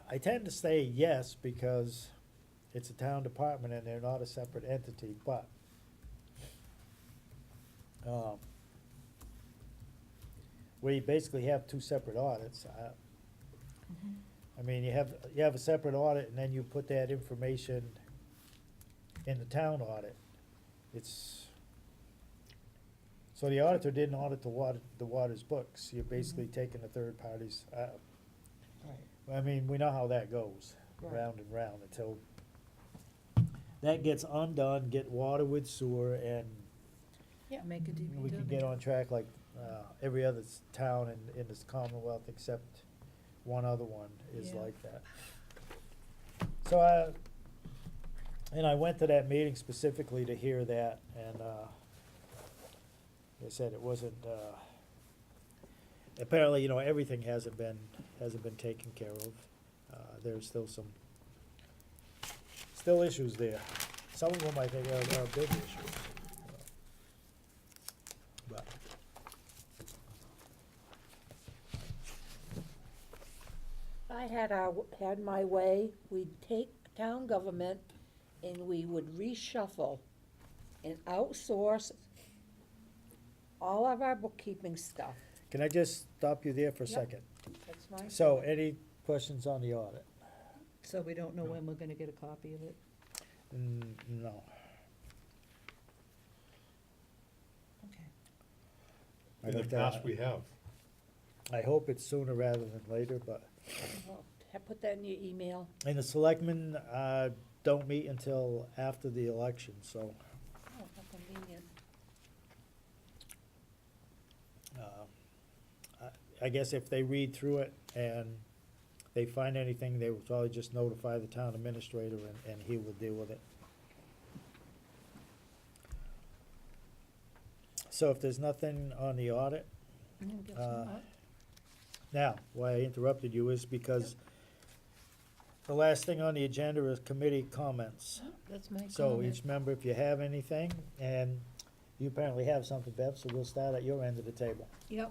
[SPEAKER 1] I tend to say yes, because it's a town department and they're not a separate entity, but we basically have 2 separate audits. I mean, you have a separate audit and then you put that information in the town audit. So the auditor didn't audit the water's books. You're basically taking the third party's,
[SPEAKER 3] Right.
[SPEAKER 1] I mean, we know how that goes,
[SPEAKER 3] Right.
[SPEAKER 1] round and round, until that gets undone, get water with sewer, and
[SPEAKER 3] Yeah, make a DPW.
[SPEAKER 1] we can get on track like every other town in this Commonwealth, except one other one is
[SPEAKER 3] Yeah.
[SPEAKER 1] like that. So and I went to that meeting specifically to hear that, and they said it wasn't, apparently, everything hasn't been taken care of. There's still issues there. Some of them I think are big issues. But
[SPEAKER 4] If I had my way, we'd take town government and we would reshuffle and outsource all of our bookkeeping stuff.
[SPEAKER 1] can I just stop you there for a
[SPEAKER 4] Yep.
[SPEAKER 1] second?
[SPEAKER 4] That's my.
[SPEAKER 1] So, any questions on the audit?
[SPEAKER 3] So we don't know when we're gonna get a copy of it?
[SPEAKER 1] No.
[SPEAKER 3] Okay.
[SPEAKER 1] I
[SPEAKER 5] In the
[SPEAKER 1] think
[SPEAKER 5] past, we have.
[SPEAKER 1] I hope it's sooner rather than later, but,
[SPEAKER 4] Well, put that in your email.
[SPEAKER 1] and the selectmen, don't meet until after the election, so,
[SPEAKER 4] Oh, how convenient.
[SPEAKER 1] I guess if they read through it and they find anything, they will probably just notify the town administrator and he will deal with it. So if there's nothing on the audit,
[SPEAKER 4] Guess
[SPEAKER 1] Uh,
[SPEAKER 4] not.
[SPEAKER 1] Now, why I interrupted you is because the last thing on the agenda is committee comments.
[SPEAKER 4] That's my
[SPEAKER 1] So
[SPEAKER 4] comment.
[SPEAKER 1] each member, if you have anything, and you apparently have something, Bev, so we'll start at your end of the table.
[SPEAKER 4] Yep.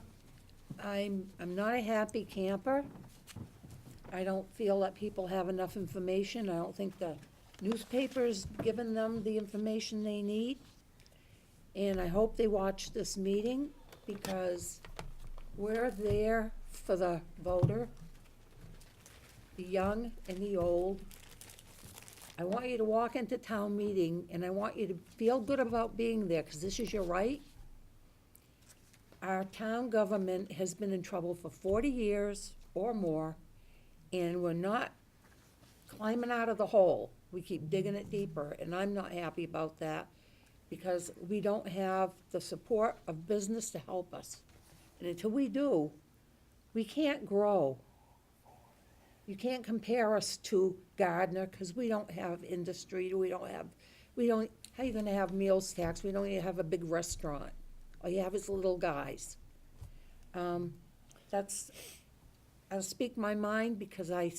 [SPEAKER 4] I'm not a happy camper. I don't feel that people have enough information. I don't think the newspaper's given them the information they need. And I hope they watch this meeting, because we're there for the voter, the young and the old. I want you to walk into town meeting, and I want you to feel good about being there, because this is your right. Our town government has been in trouble for 40 years or more, and we're not climbing out of the hole. We keep digging it deeper, and I'm not happy about that, because we don't have the support of business to help us. And until we do, we can't grow. You can't compare us to Gardner, because we don't have industry, how you gonna have meals tax? We don't even have a big restaurant. All you have is little guys. I'll speak my mind, because I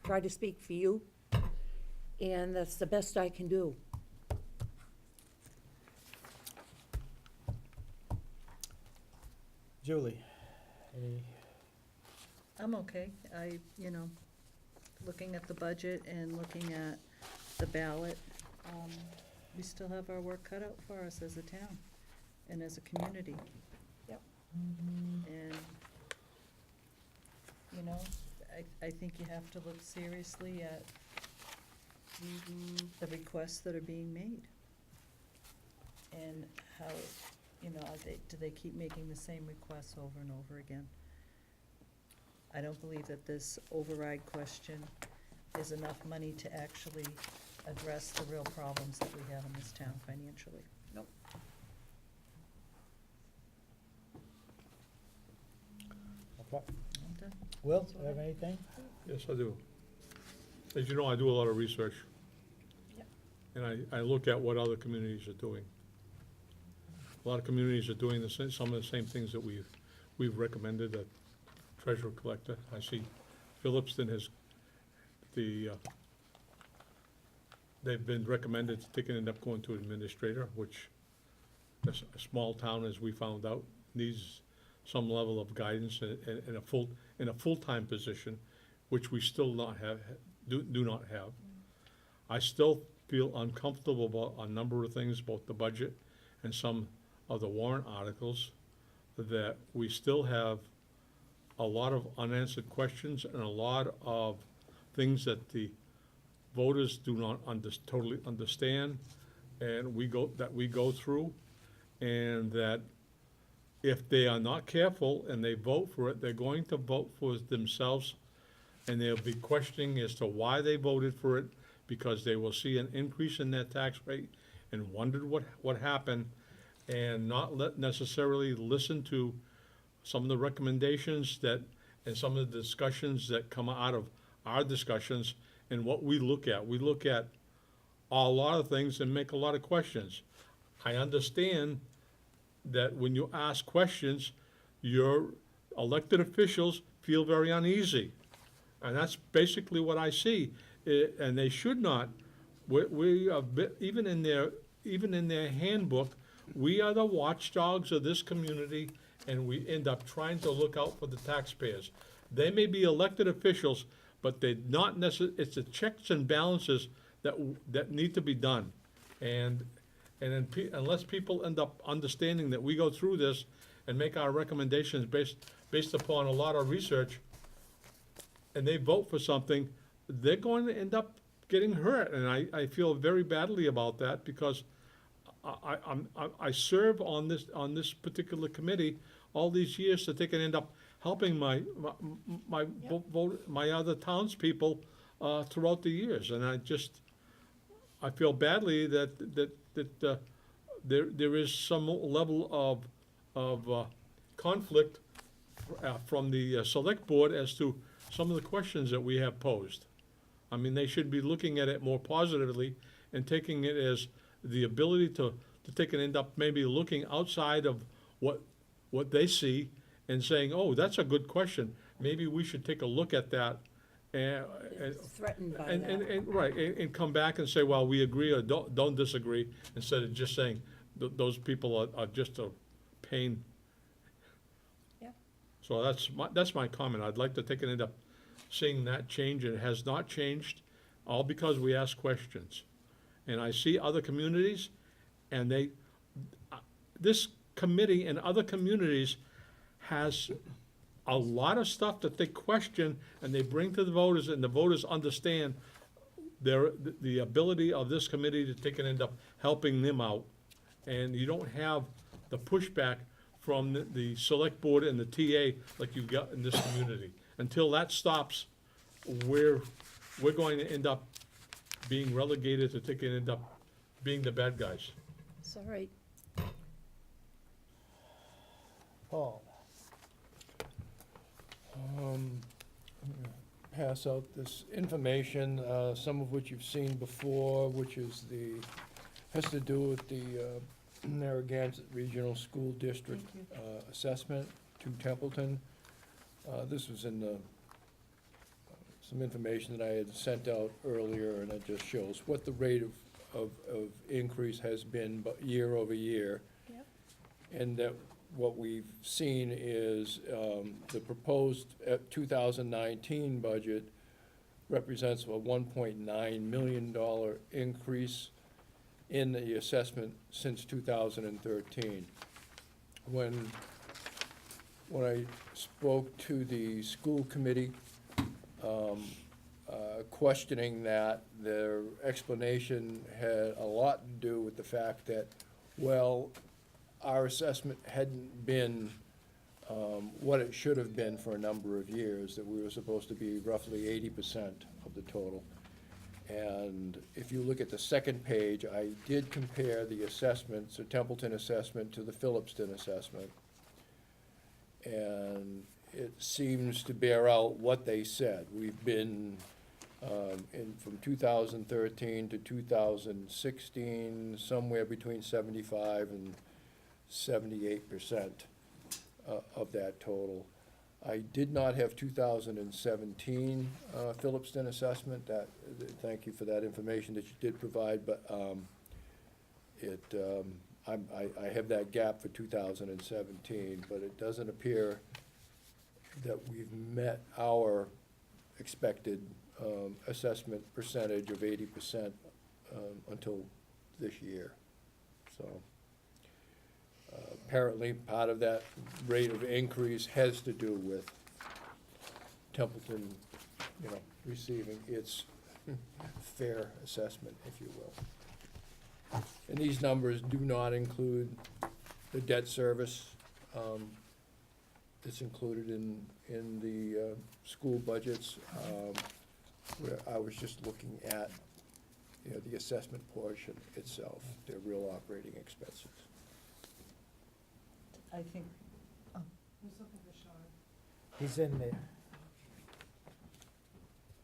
[SPEAKER 4] try to speak for you, and that's the best I can do.
[SPEAKER 1] Julie, any,
[SPEAKER 3] I'm okay. Looking at the budget and looking at the ballot, we still have our work cut out for us as a town and as a community.
[SPEAKER 4] Yep.
[SPEAKER 3] And, I think you have to look seriously at the requests that are being made. And how, do they keep making the same requests over and over again? I don't believe that this override question is enough money to actually address the real problems that we have in this town financially.
[SPEAKER 4] Nope.
[SPEAKER 1] okay.
[SPEAKER 3] I'm done.
[SPEAKER 1] Will, do you have anything?
[SPEAKER 6] Yes, I do. As you know, I do a lot of research.
[SPEAKER 4] Yep.
[SPEAKER 6] And I look at what other communities are doing. A lot of communities are doing some of the same things that we've recommended, that treasurer collector. I see Phillipston has they've been recommended to end up going to administrator, which a small town, as we found out, needs some level of guidance in a full-time position, which we still do not have. I still feel uncomfortable about a number of things, both the budget and some of the warrant articles, that we still have a lot of unanswered questions and a lot of things that the voters do not totally understand, and we go through, and that if they are not careful and they vote for it, they're going to vote for themselves, and they'll be questioning as to why they voted for it, because they will see an increase in their tax rate and wondered what happened, and not necessarily listen to some of the recommendations and some of the discussions that come out of our discussions and what we look at. We look at a lot of things and make a lot of questions. I understand that when you ask questions, your elected officials feel very uneasy. And that's basically what I see. And they should not. We are, even in their handbook, we are the watchdogs of this community, and we end up trying to look out for the taxpayers. They may be elected officials, but they're not it's the checks and balances that need to be done. And unless people end up understanding that we go through this and make our recommendations based upon a lot of research, and they vote for something, they're going to end up getting hurt. And I feel very badly about that, because I serve on this particular committee all these years, that they can end up helping my other townspeople throughout the years. And I feel badly that there is some level of conflict from the select board as to some of the questions that we have posed. I mean, they should be looking at it more positively and taking it as the ability to take and end up maybe looking outside of what they see and saying, oh, that's a good question, maybe we should take a look at that, and,
[SPEAKER 4] Threatened by
[SPEAKER 6] and,
[SPEAKER 4] that.
[SPEAKER 6] right, and come back and say, well, we agree or don't disagree, instead of just saying, those people are just a pain.
[SPEAKER 4] Yeah.
[SPEAKER 6] So that's my comment, I'd like to take it into seeing that change, and it has not changed, all because we ask questions. And I see other communities, and this committee and other communities has a lot of stuff that they question and they bring to the voters, and the voters understand the ability of this committee to take and end up helping them out. And you don't have the pushback from the select board and the TA like you've got in this community. Until that stops, we're going to end up being relegated to take and end up being the bad guys.
[SPEAKER 4] It's all right.
[SPEAKER 1] Paul?
[SPEAKER 2] I'm gonna pass out this information, some of which you've seen before, which is has to do with the Narragansett Regional School District
[SPEAKER 3] Thank you.
[SPEAKER 2] assessment to Templeton. This was in some information that I had sent out earlier, and it just shows what the rate of increase has been year over year.
[SPEAKER 4] Yep.
[SPEAKER 2] And that what we've seen is the proposed 2019 budget represents a $1.9 million increase in the assessment since 2013. When I spoke to the school committee, questioning that, their explanation had a lot to do with the fact that, well, our assessment hadn't been what it should have been for a number of years, that we were supposed to be roughly 80% of the total. And if you look at the second page, I did compare the assessments, the Templeton assessment to the Phillipston assessment. And it seems to bear out what they said. We've been, from 2013 to 2016, somewhere between 75 and 78% of that total. I did not have 2017 Phillipston assessment. Thank you for that information that you did provide, but I have that gap for 2017, but it doesn't appear that we've met our expected assessment percentage of 80% until this year. So apparently, part of that rate of increase has to do with Templeton, receiving its fair assessment, if you will. And these numbers do not include the debt service that's included in the school budgets, where I was just looking at, the assessment portion itself, their real operating expenses.
[SPEAKER 3] I think,
[SPEAKER 1] He's in there.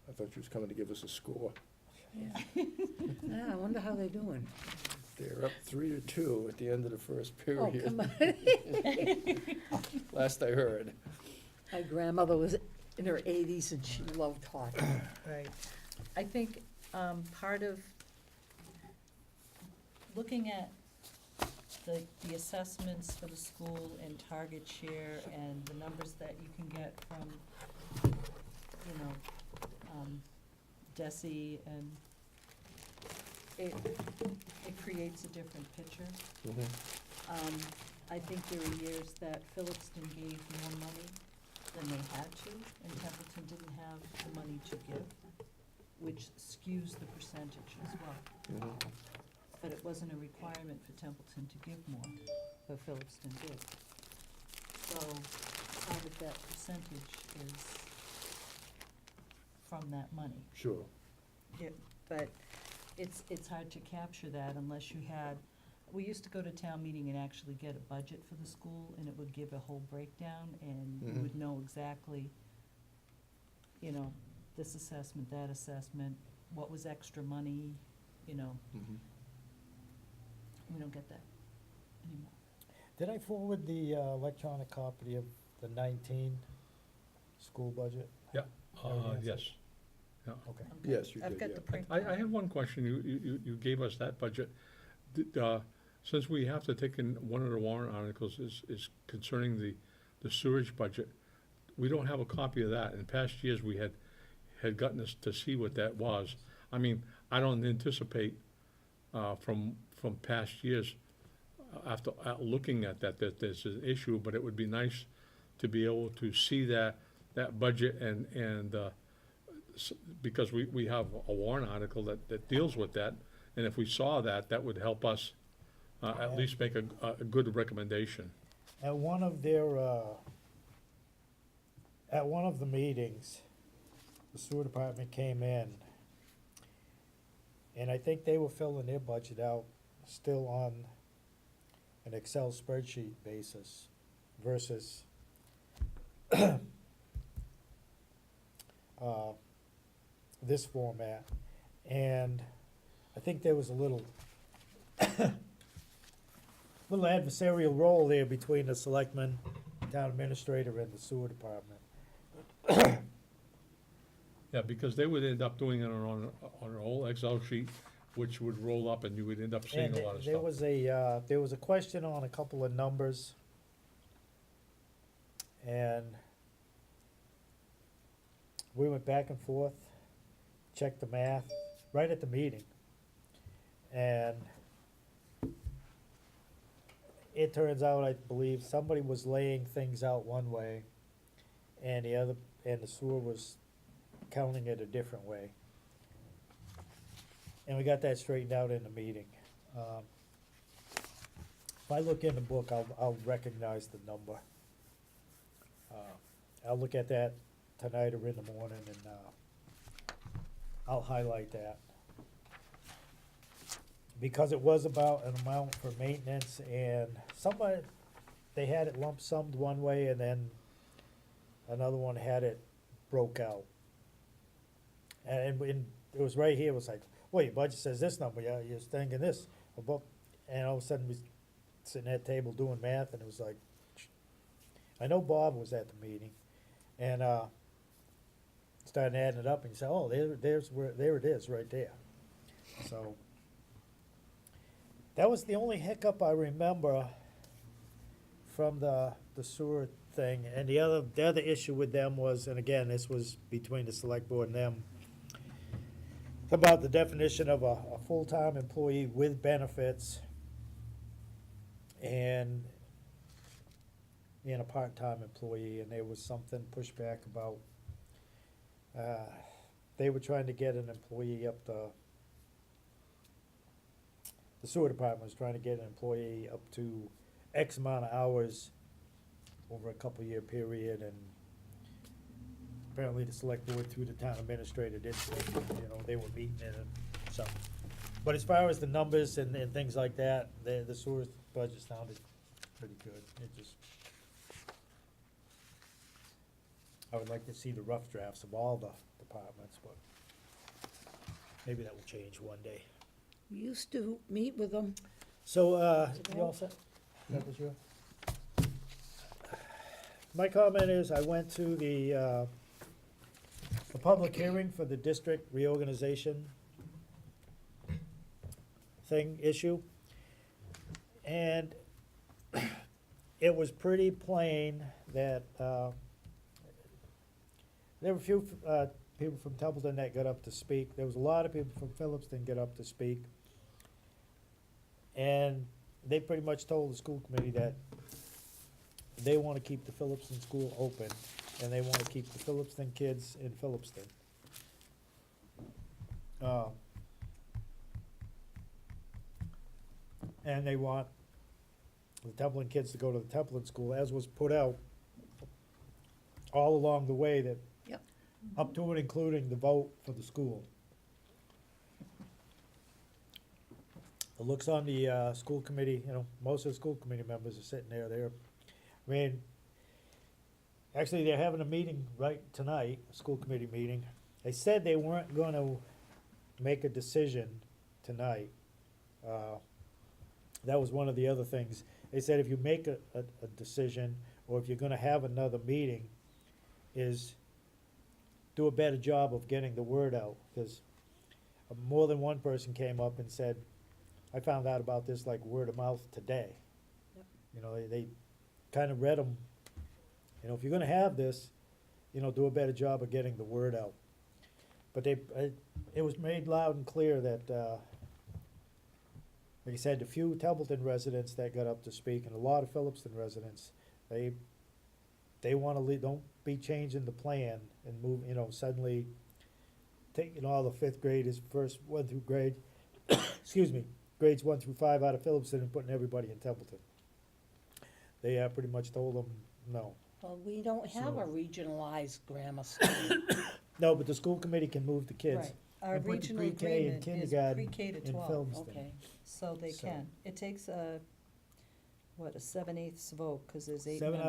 [SPEAKER 2] I thought you was coming to give us a score.
[SPEAKER 4] Yeah, I wonder how they're doing.
[SPEAKER 2] They're up 3-2 at the end of the first
[SPEAKER 4] Oh,
[SPEAKER 2] period,
[SPEAKER 4] come on.
[SPEAKER 2] last I heard.
[SPEAKER 4] My grandmother was in her 80s and she loved hockey.
[SPEAKER 3] right, I think part of looking at the assessments for the school and target share and the numbers that you can get from, DESI, and it creates a different picture. I think there were years that Phillipston gave more money than they had to, and Templeton didn't have the money to give, which skews the percentage as well. But it wasn't a requirement for Templeton to give more, but Phillipston did. So part of that percentage is from that money.
[SPEAKER 2] Sure.
[SPEAKER 3] But it's hard to capture that unless you had, we used to go to town meeting and actually get a budget for the school, and it would give a whole breakdown, and you would know exactly, this assessment, that assessment, what was extra money, we don't get that anymore.
[SPEAKER 1] Did I forward the electronic copy of the 19 school budget?
[SPEAKER 5] Yes.
[SPEAKER 1] Okay.
[SPEAKER 2] Yes, you
[SPEAKER 3] I've
[SPEAKER 2] did,
[SPEAKER 3] got
[SPEAKER 2] yeah.
[SPEAKER 3] the print.
[SPEAKER 5] I have one question. You gave us that budget. Since we have to take in, one of the warrant articles is concerning the sewage budget, we don't have a copy of that. In past years, we had gotten us to see what that was. I mean, I don't anticipate, from past years, after looking at that there's an issue, but it would be nice to be able to see that budget and because we have a warrant article that deals with that, and if we saw that would help us at least make a good recommendation.
[SPEAKER 1] At one of their, at one of the meetings, the sewer department came in, and I think they were filling their budget out still on an Excel spreadsheet basis versus this format. And I think there was a little little adversarial role there between the selectman, town administrator, and the sewer department.
[SPEAKER 5] Yeah, because they would end up doing it on an old Excel sheet, which would roll up and you would end up seeing
[SPEAKER 1] And
[SPEAKER 5] a lot of
[SPEAKER 1] there
[SPEAKER 5] stuff.
[SPEAKER 1] was there was a question on a couple of numbers. And we went back and forth, checked the math, right at the meeting. And it turns out, I believe, somebody was laying things out one way, and the sewer was counting it a different way. And we got that straightened out in the meeting. If I look in the book, I'll recognize the number. I'll look at that tonight or in the morning, and I'll highlight that. Because it was about an amount for maintenance, and somebody, they had it lump summed one way, and then another one had it broke out. And it was right here, it was like, well, your budget says this number, yeah, you're thinking this. And all of a sudden, we sitting at the table doing math, and it was like, I know Bob was at the meeting, and started adding it up, and you say, oh, there it is, right there. So, that was the only hiccup I remember from the sewer thing. And the other issue with them was, and again, this was between the select board and them, about the definition of a full-time employee with benefits and a part-time employee. And there was something pushback about, they were trying to get an employee up the sewer department was trying to get an employee up to X amount of hours over a couple-year period, and apparently the select board through the town administrator did, they were meeting it and so. But as far as the numbers and things like that, the sewer budget sounded pretty good. It just, I would like to see the rough drafts of all the departments, but maybe that will change one day.
[SPEAKER 4] We used to meet with them.
[SPEAKER 1] So, you all set? That was your? My comment is, I went to the public hearing for the district reorganization issue. And it was pretty plain that, there were a few, people from Templeton that got up to speak. There was a lot of people from Phillips didn't get up to speak. And they pretty much told the school committee that they want to keep the Phillipston school open, and they want to keep the Phillipston kids in Phillipston. And they want the Templeton kids to go to the Templeton school, as was put out all along the way, that
[SPEAKER 4] Yep.
[SPEAKER 1] up to and including the vote for the school. The looks on the school committee, most of the school committee members are sitting there, actually, they're having a meeting right tonight, a school committee meeting. They said they weren't gonna make a decision tonight. That was one of the other things. They said if you make a decision, or if you're gonna have another meeting, is do a better job of getting the word out, because more than one person came up and said, I found out about this like word of mouth today.
[SPEAKER 4] Yep.
[SPEAKER 1] You know, they kind of read them, you know, if you're gonna have this, you know, do a better job of getting the word out. But it was made loud and clear that, like I said, the few Templeton residents that got up to speak, and a lot of Phillipston residents, they wanna leave, don't be changing the plan and move, you know, suddenly taking all the fifth graders, first one through grade, excuse me, grades 1 through 5 out of Phillipston and putting everybody in Templeton. They pretty much told them, no.
[SPEAKER 4] Well, we don't have
[SPEAKER 1] So-
[SPEAKER 4] a regionalized grammar school.
[SPEAKER 1] No, but the school committee can move the kids.
[SPEAKER 3] Right. Our
[SPEAKER 1] and put the
[SPEAKER 3] regional
[SPEAKER 1] pre-K and
[SPEAKER 3] agreement is
[SPEAKER 1] kindergarten
[SPEAKER 3] pre-K to
[SPEAKER 1] in
[SPEAKER 3] 12,
[SPEAKER 1] Phillipston.
[SPEAKER 4] Okay,
[SPEAKER 3] so they
[SPEAKER 1] So-
[SPEAKER 3] can. It takes a 7/8 vote, because there's 8
[SPEAKER 1] Seven
[SPEAKER 3] members.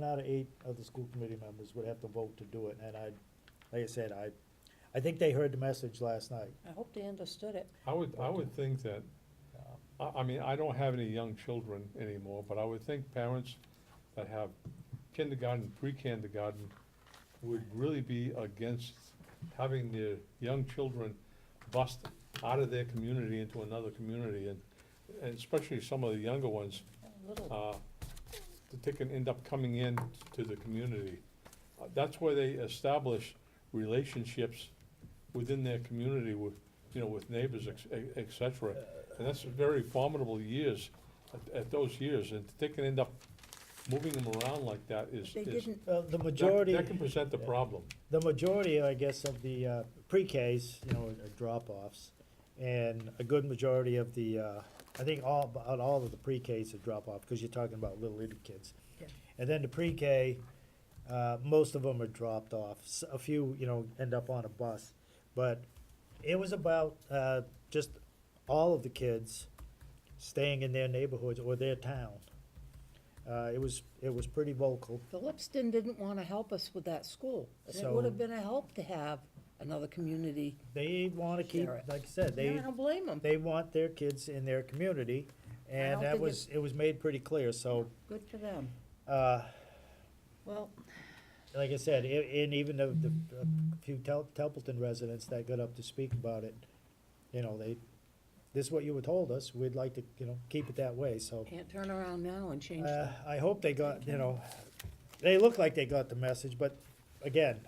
[SPEAKER 1] out of eight of the school committee members would have to vote to do it, and like I said, I think they heard the message last night.
[SPEAKER 4] I hope they understood it.
[SPEAKER 6] I would think that, I mean, I don't have any young children anymore, but I would think parents that have kindergarten, pre-kindergarten would really be against having their young children bust out of their community into another community, and especially some of the younger ones,
[SPEAKER 4] A little,
[SPEAKER 6] that they can end up coming in to the community. That's where they establish relationships within their community with, you know, with neighbors, et cetera. And that's very formidable years, at those years, and they can end up moving them around like that is,
[SPEAKER 4] they
[SPEAKER 6] is,
[SPEAKER 4] didn't,
[SPEAKER 1] The majority,
[SPEAKER 6] that can present a problem.
[SPEAKER 1] the majority, I guess, of the pre-Ks, you know, are drop-offs, and a good majority of the, I think about all of the pre-Ks are drop-off, because you're talking about little itty kids.
[SPEAKER 3] Yeah.
[SPEAKER 1] And then the pre-K, most of them are dropped off. A few, you know, end up on a bus. But it was about just all of the kids staying in their neighborhoods or their town. It was pretty vocal.
[SPEAKER 4] Phillipston didn't wanna help us with that school. And it
[SPEAKER 1] So-
[SPEAKER 4] would have been a help to have another community.
[SPEAKER 1] They want to keep,
[SPEAKER 4] Share it.
[SPEAKER 1] like I said,
[SPEAKER 4] Yeah, I
[SPEAKER 1] they,
[SPEAKER 4] don't blame them.
[SPEAKER 1] they want their kids in their community,
[SPEAKER 4] I
[SPEAKER 1] and
[SPEAKER 4] don't
[SPEAKER 1] that
[SPEAKER 4] think
[SPEAKER 1] was, it was made pretty clear, so,
[SPEAKER 4] Good for them.
[SPEAKER 3] Well,
[SPEAKER 1] like I said, and even the few Templeton residents that got up to speak about it, you know, this is what you were told us, we'd like to, you know, keep it that way, so.
[SPEAKER 4] Can't turn around now and change them.
[SPEAKER 1] I hope they got, you know, they look like they got the message, but again,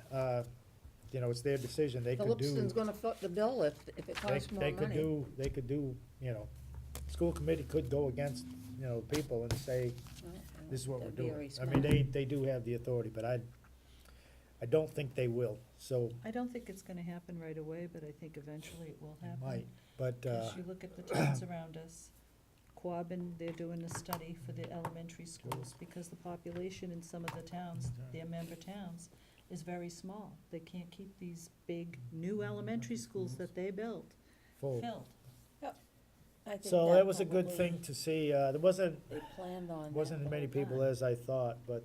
[SPEAKER 1] you know, it's their decision, they could do.
[SPEAKER 4] Phillipston's gonna foot the bill if it costs more
[SPEAKER 1] They could
[SPEAKER 4] money.
[SPEAKER 1] they could do, you know, school committee could go against, you know, people and say,
[SPEAKER 4] Well,
[SPEAKER 1] this is what we're
[SPEAKER 4] that'd be
[SPEAKER 1] doing.
[SPEAKER 4] very
[SPEAKER 1] I mean,
[SPEAKER 4] smart.
[SPEAKER 1] they do have the authority, but I don't think they will, so,
[SPEAKER 3] I don't think it's gonna happen right away, but I think eventually it will happen.
[SPEAKER 1] might, but,
[SPEAKER 3] As you look at the towns around us, Quabbin, they're doing a study for the elementary schools, because the population in some of the towns, their member towns, is very small. They can't keep these big, new elementary schools that they built
[SPEAKER 1] full.
[SPEAKER 3] filled.
[SPEAKER 4] I think
[SPEAKER 1] So that was a good
[SPEAKER 4] probably
[SPEAKER 1] thing to see, there wasn't
[SPEAKER 4] They planned on that
[SPEAKER 1] as
[SPEAKER 4] the
[SPEAKER 1] many
[SPEAKER 4] whole
[SPEAKER 1] people
[SPEAKER 4] time.
[SPEAKER 1] as I thought, but,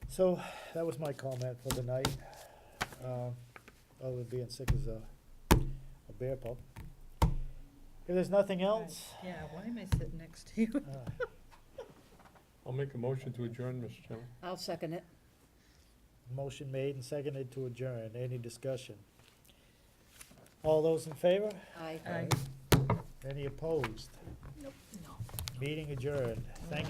[SPEAKER 1] so, that was my comment for the night, other than being sick as a bear pup. If there's nothing else,
[SPEAKER 3] Yeah, why am I sitting next to you?
[SPEAKER 6] I'll make a motion to adjourn, Mr. Chairman.
[SPEAKER 4] I'll second it.
[SPEAKER 1] motion made and seconded to adjourn, any discussion? All those in favor?
[SPEAKER 4] Aye.
[SPEAKER 3] Aye.
[SPEAKER 1] Any opposed?
[SPEAKER 4] Nope. No.
[SPEAKER 1] Meeting adjourned, thank you.